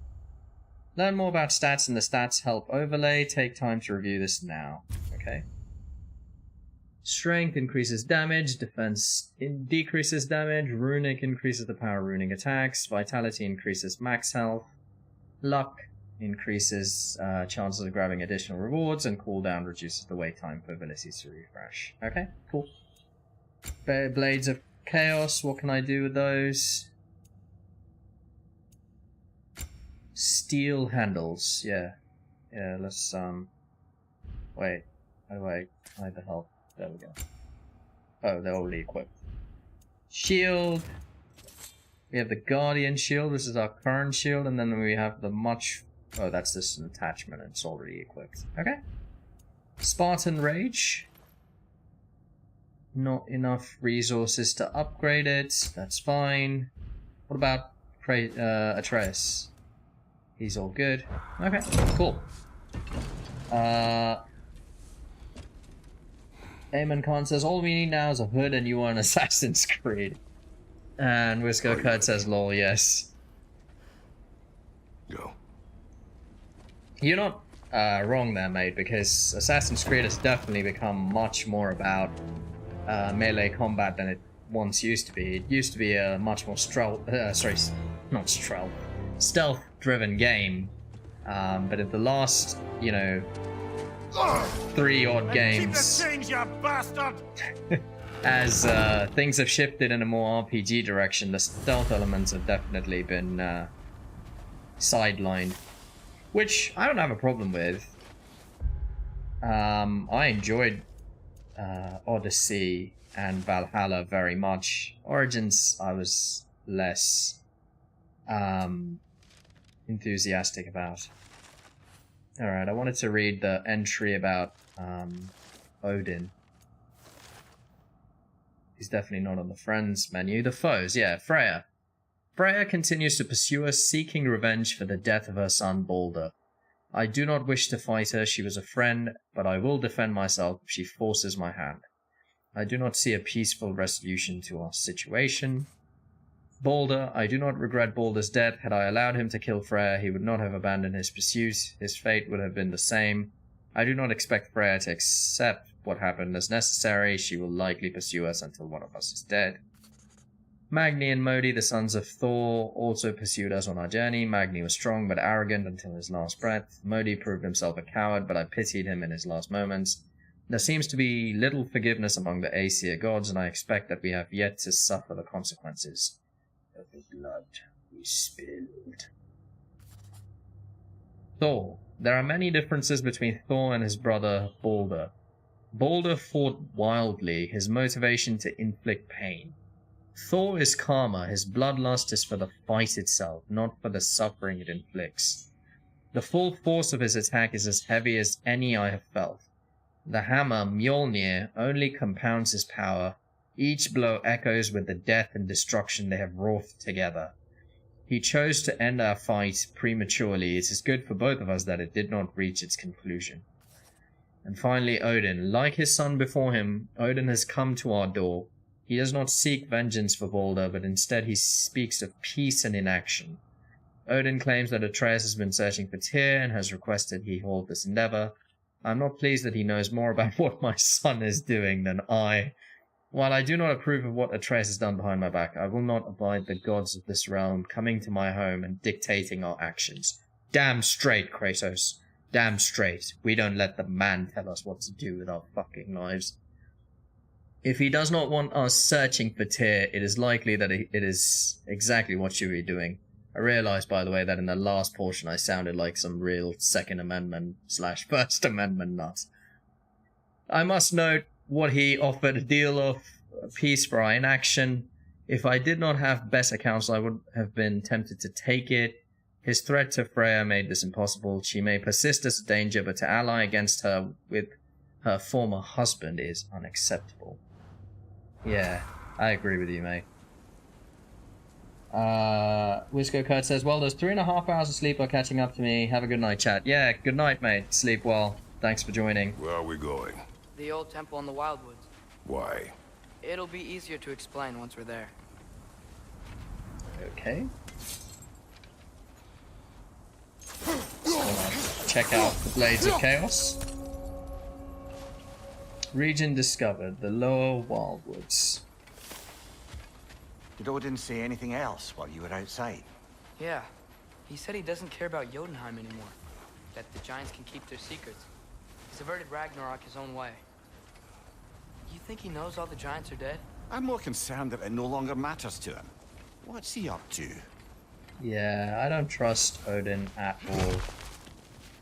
Learn more about stats in the stats help overlay. Take time to review this now. Okay. Strength increases damage, defense decreases damage, runic increases the power of runic attacks, vitality increases max health, luck increases chances of grabbing additional rewards, and cooldown reduces the wait time for abilities to refresh. Okay, cool. Blades of Chaos, what can I do with those? Steel handles, yeah. Yeah, let's, wait, how do I hide the health? There we go. Oh, they're already equipped. Shield. We have the Guardian Shield, this is our current shield, and then we have the much... Oh, that's just an attachment, it's already equipped. Okay. Spartan Rage. Not enough resources to upgrade it, that's fine. What about Atreus? He's all good. Okay, cool. Eamon Khan says, all we need now is a hood and you are an Assassin's Creed. And Whisker Kurt says, lol, yes. Go. You're not wrong there, mate, because Assassin's Creed has definitely become much more about melee combat than it once used to be. It used to be a much more stealth-driven game. But in the last, you know, 3 odd games, Keep the change, you bastard! as things have shifted in a more RPG direction, the stealth elements have definitely been sidelined, which I don't have a problem with. I enjoyed Odyssey and Valhalla very much. Origins I was less enthusiastic about. Alright, I wanted to read the entry about Odin. He's definitely not on the friends menu. The foes, yeah, Freya. Freya continues to pursue us, seeking revenge for the death of her son Balder. I do not wish to fight her, she was a friend, but I will defend myself if she forces my hand. I do not see a peaceful resolution to our situation. Balder, I do not regret Balder's death. Had I allowed him to kill Freya, he would not have abandoned his pursuit. His fate would have been the same. I do not expect Freya to accept what happened as necessary. She will likely pursue us until one of us is dead. Magni and Modi, the sons of Thor, also pursued us on our journey. Magni was strong but arrogant until his last breath. Modi proved himself a coward, but I pitied him in his last moments. There seems to be little forgiveness among the Aesir gods, and I expect that we have yet to suffer the consequences of the blood we spilled. Thor. There are many differences between Thor and his brother Balder. Balder fought wildly, his motivation to inflict pain. Thor is calmer, his bloodlust is for the fight itself, not for the suffering it inflicts. The full force of his attack is as heavy as any I have felt. The hammer, Mjolnir, only compounds his power. Each blow echoes with the death and destruction they have wrought together. He chose to end our fight prematurely. It is good for both of us that it did not reach its conclusion. And finally, Odin. Like his son before him, Odin has come to our door. He does not seek vengeance for Balder, but instead he speaks of peace and inaction. Odin claims that Atreus has been searching for Tyr and has requested he hold this endeavor. I am not pleased that he knows more about what my son is doing than I. While I do not approve of what Atreus has done behind my back, I will not abide the gods of this realm coming to my home and dictating our actions. Damn straight, Kratos. Damn straight. We don't let the man tell us what to do with our fucking lives. If he does not want us searching for Tyr, it is likely that it is exactly what you will be doing. I realized, by the way, that in the last portion I sounded like some real Second Amendment / First Amendment nut. I must note what he offered a deal of peace for our inaction. If I did not have better counsel, I would have been tempted to take it. His threat to Freya made this impossible. She may persist as a danger, but to ally against her with her former husband is unacceptable. Yeah, I agree with you, mate. Wisco Kurt says, well, those 3.5 hours of sleep are catching up to me. Have a good night, chat. Yeah, good night, mate. Sleep well. Thanks for joining. Where are we going? The old temple in the Wildwoods. Why? It'll be easier to explain once we're there. Okay. Check out the Blades of Chaos. Region discovered, the Lower Wildwoods. Did Odin say anything else while you were outside? Yeah. He said he doesn't care about Jotunheim anymore. That the giants can keep their secrets. He's averted Ragnarok his own way. You think he knows all the giants are dead? I'm more concerned that it no longer matters to him. What's he up to? Yeah, I don't trust Odin at all.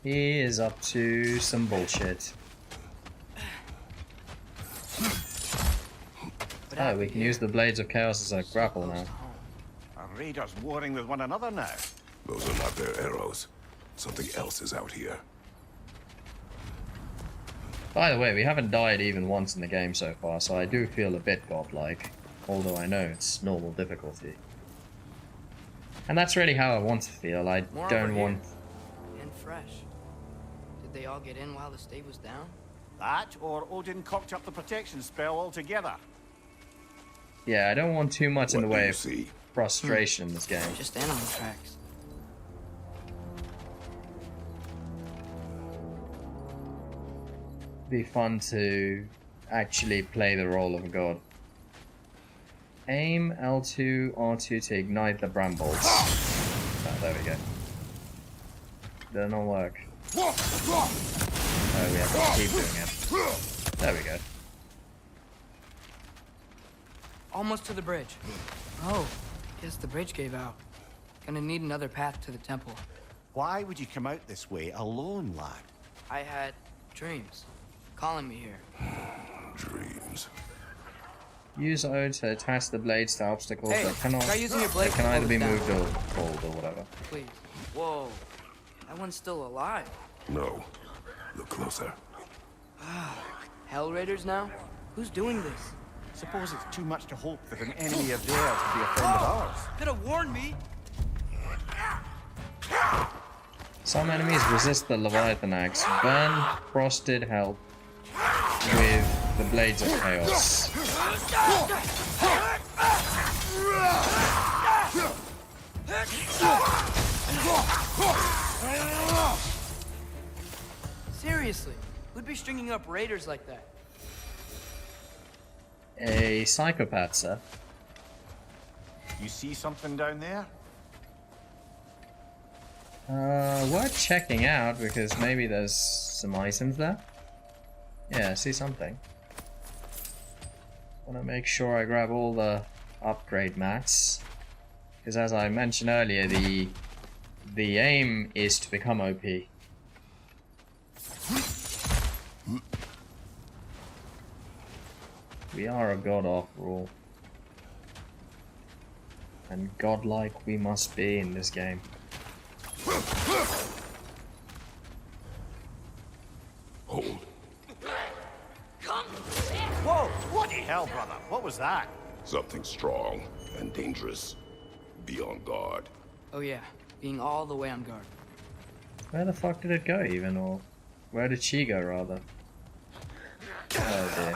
He is up to some bullshit. Oh, we can use the Blades of Chaos as a grapple now. Are raiders warring with one another now? Those are not their arrows. Something else is out here. By the way, we haven't died even once in the game so far, so I do feel a bit godlike. Although I know it's normal difficulty. And that's really how I want to feel. I More don't over want... here. And fresh. Did they all get in while the stave was down? That, or Odin cocked up the protection spell altogether. Yeah, I don't want too much in the way of see? frustration in this game. Just animal tracks. Be fun to actually play the role of a god. Aim L2, R2 to ignite the brambles. Oh, there we go. Did not work. Oh, we have to keep doing it. There we go. Almost to the bridge. Oh, guess the bridge gave out. Gonna need another path to the temple. Why would you come out this way alone, lad? I had dreams calling me here. Dreams. Use O to attach the blades to obstacles Hey, that cannot. try using your blade They can to either hold be it down. moved or pulled or whatever. Please. Whoa. That one's still alive. No. Look closer. Hell Raiders now? Who's doing this? Suppose it's too much to hope that an enemy of theirs could be a friend of ours. Could have warned me. Some enemies resist the Leviathan axe. Burn frosted help with the blades of chaos. Seriously, who'd be stringing up raiders like that? A psychopath, sir. You see something down there? Worth checking out because maybe there's some items there. Yeah, I see something. Want to make sure I grab all the upgrade mats, because as I mentioned earlier, the aim is to become OP. We are a god after all, and godlike we must be in this game. Hold. Whoa! Bloody hell, brother! What was that? Something strong and dangerous. Be on guard. Oh yeah, being all the way on guard. Where the fuck did it go even, or where did she go rather? Oh dear.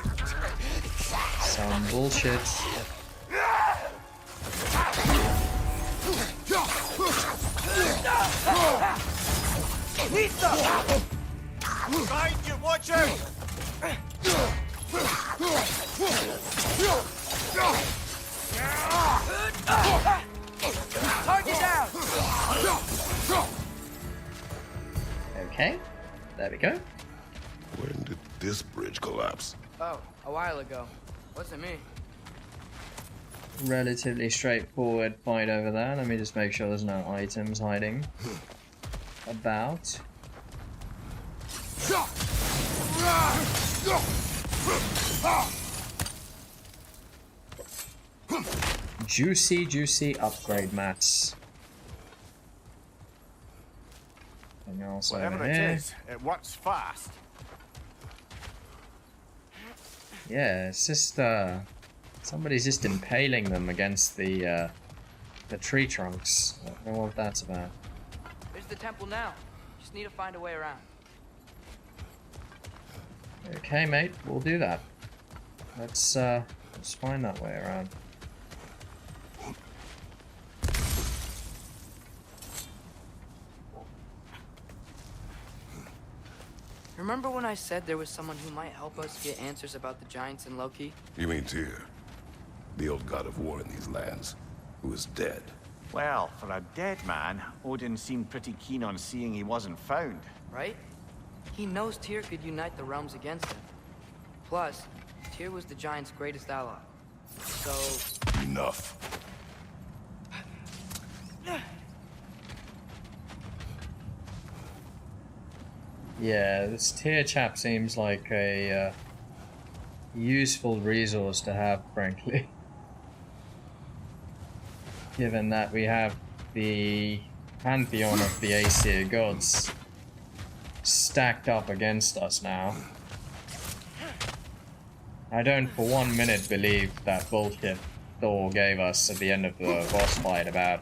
Some bullshit. Behind you, watch out! Target down! Okay, there we go. When did this bridge collapse? Oh, a while ago. Wasn't me. Relatively straightforward fight over there. Let me just make sure there's no items hiding about. Juicy, juicy upgrade mats. Anything else Whatever over it here? is, it works fast. Yeah, it's just somebody's just impaling them against the tree trunks. I don't know what that's about. There's the temple now. Just need to find a way around. Okay, mate, we'll do that. Let's find that way around. Remember when I said there was someone who might help us get answers about the giants and Loki? You mean Tyr, the old god of war in these lands, who is dead? Well, for a dead man, Odin seemed pretty keen on seeing he wasn't found. Right? He knows Tyr could unite the realms against him. Plus, Tyr was the giant's greatest ally. So... Enough. Yeah, this tier chap seems like a useful resource to have, frankly. Given that we have the pantheon of the Aesir gods stacked up against us now. I don't for 1 minute believe that bullshit Thor gave us at the end of the boss fight about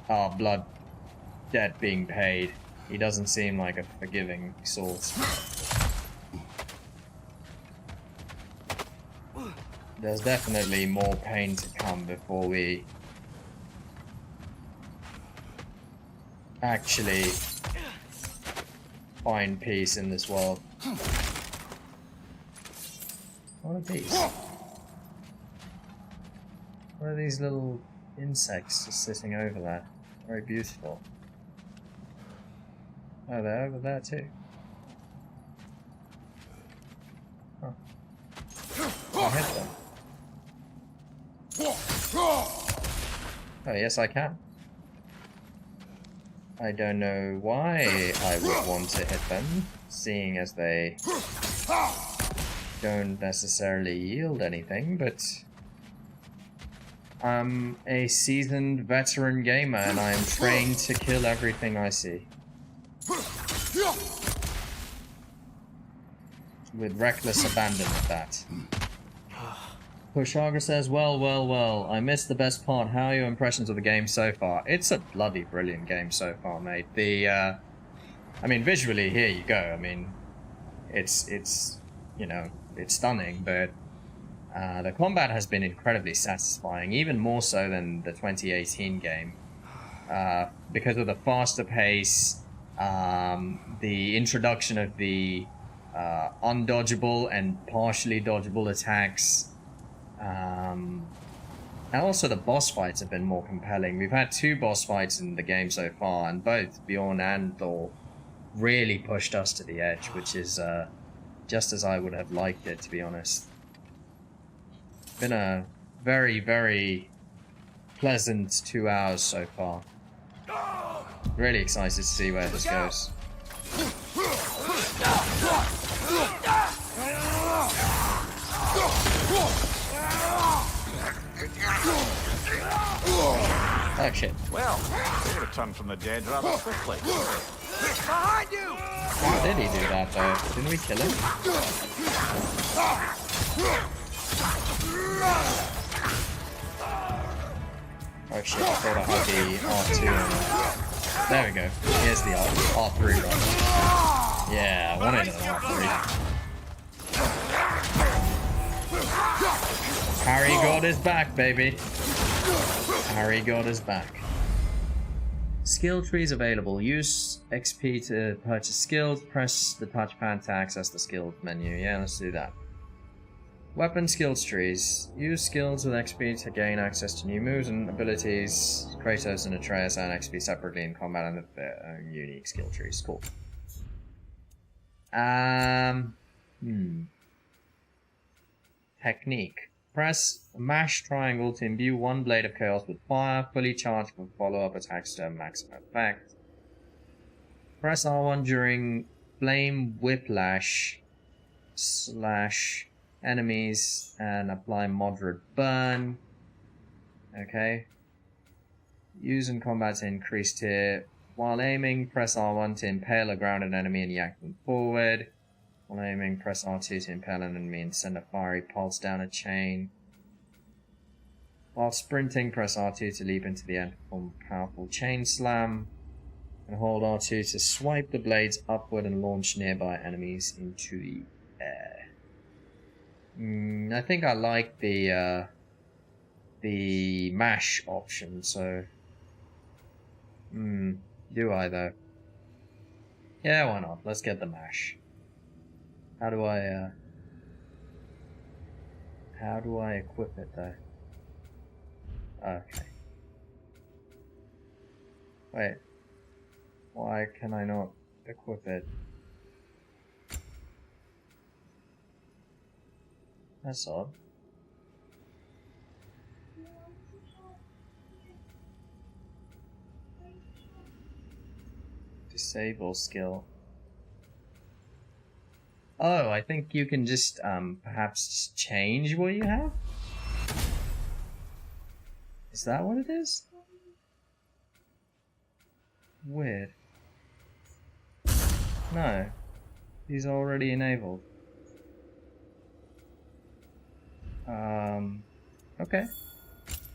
our blood debt being paid. He doesn't seem like a forgiving source. There's definitely more pain to come before we actually find peace in this world. What are these? What are these little insects just sitting over there? Very beautiful. Oh, they're over there too. Huh. I'll hit them. Oh, yes I can. I don't know why I would want to hit them, seeing as they don't necessarily yield anything, but I'm a seasoned veteran gamer and I am trained to kill everything I see. With reckless abandon at that. Pushaga says, well, I missed the best part. How are your impressions of the game so far? It's a bloody brilliant game so far, mate. I mean, visually, here you go. I mean, it's you know, it's stunning, but the combat has been incredibly satisfying, even more so than the 2018 game. Because of the faster pace, the introduction of the undodgeable and partially dodgeable attacks, and also the boss fights have been more compelling. We've had 2 boss fights in the game so far, and both Bjorn and Thor really pushed us to the edge, which is just as I would have liked it, to be honest. It's been a very, very pleasant 2 hours so far. Really excited to see where this goes. Oh shit. Well, they returned from the dead rather quickly. Behind you! How did he do that though? Didn't we kill him? Oh shit, I thought I had the R2 on it. There we go. Here's the R3 right. Yeah, I wanted an R3. Harry God is back, baby. Harry God is back. Skill trees available. Use XP to purchase skills. Press the touchpad to access the skills menu. Yeah, let's do that. Weapon skills trees. Use skills with XP to gain access to new moves and abilities. Kratos and Atreus earn XP separately in combat and their own unique skill trees. Cool. Technique. Press mash triangle to imbue one blade of chaos with fire, fully charged for follow-up attacks to maximum effect. Press R1 during flame whiplash / enemies and apply moderate burn. Okay. Use in combat to increase tier While aiming, press R1 to impale a grounded enemy and yank them forward. While aiming, press R2 to impale an enemy and send a fiery pulse down a chain. While sprinting, press R2 to leap into the air and perform a powerful chain slam. And hold R2 to swipe the blades upward and launch nearby enemies into the air. I think I like the mash option, so... do I though? Yeah, why not? Let's get the mash. How do I equip it though? Okay. Wait. Why can I not equip it? That's odd. Disable skill. Oh, I think you can just perhaps just change what you have? Is that what it is? Weird. No. These are already enabled. Okay.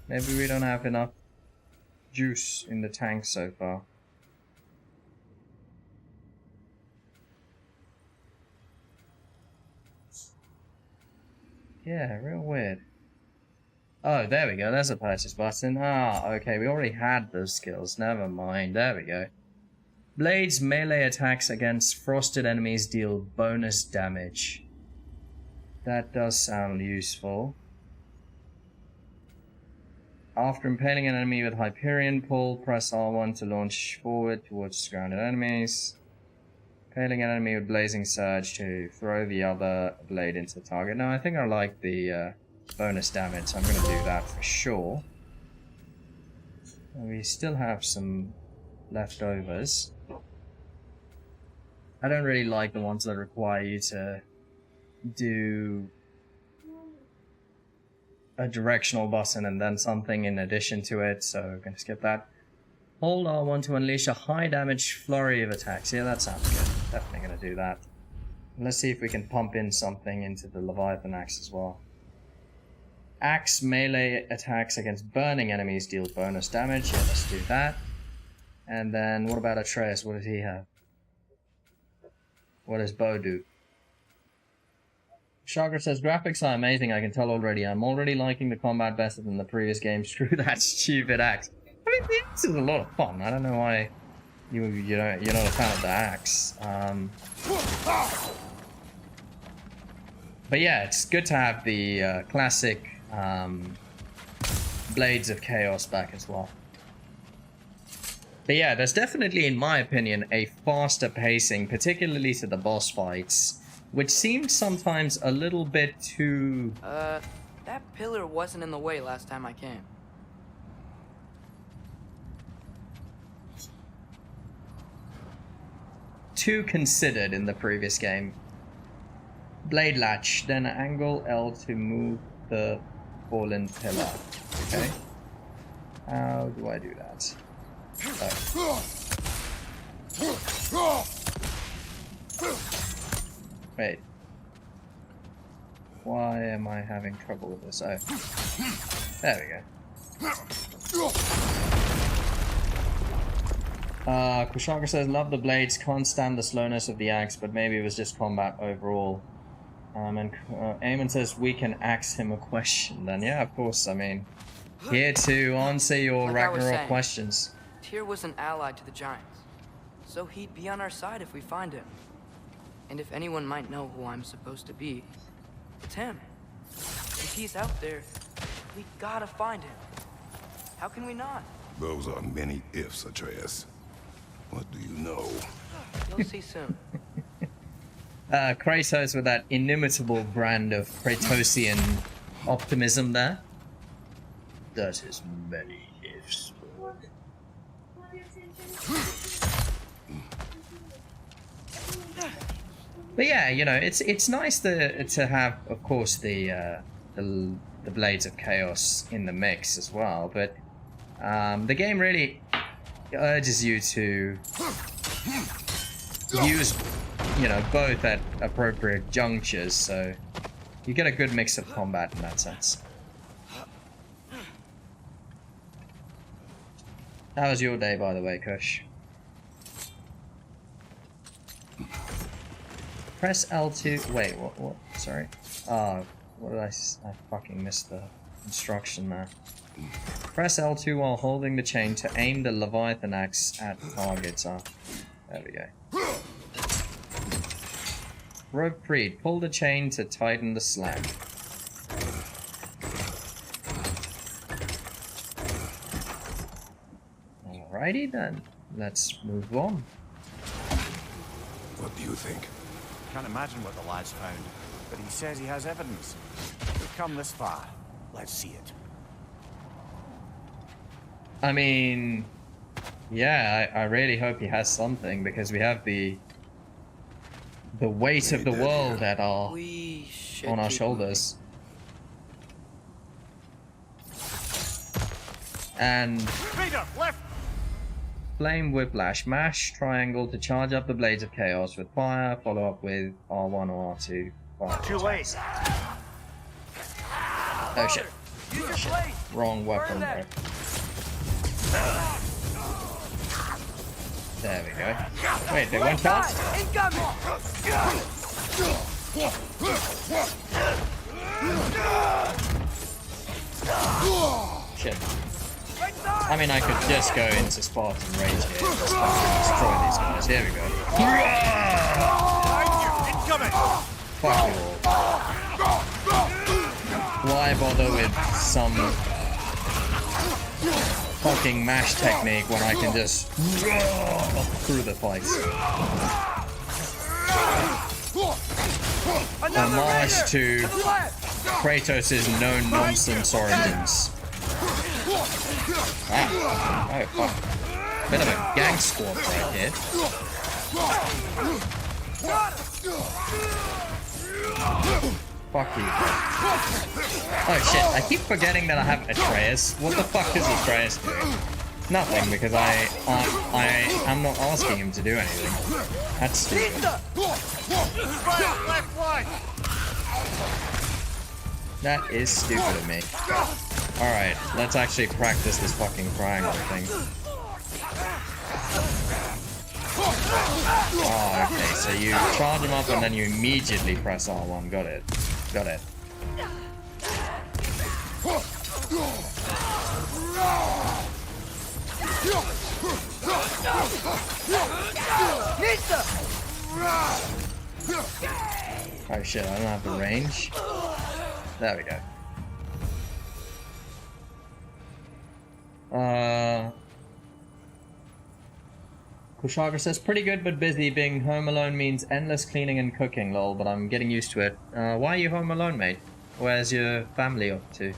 Maybe we don't have enough juice in the tank so far. Yeah, real weird. Oh, there we go. There's a purchase button. Ah, okay. We already had those skills. Never mind. There we go. Blades melee attacks against frosted enemies deal bonus damage. That does sound useful. After impaling an enemy with Hyperion Pull, press R1 to launch forward towards grounded enemies. Impaling an enemy with Blazing Surge to throw the other blade into the target. Now, I think I like the bonus damage, so I'm going to do that for sure. We still have some leftovers. I don't really like the ones that require you to do a directional button and then something in addition to it, so I'm going to skip that. Hold R1 to unleash a high damage flurry of attacks. Yeah, that sounds good. Definitely going to do that. And let's see if we can pump in something into the Leviathan Axe as well. Axe melee attacks against burning enemies deal bonus damage. Yeah, let's do that. And then what about Atreus? What does he have? What does Bo do? Chakra says, graphics are amazing, I can tell already. I'm already liking the combat better than the previous game. Screw that stupid axe. I mean, the axe is a lot of fun. I don't know why you're not a fan of the axe. But yeah, it's good to have the classic Blades of Chaos back as well. But yeah, there's definitely, in my opinion, a faster pacing, particularly to the boss fights, which seemed sometimes a little bit too... that pillar wasn't in the way last time I came. Too considered in the previous game. Blade latch, then angle L to move the fallen pillar. Okay. How do I do that? Oh. Wait. Why am I having trouble with this? Oh. There we go. Kushaka says, love the blades, can't stand the slowness of the axe, but maybe it was just combat overall. And Eamon says, we can ask him a question. Then yeah, of course, I mean, here to answer your Ragnarok questions. Tyr was an ally to the Giants, so he'd be on our side if we find him. And if anyone might know who I'm supposed to be, it's him. If he's out there, we gotta find him. How can we not? Those are many ifs, Atreus. What do you know? You'll see soon. Kratos with that inimitable brand of Kratosian optimism there. That is many ifs. But yeah, you know, it's nice to have, of course, the Blades of Chaos in the mix as well. But the game really, urges you to use, you know, both at appropriate junctures, so you get a good mix of combat in that sense. How was your day, by the way, Kush? Press L2. Wait, what? Sorry. Oh, what did I fucking missed the instruction there. Press L2 while holding the chain to aim the Leviathan axe at targets. Oh, there we go. Rope freed. Pull the chain to tighten the slab. Alrighty then. Let's move on. What do you think? Can't imagine what the lad's found, but he says he has evidence. We've come this far. Let's see it. I mean, yeah, I really hope he has something, because we have the weight of the world at our on our shoulders. And left. Flame Whiplash. Mash triangle to charge up the blades of chaos with fire. Follow up with R1 or R2. Fire. Too late. Oh shit. Shit. Wrong weapon, bro. There we go. Wait, they went fast? Shit. I mean, I could just go into Spartan Rage here and just fucking destroy these guys. Here we go. Fuck you all. Why bother with some fucking mash technique when I can just through the fights? Homage to Kratos' no-nonsense origins. Wow. Oh, fuck. Bit of a gang squad right here. Fuck you. Oh shit, I keep forgetting that I have Atreus. What the fuck is Atreus doing? Nothing, because I'm not asking him to do anything. That's stupid. That is stupid of me. Alright, let's actually practice this fucking triangle thing. Oh, okay, so you charge him up and then you immediately press R1. Got it. Got it. Oh shit, I don't have the range. There we go. Kushagra says, pretty good but busy. Being home alone means endless cleaning and cooking, lol, but I'm getting used to it. Why are you home alone, mate? Where's your family up to?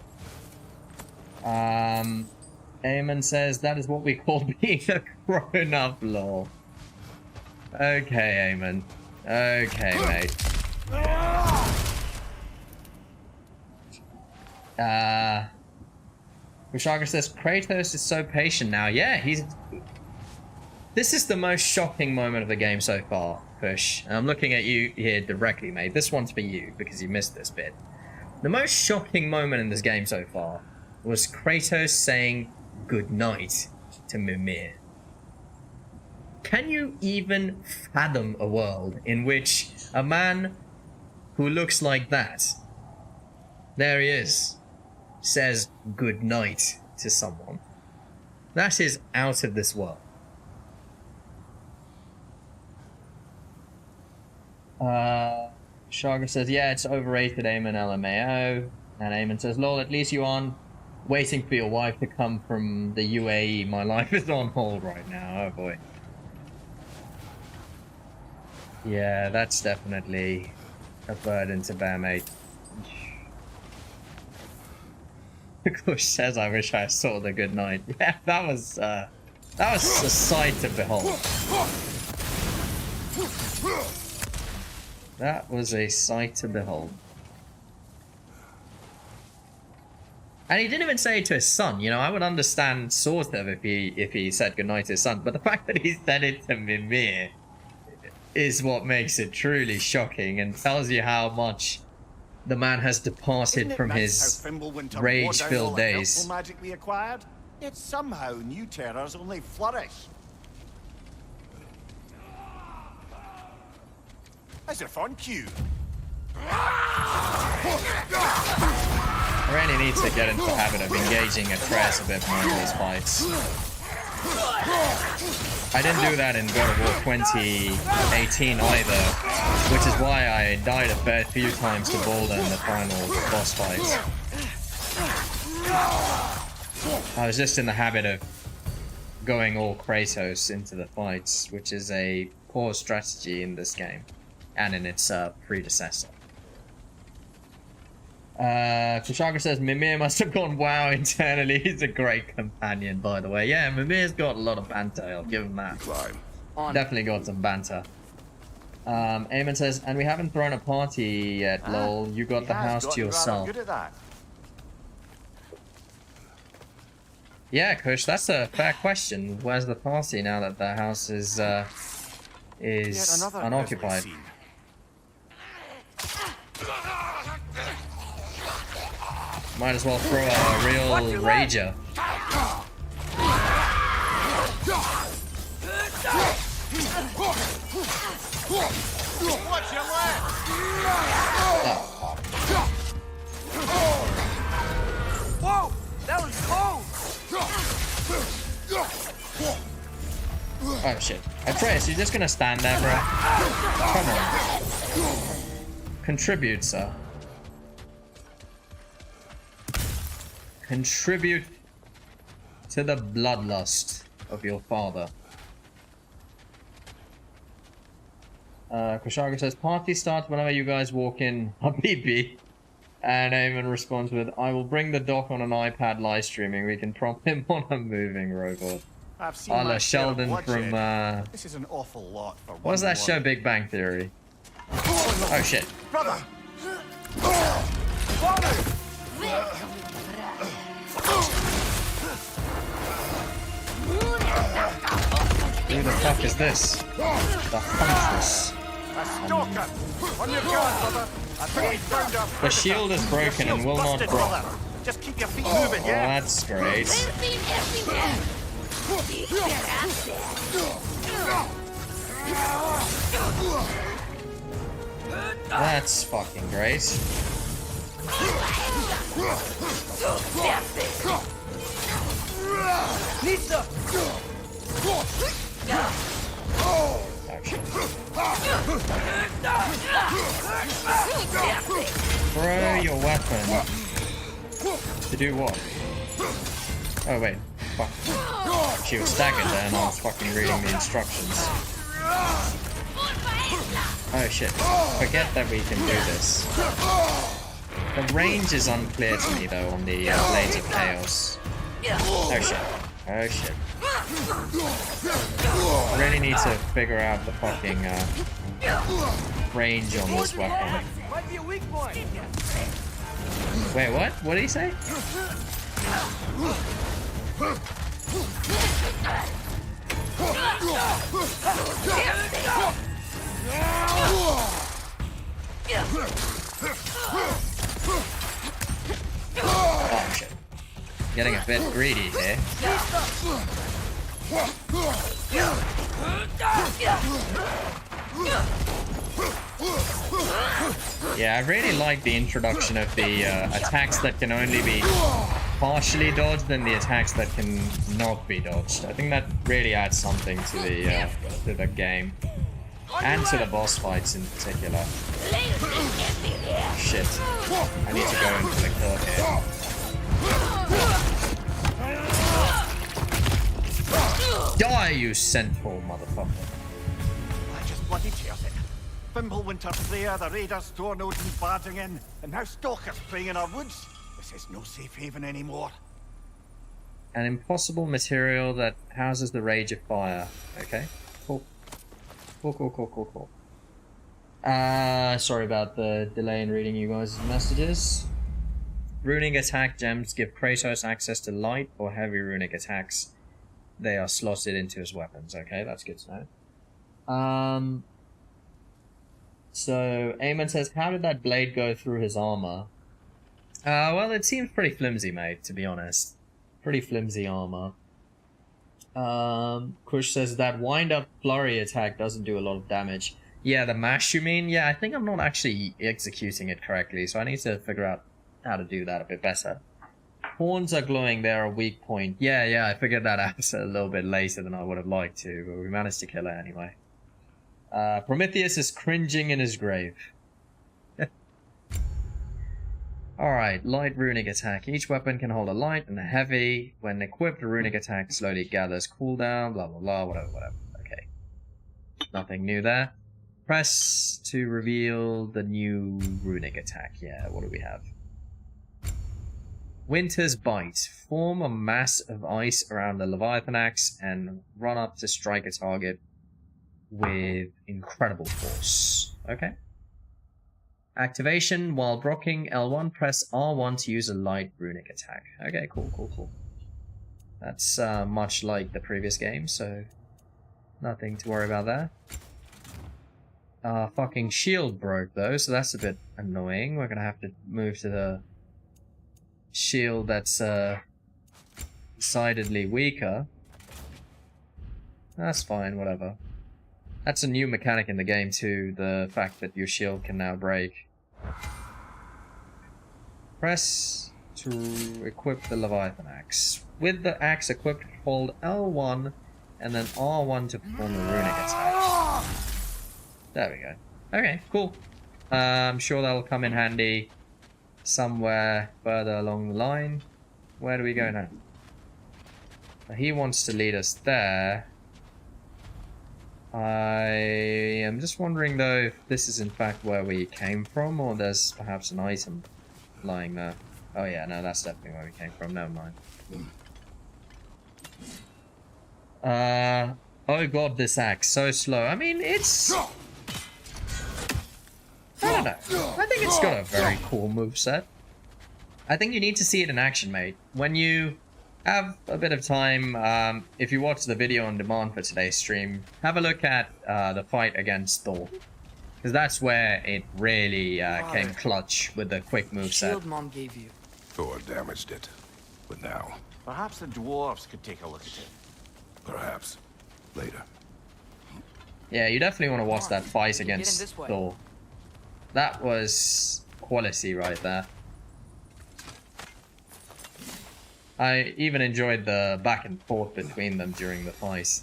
Eamon says, that is what we call being a grown-up, lol. Okay, Eamon. Okay, mate. Kushagra says, Kratos is so patient now. Yeah, he's... This is the most shocking moment of the game so far, Push. And I'm looking at you here directly, mate. This one's for you, because you missed this bit. The most shocking moment in this game so far was Kratos saying goodnight to Mimir. Can you even fathom a world in which a man who looks like that, there he is, says goodnight to someone? That is out of this world. Shaga says, yeah, it's overrated, Eamon, LMAO. And Eamon says, lol, at least you aren't waiting for your wife to come from the UAE. My life is on hold right now. Oh boy. Yeah, that's definitely a burden to bear, mate. Kush says, I wish I saw the good night. Yeah, that was a sight to behold. That was a sight to behold. And he didn't even say it to his son. You know, I would understand sort of if he said goodnight to his son, but the fact that he said it to Mimir is what makes it truly shocking and tells you how much the man has departed from his rage-filled days. Magically acquired, yet somehow new terrors only flourish. As if on cue. I really need to get into the habit of engaging Atreus a bit more in these fights. I didn't do that in God of War 2018 either, which is why I died a fair few times to Boulder in the final boss fight. I was just in the habit of going all Kratos into the fights, which is a poor strategy in this game, and in its predecessor. Kushaga says Mimir must have gone wow internally. He's a great companion, by the way. Yeah, Mimir's got a lot of banter, I'll give him that. Definitely got some banter. Eamon says, and we haven't thrown a party yet, lol. You got the house to yourself. Good at that. Yeah, Kush, that's a fair question. Where's the party now that the house is unoccupied? Might as well throw a real rager. Watch your left. Whoa! That was cold! Oh shit. Atreus, you're just gonna stand there, bro? Come on. Contribute, sir. Contribute to the bloodlust of your father. Kushaga says, party starts whenever you guys walk in, Habibi. And Eamon responds with, I will bring the doc on an iPad live streaming. We can prompt him on a moving robot. I've seen A la my share of Sheldon from, bloodshed. This is an awful lot for what was that show, Big Bang Theory? Oh shit. Brother! Who the fuck is this? The Huntress. A stalker! On your guard, brother! I think we found our The shield is broken and will not busted, drop. brother. Just keep your feet moving, Oh, yeah? that's great. That's fucking great. Nisa! Throw your weapon. To do what? Oh wait, fuck. She was staggered there and I was fucking reading the instructions. Oh shit. Forget that we can do this. The range is unclear to me though on the Blades of Chaos. Oh shit. Oh shit. I really need to figure out the fucking range on this weapon. Might be a weak point. Wait, what? What did he say? Oh shit. Getting a bit greedy here. Yeah, I really like the introduction of the attacks that can only be partially dodged and the attacks that can not be dodged. I think that really adds something to the game. And to the boss fights in particular. Shit. I need to go into the kill here. Die, you sinful motherfucker. I just bloody tears it. Fimbulwinter's there, the raiders storm Odin's barging in, and now stalkers preying in our woods. This is no safe haven anymore. An impossible material that houses the rage of fire. Okay, cool. Cool. Sorry about the delay in reading you guys' messages. Runic attack gems give Kratos access to light or heavy runic attacks. They are slotted into his weapons. Okay, that's good to know. So Eamon says, how did that blade go through his armor? Well, it seems pretty flimsy, mate, to be honest. Pretty flimsy armor. Kush says that wind-up flurry attack doesn't do a lot of damage. Yeah, the mash, you mean? Yeah, I think I'm not actually executing it correctly, so I need to figure out how to do that a bit better. Horns are glowing, they're a weak point. Yeah, I figured that out a little bit later than I would have liked to, but we managed to kill it anyway. Prometheus is cringing in his grave. Alright, light runic attack. Each weapon can hold a light and a heavy. When equipped, a runic attack slowly gathers cooldown, blah blah blah, whatever. Okay. Nothing new there. Press to reveal the new runic attack. Yeah, what do we have? Winter's Bite. Form a mass of ice around the Leviathan axe and run up to strike a target with incredible force. Okay. Activation. While blocking L1, press R1 to use a light runic attack. Okay, cool. That's much like the previous game, so nothing to worry about there. Fucking shield broke though, so that's a bit annoying. We're gonna have to move to the shield that's decidedly weaker. That's fine, whatever. That's a new mechanic in the game too, the fact that your shield can now break. Press to equip the Leviathan axe. With the axe equipped, hold L1 and then R1 to perform a runic attack. There we go. Okay, cool. I'm sure that'll come in handy somewhere further along the line. Where do we go now? He wants to lead us there. I am just wondering though if this is in fact where we came from, or there's perhaps an item lying there. Oh yeah, no, that's definitely where we came from. Never mind. Oh god, this axe, so slow. I mean, it's... I don't know. I think it's got a very cool moveset. I think you need to see it in action, mate. When you have a bit of time, if you watch the video on demand for today's stream, have a look at the fight against Thor. Because that's where it really came clutch with the quick moveset. Shield Mom gave you. Thor damaged it. But now, Perhaps the dwarves could take a look at it. perhaps, later. Yeah, you definitely want to watch that fight Get in against this way. Thor. That was quality right there. I even enjoyed the back and forth between them during the fight.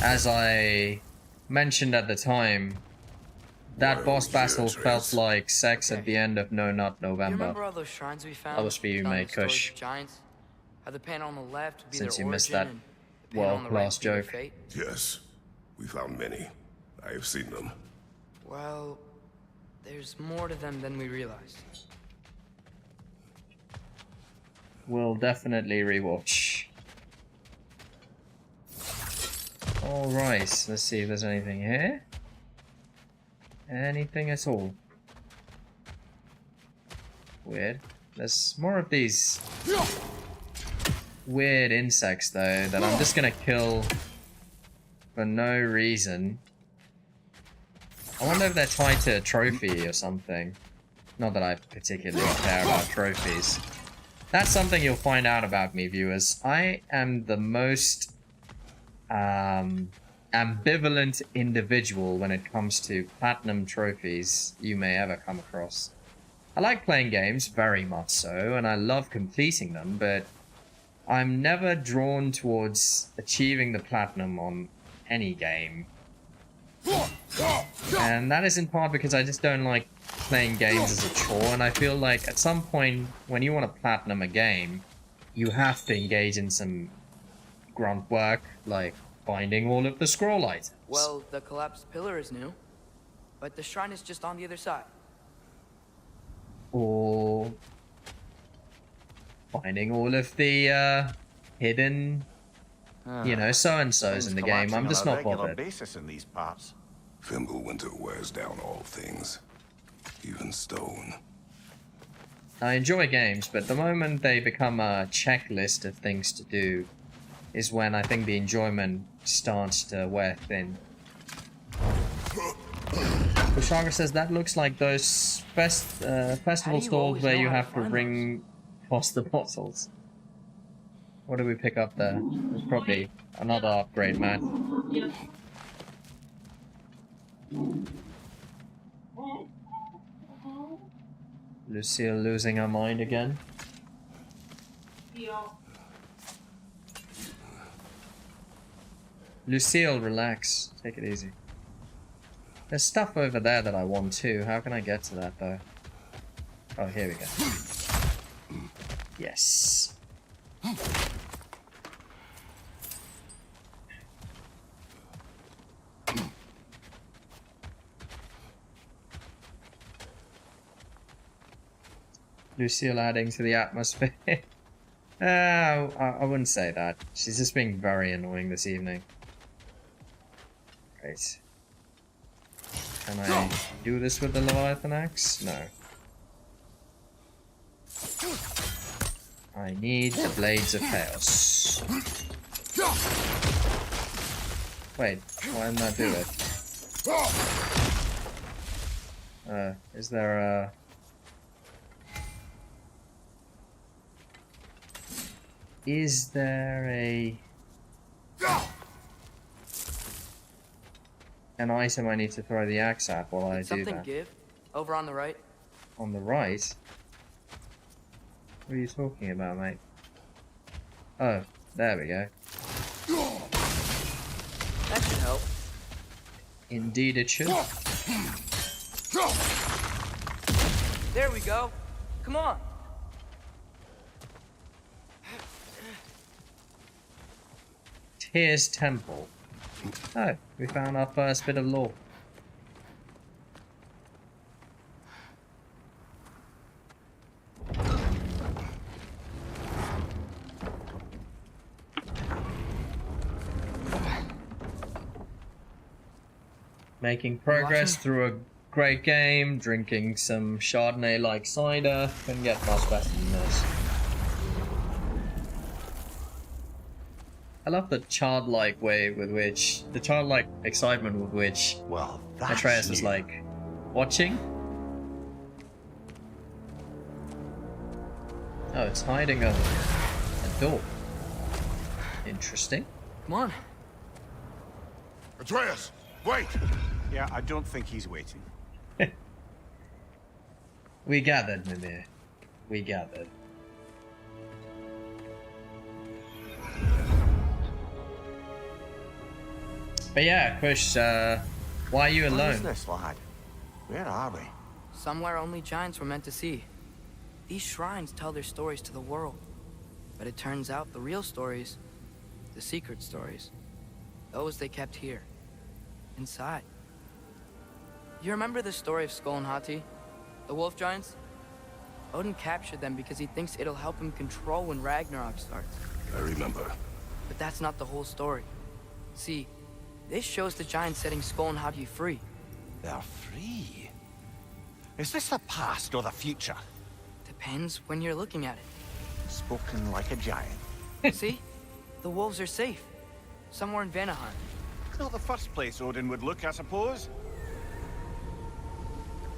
As I mentioned at the time, that boss battle felt like sex at the end of No Nut You November. remember all those shrines we found? That was for you, Found in mate, the stories Kush. of Giants? How the panel on the left would be Since their you missed origin, that and the panel on the right world-class would be their joke. fate? Yes, we found many. I have seen them. Well, there's more to them than we realized. We'll definitely rewatch. Alright, let's see if there's anything here. Anything at all. Weird. There's more of these weird insects though that I'm just gonna kill for no reason. I wonder if they're tied to a trophy or something. Not that I particularly care about trophies. That's something you'll find out about me, viewers. I am the most ambivalent individual when it comes to platinum trophies you may ever come across. I like playing games, very much so, and I love completing them, but I'm never drawn towards achieving the platinum on any game. And that is in part because I just don't like playing games as a chore, and I feel like at some point when you want to platinum a game, you have to engage in some grunt work, like finding all of the scroll items. Well, the collapsed pillar is new, but the shrine is just on the other side. Or finding all of the hidden, you know, so-and-sos in the game. I'm just not regular bothered. basis in these parts. Fimbulwinter wears down all things, even stone. I enjoy games, but the moment they become a checklist of things to do is when I think the enjoyment starts to wear thin. Kushagra says that looks like those festival stalls where you have to ring toss the bottles. What do we pick up there? There's probably another upgrade, man. Lucille losing her mind again. Lucille, relax. Take it easy. There's stuff over there that I want too. How can I get to that though? Oh, here we go. Yes. Lucille adding to the atmosphere. I wouldn't say that. She's just being very annoying this evening. Great. Can I do this with the Leviathan axe? No. I need the Blades of Chaos. Wait, why didn't I do it? Is there a... Is there an item I need to throw the axe at while I do that? Something give? Over on the right? On the right? What are you talking about, mate? Oh, there we go. That should help. Indeed it should. There we go. Come on. Tyr's Temple. Oh, we found our first bit of lore. Making progress through a great game, drinking some Chardonnay-like cider. Couldn't get much better than this. I love the childlike way with which, the childlike excitement with which Atreus is like, watching? Oh, it's hiding a door. Interesting. Come on. Atreus, wait! Yeah, I don't think he's waiting. We gathered, Mimir. We gathered. But yeah, Kush, why are you alone? What is this, lad? Where are we? Somewhere only giants were meant to see. These shrines tell their stories to the world. But it turns out the real stories, the secret stories, those they kept here, inside. You remember the story of Skull and Hati, the wolf giants? Odin captured them because he thinks it'll help him control when Ragnarok starts. I remember. But that's not the whole story. See, this shows the giants setting Skull and Hati free. They're free? Is this the past or the future? Depends when you're looking at it. Spoken like a giant. See? The wolves are safe. Somewhere in Vanaheim. Not the first place Odin would look, I suppose.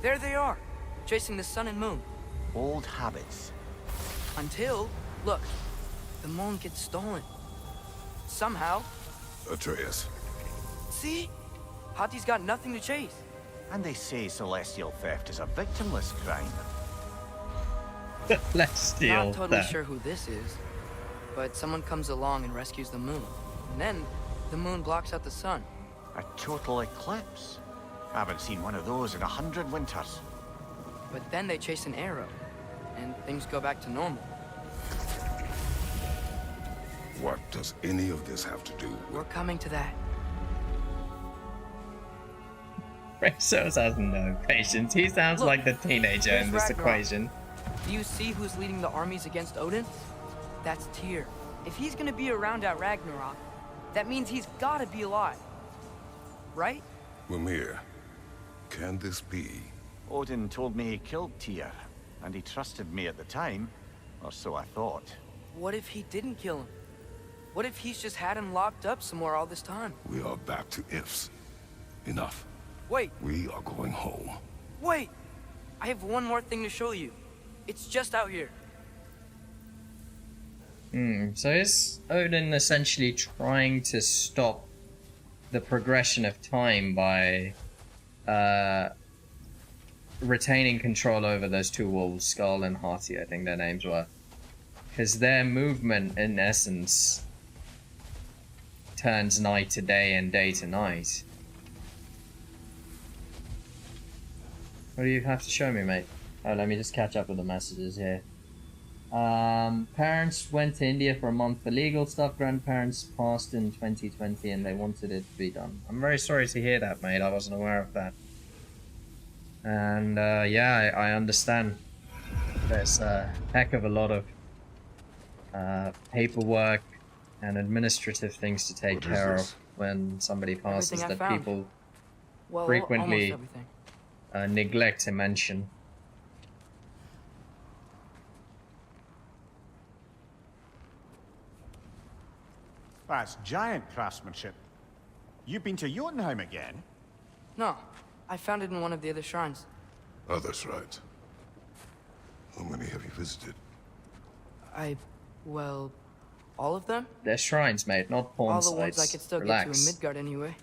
There they are, chasing the sun and moon. Old habits. Until, look, the moon gets stolen. Somehow. Atreus. See? Hati's got nothing to chase. And they say celestial theft is a victimless crime. Let's steal Not totally that. sure who this is, but someone comes along and rescues the moon. And then, the moon blocks out the sun. A total eclipse. I haven't seen one of those in 100 winters. But then they chase an arrow, and things go back to normal. What does any of this have to do with... We're coming to that. Kratos has no patience. He sounds Look, like the teenager in this Ragnarok. equation. Do you see who's leading the armies against Odin? That's Tyr. If he's gonna be around at Ragnarok, that means he's gotta be alive. Right? Mimir, can this be? Odin told me he killed Tyr, and he trusted me at the time, or so I thought. What if he didn't kill him? What if he's just had him locked up somewhere all this time? We are back to ifs. Enough. Wait, We are going home. wait! I have one more thing to show you. It's just out here. So is Odin essentially trying to stop the progression of time by retaining control over those two wolves, Skull and Hearty, I think their names were? Because their movement, in essence, turns night to day and day to night. What do you have to show me, mate? Oh, let me just catch up with the messages here. Parents went to India for a month for legal stuff. Grandparents passed in 2020 and they wanted it to be done. I'm very sorry to hear that, mate. I wasn't aware of that. And yeah, I understand. There's a heck of a lot of paperwork and administrative things to take care of when somebody passes Everything I that found. people Well, frequently almost everything. neglect to mention. That's giant craftsmanship. You've been to Jotunheim again? No, I found it in one of the other shrines. Others, right? How many have you visited? Well, all of them? They're shrines, mate, not porn All the sites. ones I could still Relax. get to in Midgard anyway.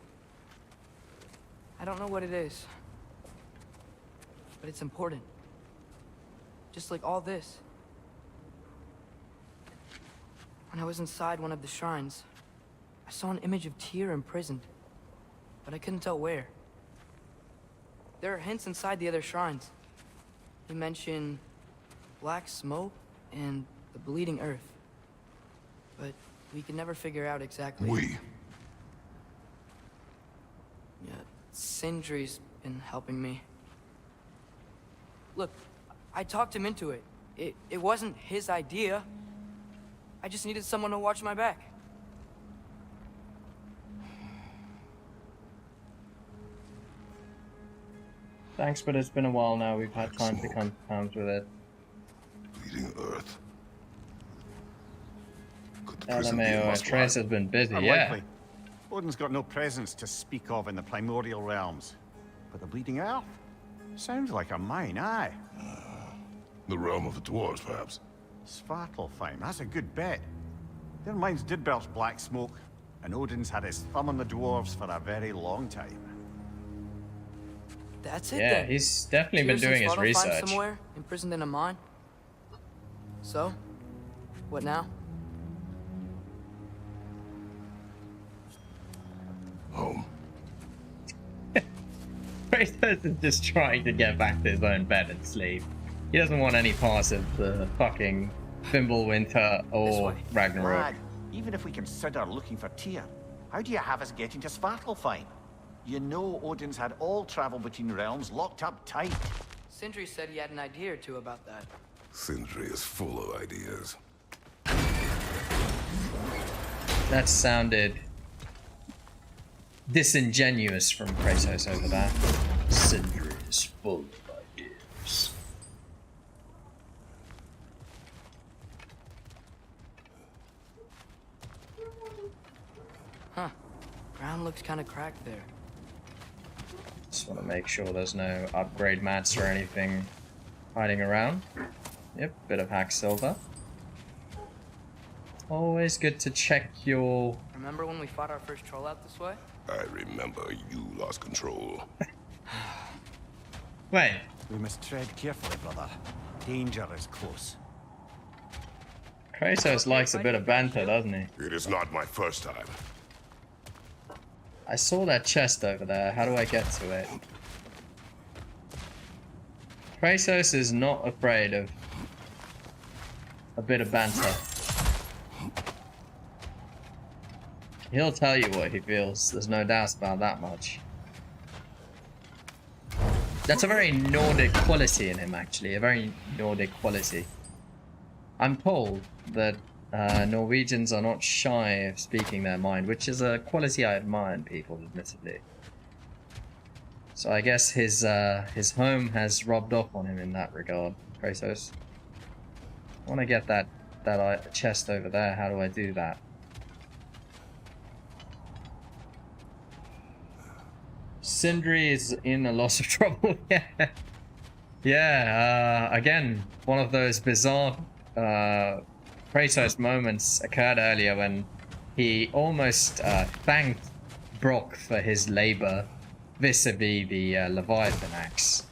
I don't know what it is. But it's important. Just like all this. When I was inside one of the shrines, I saw an image of Tyr imprisoned. But I couldn't tell where. There are hints inside the other shrines. They mention black smoke and the bleeding earth. But we could never figure out exactly. We. Yeah, Sindri's been helping me. Look, I talked him into it. It wasn't his idea. I just needed someone to watch my back. Thanks, but it's been a while now. We've had time to come to terms with it. Bleeding earth. Could the prison be LMAO, Moskva? Atreus has been busy, yeah. Unlikely. Odin's got no presence to speak of in the primordial realms. But the Bleeding Earth? Sounds like a mine, aye. The realm of the dwarves, perhaps. Svartalfheim, that's a good bet. Their mines did belch black smoke, and Odin's had his thumb on the dwarves for a very long time. That's it Yeah, then. he's definitely been Tyr's in doing his Svartalfheim research. somewhere, imprisoned in a mine. So, what now? Home. Kratos is just trying to get back to his own bed and sleep. He doesn't want any part of the fucking Fimbulwinter This or way. Ragnarok. Lad, even if we consider looking for Tyr, how do you have us getting to Svartalfheim? You know Odin's had all travel between realms locked up tight. Sindri said he had an idea or two about that. Sindri is full of ideas. That sounded disingenuous from Kratos over that. Sindri is full of ideas. Huh. Ground looks kind of cracked there. Just want to make sure there's no upgrade mats or anything hiding around. Yep, bit of hack silver. Always good to check your... Remember when we fought our first troll out this way? I remember you lost control. Wait, We must tread carefully, brother. Danger is close. Kratos likes a bit of banter, doesn't he? It is not my first time. I saw that chest over there. How do I get to it? Kratos is not afraid of a bit of banter. He'll tell you what he feels. There's no doubt about that much. That's a very Nordic quality in him, actually. A very Nordic quality. I'm told that Norwegians are not shy of speaking their mind, which is a quality I admire in people, admittedly. So I guess his home has rubbed off on him in that regard, Kratos. I want to get that chest over there. How do I do that? Sindri is in a lot of trouble. Yeah. Again, one of those bizarre Kratos moments occurred earlier when he almost thanked Brock for his labor vis-a-vis the Leviathan axe.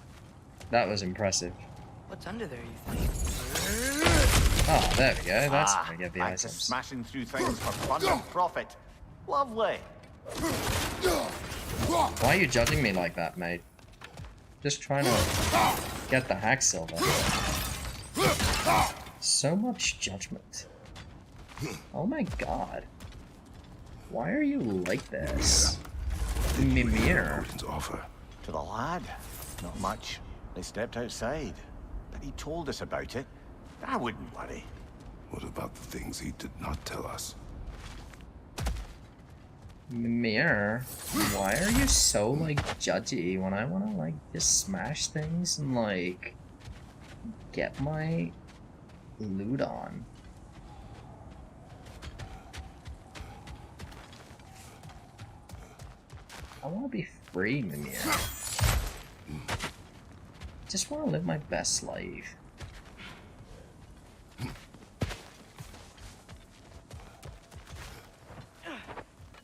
That was impressive. What's under there, you think? Oh, there we go. That's how we get the back to items. smashing through things for fun and profit. Lovely. Why are you judging me like that, mate? Just trying to get the hack silver. So much judgment. Oh my god. Why are you like this? Mimir. Odin's offer. To the lad, not much. They stepped outside, but he told us about it. I wouldn't worry. What about the things he did not tell us? Mimir, why are you so like judgy when I want to like just smash things and like get my loot on? I want to be free, Mimir. Just want to live my best life. I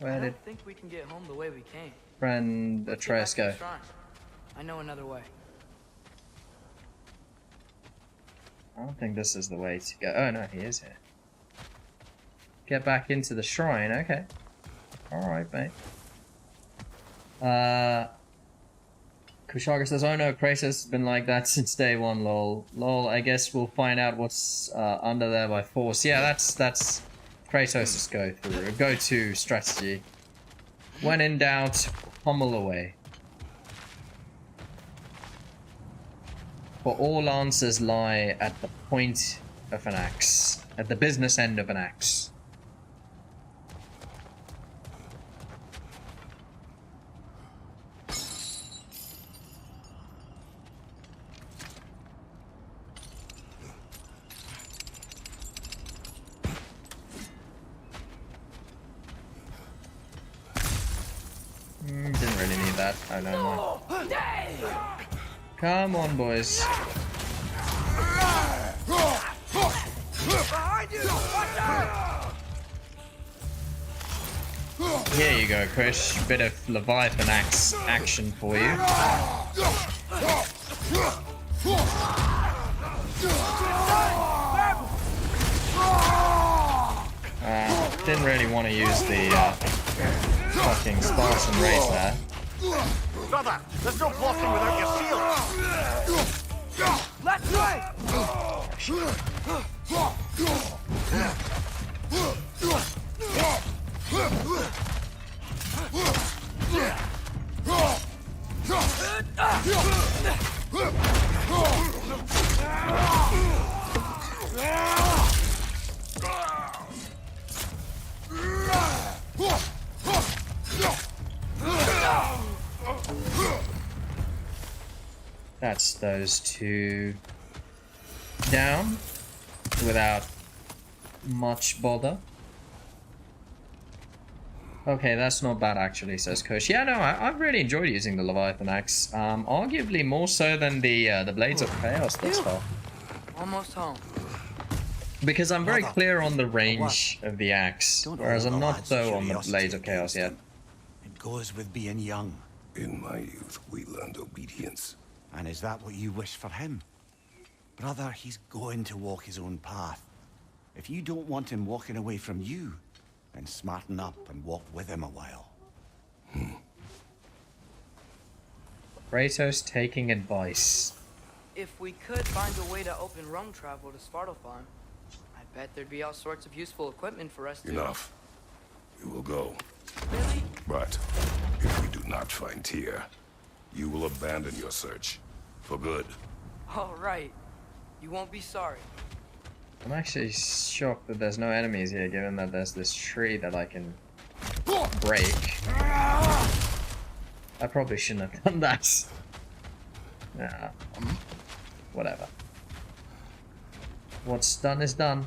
Where did don't think we can get home the way we came. friend Atreus go? Shrine. I know another way. I don't think this is the way to go. Oh no, he is here. Get back into the shrine, okay. Alright, mate. Kushaga says, oh no, Kratos has been like that since day one, lol. Lol, I guess we'll find out what's under there by force. Yeah, that's Kratos' go-to strategy. When in doubt, pummel away. For all answers lie at the point of an axe. At the business end of an axe. Didn't really need that. I don't know. Come on, boys. Here you go, Krish. Bit of Leviathan axe action for you. Didn't really want to use the fucking Spartan race there. Brother, there's no blocking without your shield. Let's go! That's those two down without much bother. Okay, that's not bad actually, says Kush. Yeah, no, I've really enjoyed using the Leviathan axe. Arguably more so than the Blades of Chaos thus far. Almost home. Because I'm very clear on the range of the axe, whereas I'm not so on the Blades of Chaos yet. It goes with being young. In my youth, we learned obedience. And is that what you wish for him? Brother, he's going to walk his own path. If you don't want him walking away from you, then smarten up and walk with him a while. Kratos taking advice. If we could find a way to open roam travel to Svartalfheim, I bet thered be all sorts of useful equipment for us to... Enough. We will go. Really? But if we do not find Tyr, you will abandon your search. For good. All right. You won't be sorry. I'm actually shocked that there's no enemies here, given that there's this tree that I can break. I probably shouldn't have done that. Nah. Whatever. What's done is done.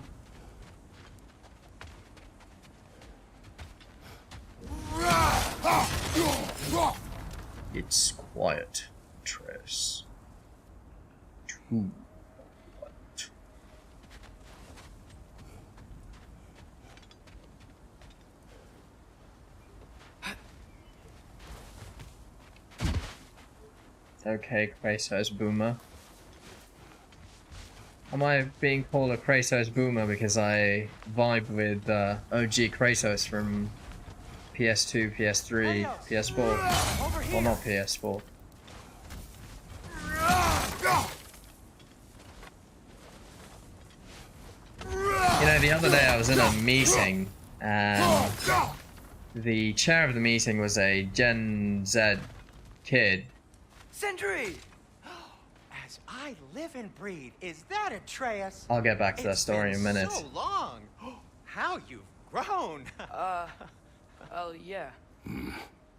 It's quiet, Atreus. Too quiet. It's okay, Kratos Boomer. Am I being called a Kratos Boomer because I vibe with OG Kratos from PS2, PS3, PS4? Well, not PS4. You know, the other day I was in a meeting, and the chair of the meeting was a Gen Z kid. Sindri! As I live and breathe, is that Atreus? I'll get back to that story in a minute. So long. How you've grown. Oh, yeah.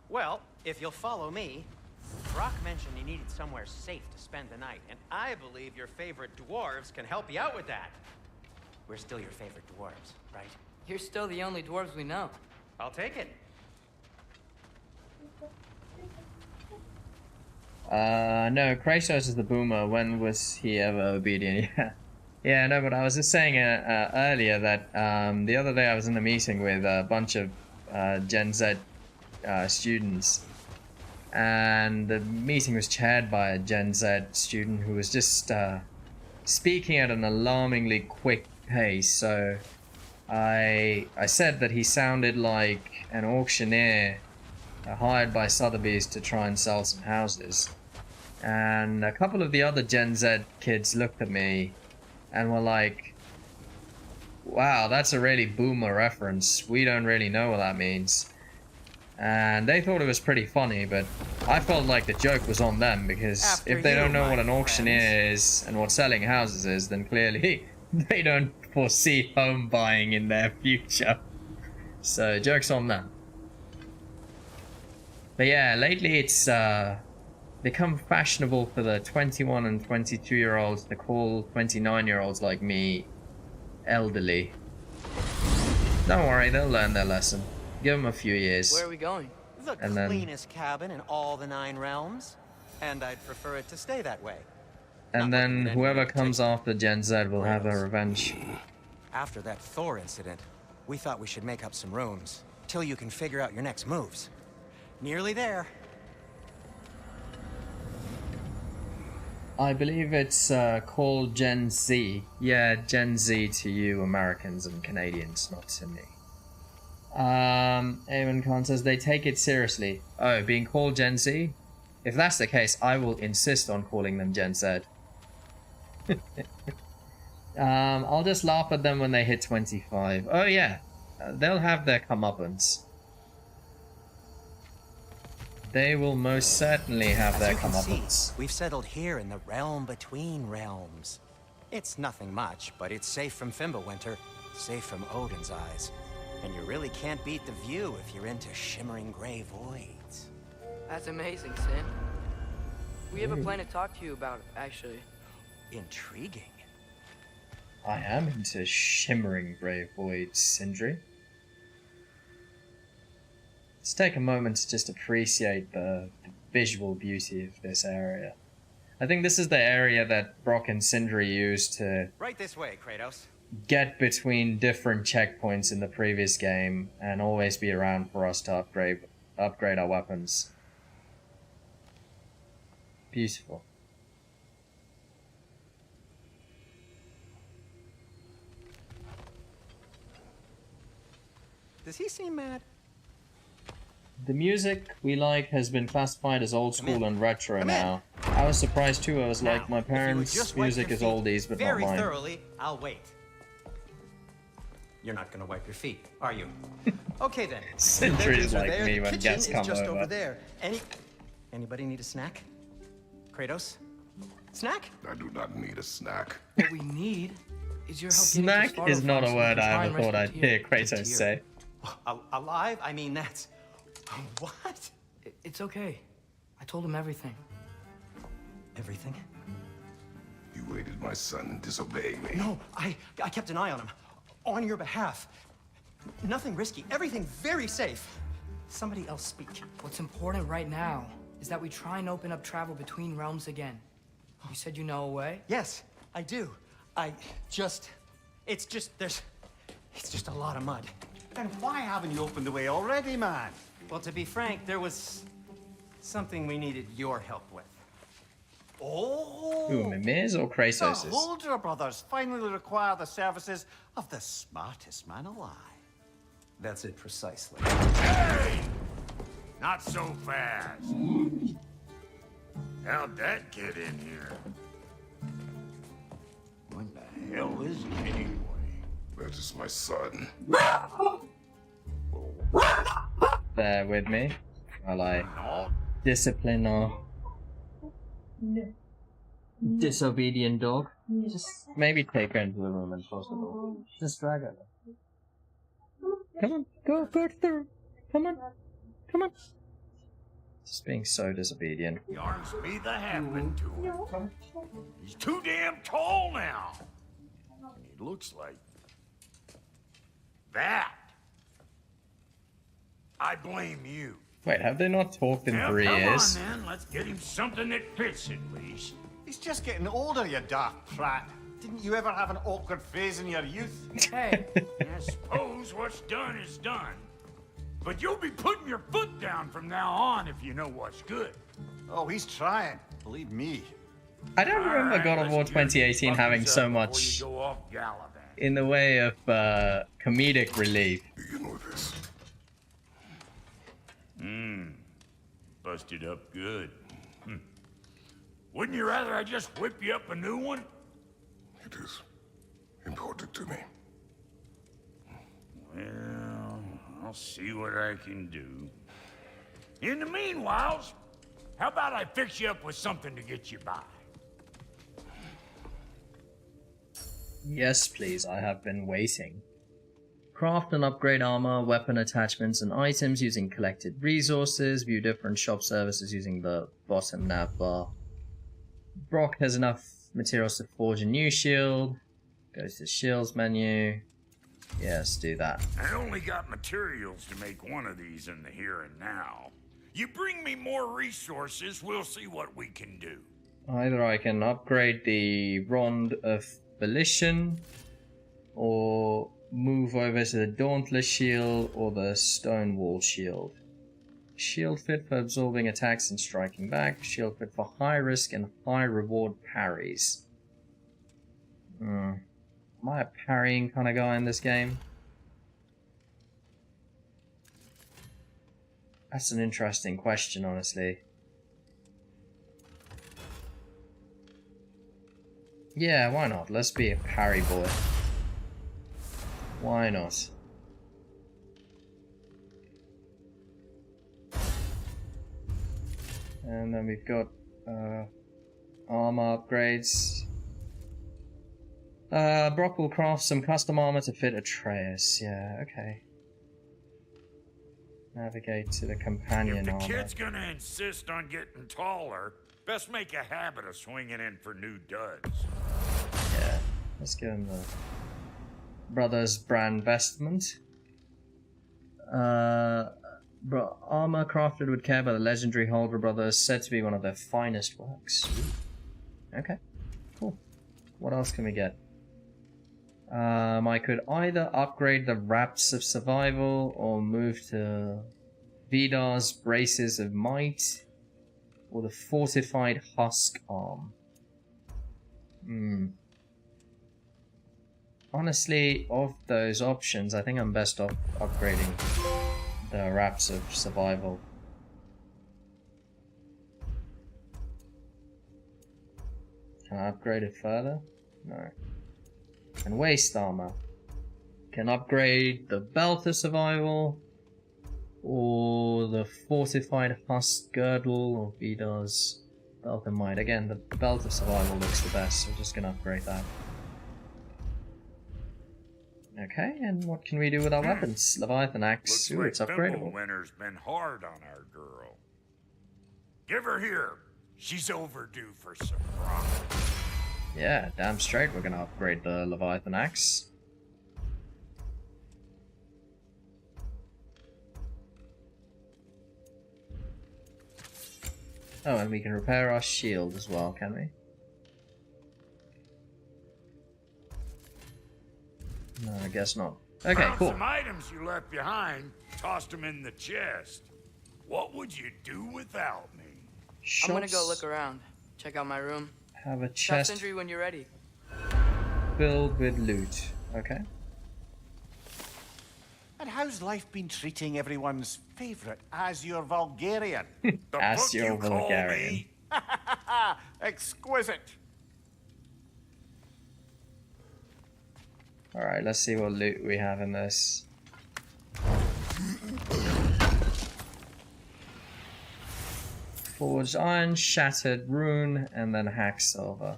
Well, if you'll follow me, Brock mentioned you needed somewhere safe to spend the night, and I believe your favorite dwarves can help you out with that. We're still your favorite dwarves, right? You're still the only dwarves we know. I'll take it. No, Kratos is the boomer. When was he ever obedient? Yeah. Yeah, no, but I was just saying earlier that the other day I was in a meeting with a bunch of Gen Z students, and the meeting was chaired by a Gen Z student who was just speaking at an alarmingly quick pace. So I said that he sounded like an auctioneer hired by Sotheby's to try and sell some houses. And a couple of the other Gen Z kids looked at me and were like, wow, that's a really boomer reference. We don't really know what that means. And they thought it was pretty funny, but I felt like the joke was on them, because if they don't know what an auctioneer is and what selling houses is, then clearly they don't foresee home buying in their future. So, joke's on them. But yeah, lately it's become fashionable for the 21 and 22-year-olds to call 29-year-olds like me elderly. Don't worry, they'll learn their lesson. Give them a few years. Where are we going? The cleanest cabin in all the 9 realms. And I'd prefer it to stay that way. And then whoever comes after Gen Z will have their revenge. After that Thor incident, we thought we should make up some rooms, till you can figure out your next moves. Nearly there. I believe it's called Gen Z. Yeah, Gen Z to you Americans and Canadians, not to me. Eamon Khan says they take it seriously. Oh, being called Gen Z? If that's the case, I will insist on calling them Gen Z. I'll just laugh at them when they hit 25. Oh yeah, they'll have their comeuppance. They will most certainly have their comeuppance. We've settled here in the realm between realms. It's nothing much, but it's safe from Fimbulwinter, safe from Odin's eyes. And you really can't beat the view if you're into shimmering gray voids. That's amazing, Sin. We have a plan to talk to you about, actually. Intriguing. I am into shimmering gray voids, Sindri. Let's take a moment to just appreciate the visual beauty of this area. I think this is the area that Brock and Sindri used to Right this way, Kratos. get between different checkpoints in the previous game and always be around for us to upgrade our weapons. Beautiful. Does he seem mad? The music we like has been classified as old school and retro now. I was surprised too. I was like, my parents' music is oldies, but not very mine. thoroughly, I'll wait. You're not gonna wipe your feet, are you? Okay then. Sindri is like there. me The when kitchen guests is come just over. over there. Anybody need a snack? Kratos? Snack? I do not need a snack. What we need is your help Snack getting to is not a Svartalfheim so we word can I try ever and thought I'd rescue hear Tyr. Kratos say. Alive? I mean, that's... What? It's okay. I told him everything. Everything? You aided my son and disobeyed me. No, I kept an eye on him. On your behalf. Nothing risky. Everything very safe. Somebody else speak. What's important right now is that we try and open up travel between realms again. You said you know a way? Yes, I do. It's just a lot of mud. Then why haven't you opened the way already, man? Well, to be frank, there was something we needed your help with. Oh! Who, Mimir's or Kratos'? The Holder brothers finally require the services of the smartest man alive. That's it precisely. Hey! Not so fast. How'd that get in here? What the hell is it anyway? That is my son. Bear with me while I discipline our disobedient dog. Just maybe take her into the room and close the door. Just drag her. Come on, go to the room. Come on. Just being so disobedient. Yarns me the happened to him. He's too damn tall now. And he looks like that. I blame you. Wait, have they not talked in Well, 3 years? Come on then, let's get him something that fits at least. He's just getting older, you dark prat. Didn't you ever have an awkward phase in your youth? Hey, I suppose what's done is done. But you'll be putting your foot down from now on if you know what's good. Oh, he's trying. Believe me. I don't remember Alright, God of War let's gear 2018 these having puppies so up before much you go off gallivanting. in the way of comedic relief. Begin with this. Busted up good. Wouldn't you rather I just whip you up a new one? It is important to me. Well, I'll see what I can do. In the meanwhile, how about I fix you up with something to get you by? Yes, please, I have been waiting. Craft and upgrade armor, weapon attachments, and items using collected resources. View different shop services using the bottom nav bar. Brock has enough materials to forge a new shield. Goes to shields menu. Yes, do that. I only got materials to make one of these in the here and now. You bring me more resources, we'll see what we can do. Either I can upgrade the Rond of Volition, or move over to the Dauntless Shield or the Stonewall Shield. Shield fit for absorbing attacks and striking back. Shield fit for high risk and high reward parries. Am I a parrying kind of guy in this game? That's an interesting question, honestly. Yeah, why not? Let's be a parry boy. Why not? And then we've got armor upgrades. Brock will craft some custom armor to fit Atreus. Yeah, okay. Navigate to the companion If the armor. kid's gonna insist on getting taller, best make a habit of swinging in for new duds. Yeah, let's give him the Brothers brand vestment. Armor crafted with care by the legendary Holder brothers, said to be one of their finest works. Okay, cool. What else can we get? I could either upgrade the Wraps of Survival or move to Vidar's Braces of Might or the Fortified Husk Arm. Honestly, of those options, I think I'm best off upgrading the Wraps of Survival. Can I upgrade it further? No. And Waist Armor. Can upgrade the Belt of Survival or the Fortified Husk Girdle or Vidar's Belt of Might. Again, the Belt of Survival looks the best, so I'm just gonna upgrade that. Okay, and what can we do with our weapons? Leviathan Axe. Looks Ooh, like it's upgradable. Winter's been hard on our girl. Give her here. She's overdue for some rock. Yeah, damn straight we're gonna upgrade the Leviathan axe. Oh, and we can repair our shield as well, can we? No, I guess not. Okay, Found cool. some items you left behind. Tossed them in the chest. What would you do without me? I'm gonna go look around. Check out my room. Have a Tell chest Sindri when you're ready. filled with loot. Okay. And how's life been treating everyone's favourite Azure Vulgarian? The As book your you call Vulgarian. me? Exquisite. Alright, let's see what loot we have in this. Forged iron, shattered rune, and then hack silver.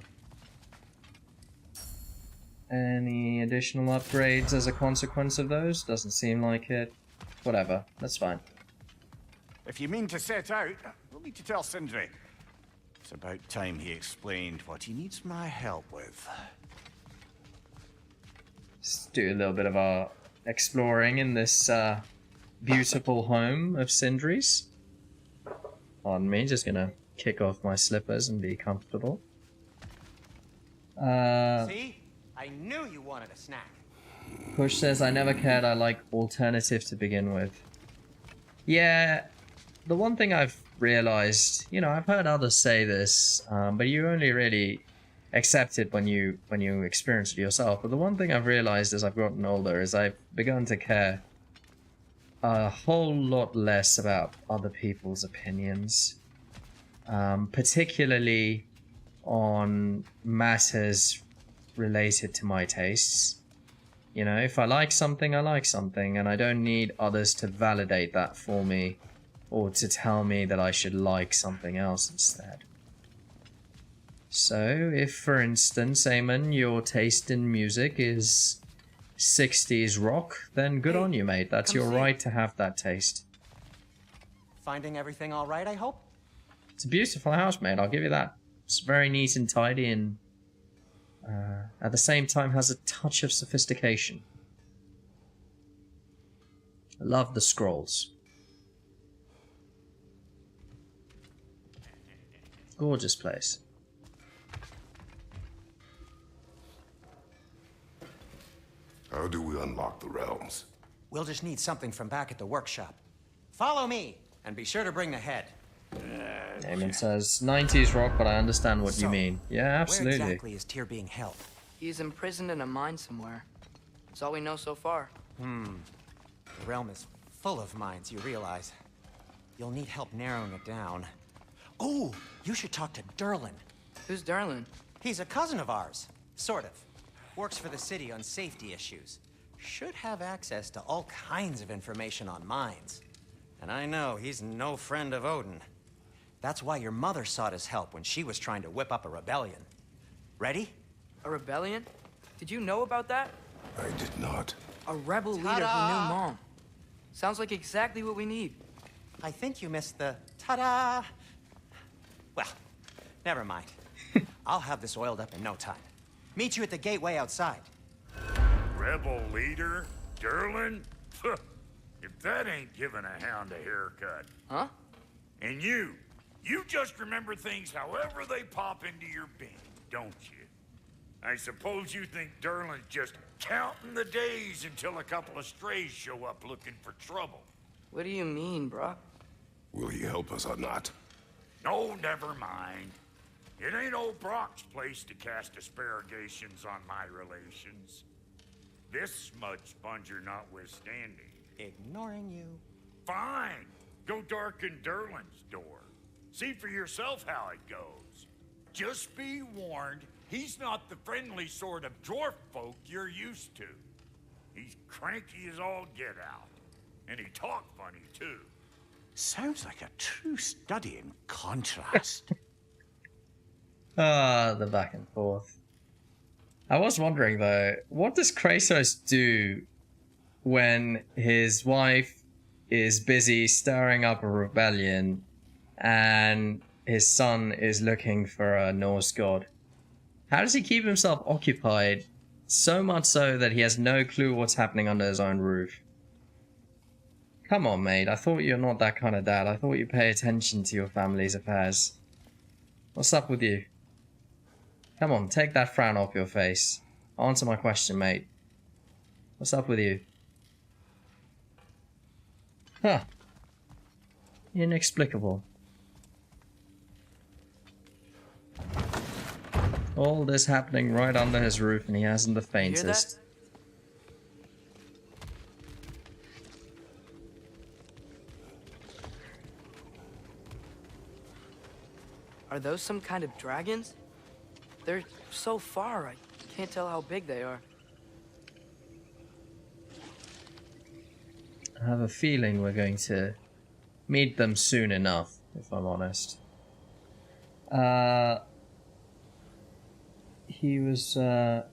Any additional upgrades as a consequence of those? Doesn't seem like it. Whatever, that's fine. If you mean to set out, we'll need to tell Sindri. It's about time he explained what he needs my help with. Let's do a little bit of our exploring in this beautiful home of Sindri's. On me, just gonna kick off my slippers and be comfortable. See? I knew you wanted a snack. Push says, I never cared, I like alternative to begin with. Yeah, the one thing I've realized, you know, I've heard others say this, but you only really accept it when you experience it yourself. But the one thing I've realized as I've gotten older is I've begun to care a whole lot less about other people's opinions, particularly on matters related to my tastes. You know, if I like something, I like something, and I don't need others to validate that for me or to tell me that I should like something else instead. So, if for instance, Eamon, your taste in music is 60s rock, then good on you, mate. That's your right to have that taste. Finding everything all right, I hope? It's a beautiful house, mate. I'll give you that. It's very neat and tidy, and at the same time has a touch of sophistication. I love the scrolls. Gorgeous place. How do we unlock the realms? We'll just need something from back at the workshop. Follow me, and be sure to bring the head. Eamon says, 90s rock, but I understand what you mean. Yeah, absolutely. Where exactly is Tyr being held? He's imprisoned in a mine somewhere. That's all we know so far. The realm is full of mines, you realize. You'll need help narrowing it down. Oh, you should talk to Derlin. Who's Darlin? He's a cousin of ours. Sort of. Works for the city on safety issues. Should have access to all kinds of information on mines. And I know he's no friend of Odin. That's why your mother sought his help when she was trying to whip up a rebellion. Ready? A rebellion? Did you know about that? I did not. A rebel leader who knew Mom. Sounds like exactly what we need. I think you missed the ta-da. Well, never mind. I'll have this oiled up in no time. Meet you at the gateway outside. Rebel leader? Derlin? If that ain't giving a hound a haircut. Huh? And you just remember things however they pop into your being, don't you? I suppose you think Derlin's just counting the days until a couple of strays show up looking for trouble. What do you mean, Brock? Will he help us or not? No, never mind. It ain't old Brock's place to cast aspersions on my relations. This smudge sponger notwithstanding. Ignoring you. Fine. Go darken Derlin's door. See for yourself how it goes. Just be warned, he's not the friendly sort of dwarf folk you're used to. He's cranky as all get out. And he talk funny, too. Sounds like a true study in contrast. The back and forth. I was wondering, though, what does Kratos do when his wife is busy stirring up a rebellion and his son is looking for a Norse god. How does he keep himself occupied so much so that he has no clue what's happening under his own roof? Come on, mate. I thought you're not that kind of dad. I thought you pay attention to your family's affairs. What's up with you? Come on, take that frown off your face. Answer my question, mate. What's up with you? Huh. Inexplicable. All this happening right under his roof and he hasn't the faintest. Are those some kind of dragons? They're so far, I can't tell how big they are. I have a feeling we're going to meet them soon enough, if I'm honest. He was, Eamon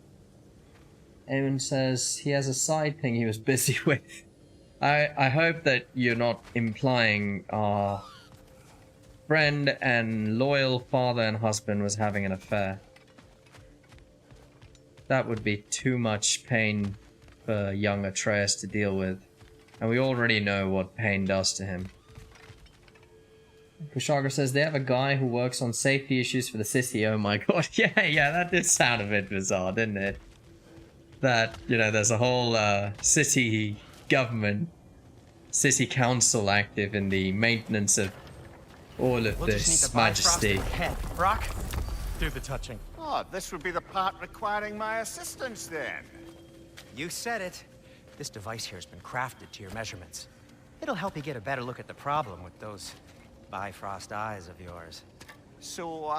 says he has a side thing he was busy with. I hope that you're not implying our friend and loyal father and husband was having an affair. That would be too much pain for young Atreus to deal with. And we already know what pain does to him. Kushagra says they have a guy who works on safety issues for the city. Oh my god. Yeah, that did sound a bit bizarre, didn't it? That, you know, there's a whole city government, city council active in the maintenance of all of this majesty. Brock, do the touching. Oh, this would be the part requiring my assistance then. You said it. This device here has been crafted to your measurements. It'll help you get a better look at the problem with those Bifrost eyes of yours. So,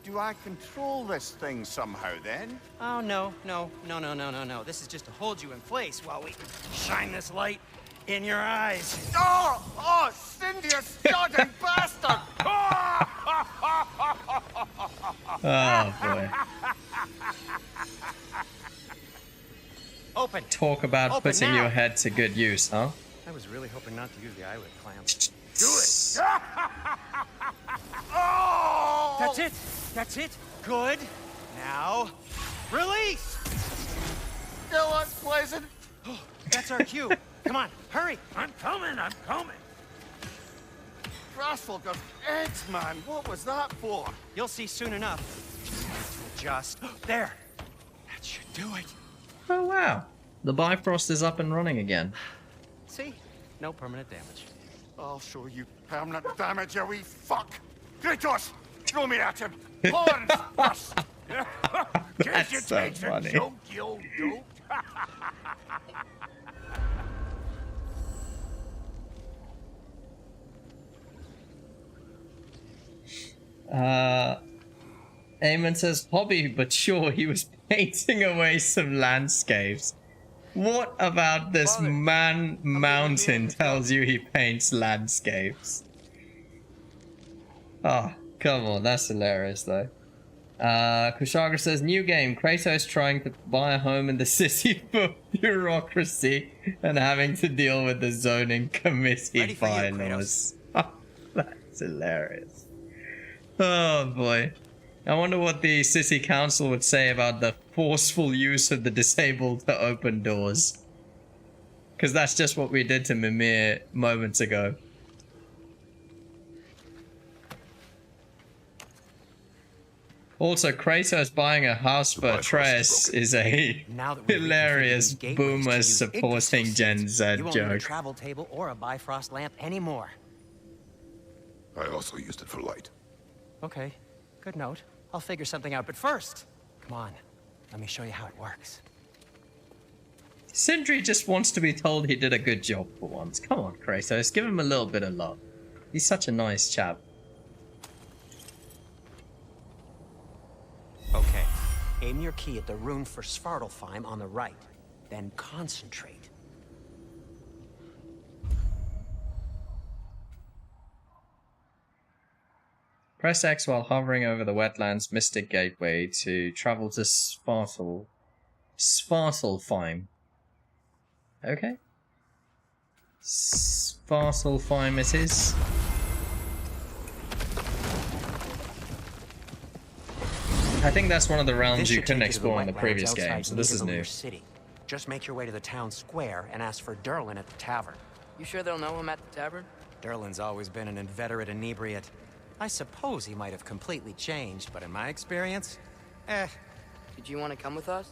do I control this thing somehow then? Oh, no. This is just to hold you in place while we shine this light in your eyes. Oh, Sindri, you sodden bastard! Oh boy. Open. Talk about Open putting now. your head to good use, huh? I was really hoping not to use the eyelid clamp. Do it! Oh! That's it. Good. Now, release. Still unpleasant. That's our cue. Come on, hurry. I'm coming. Trustful eggs, man. What was that for? You'll see soon enough. Just there. That should do it. Oh wow. The Bifrost is up and running again. See? No permanent damage. I'll show you permanent damage, you wee fuck. Kratos, throw me at him. Horns first. That's so funny. Joke, you old dope. Eamon says hobby, but sure, he was painting away some landscapes. What about this man mountain tells you he paints landscapes? Oh, come on, that's hilarious though. Kushagra says, new game, Kratos trying to buy a home in the city for bureaucracy and having to deal with the zoning committee bylaws. That's hilarious. Oh boy. I wonder what the city council would say about the forceful use of the disabled to open doors. Because that's just what we did to Mimir moments ago. Also, Kratos buying a house for Atreus is a hilarious boomer supporting Gen Z You won't need a joke. travel table or a Bifrost lamp anymore. I also used it for light. Okay, good note. I'll figure something out, but first, come on, let me show you how it works. Sindri just wants to be told he did a good job for once. Come on, Kratos, give him a little bit of love. He's such a nice chap. Okay, aim your key at the rune for Svartalfheim on the right, then concentrate. Press X while hovering over the wetlands mystic gateway to travel to Svartalfheim. Okay. Svartalfheim it is. I think that's one of the This realms you should couldn't take you to the explore in the wetlands previous outside game, so this is new. Nidavellir City. Just make your way to the town square and ask for Derlin at the tavern. You sure they'll know him at the tavern? Derlin's always been an inveterate inebriate. I suppose he might have completely changed, but in my experience, Did you want to come with us?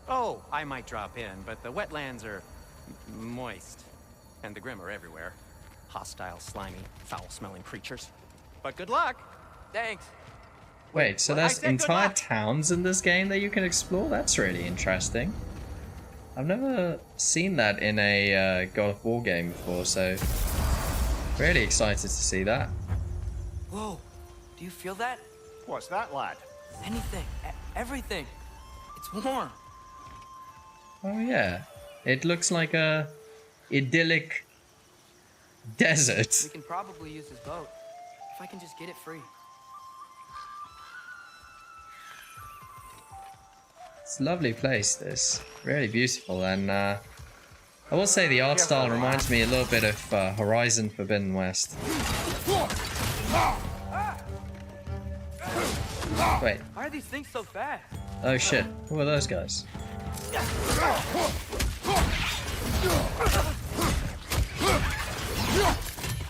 Oh, I might drop in, but the wetlands are moist. And the Grim are everywhere. Hostile, slimy, foul-smelling creatures. But good luck! Thanks. Wait, so Well, I there's said good entire luck. towns in this game that you can explore? That's really interesting. I've never seen that in a God of War game before, so really excited to see that. Whoa. Do you feel that? What's that, lad? Anything. Everything. It's warm. Oh yeah, it looks like a idyllic desert. We can probably use his boat. If I can just get it free. It's a lovely place, this. Really beautiful, and I will say the art style reminds me a little bit of Horizon Forbidden West. Wait, Why are these things so fast? oh shit, who are those guys?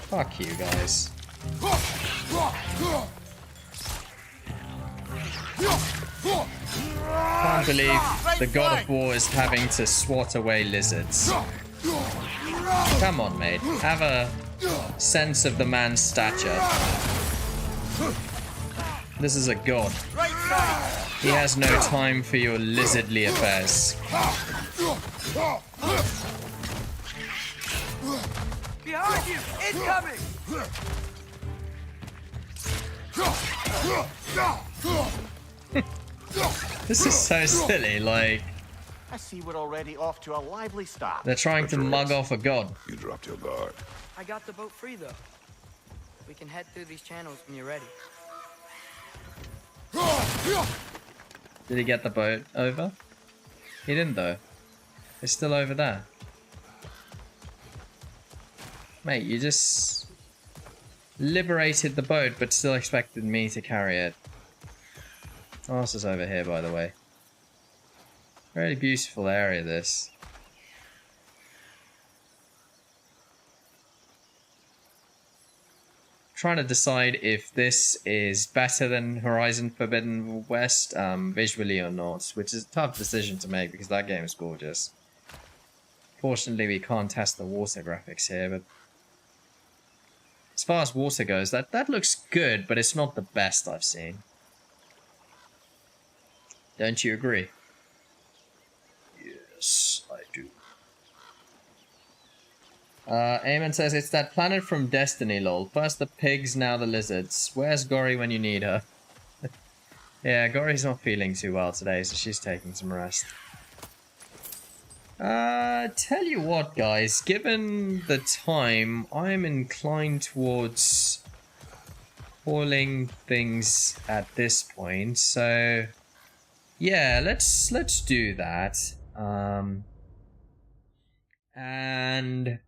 Fuck you guys. Can't believe the God of War is having to swat away lizards. Come on, mate. Have a sense of the man's stature. This is a god. He has no time for your lizardly affairs. Behind you! Incoming! This is so silly, like, I see we're already off to a lively start. they're trying to mug off a god. You dropped your guard. I got the boat free, though. We can head through these channels when you're ready. Did he get the boat over? He didn't, though. It's still over there. Mate, you just liberated the boat, but still expected me to carry it. What else is over here, by the way? Really beautiful area, this. Trying to decide if this is better than Horizon Forbidden West visually or not, which is a tough decision to make because that game is gorgeous. Fortunately, we can't test the water graphics here, but as far as water goes, that looks good, but it's not the best I've seen. Don't you agree? Yes, I do. Eamon says, it's that planet from Destiny, lol. First the pigs, now the lizards. Where's Gori when you need her? Yeah, Gori's not feeling too well today, so she's taking some rest. Tell you what, guys. Given the time, I'm inclined towards calling things at this point. So, yeah, let's do that. And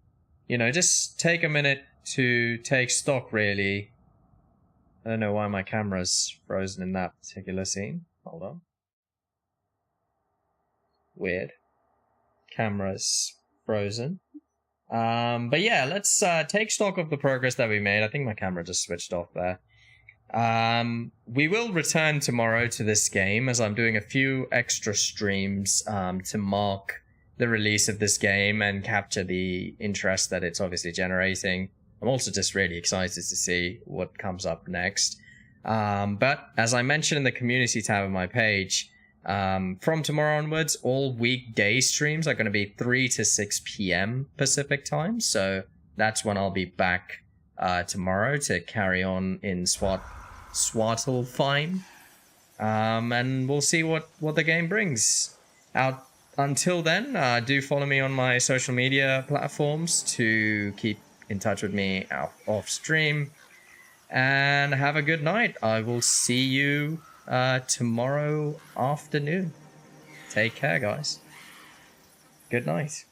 you know, just take a minute to take stock, really. I don't know why my camera's frozen in that particular scene. Hold on. Weird. Camera's frozen. But yeah, let's take stock of the progress that we made. I think my camera just switched off there. We will return tomorrow to this game as I'm doing a few extra streams to mark the release of this game and capture the interest that it's obviously generating. I'm also just really excited to see what comes up next. But as I mentioned in the community tab of my page, from tomorrow onwards, all weekday streams are going to be 3 to 6 p.m. Pacific time. So that's when I'll be back tomorrow to carry on in Svartalfheim. And we'll see what the game brings out. Until then, do follow me on my social media platforms to keep in touch with me off stream. And have a good night. I will see you tomorrow afternoon. Take care, guys. Good night.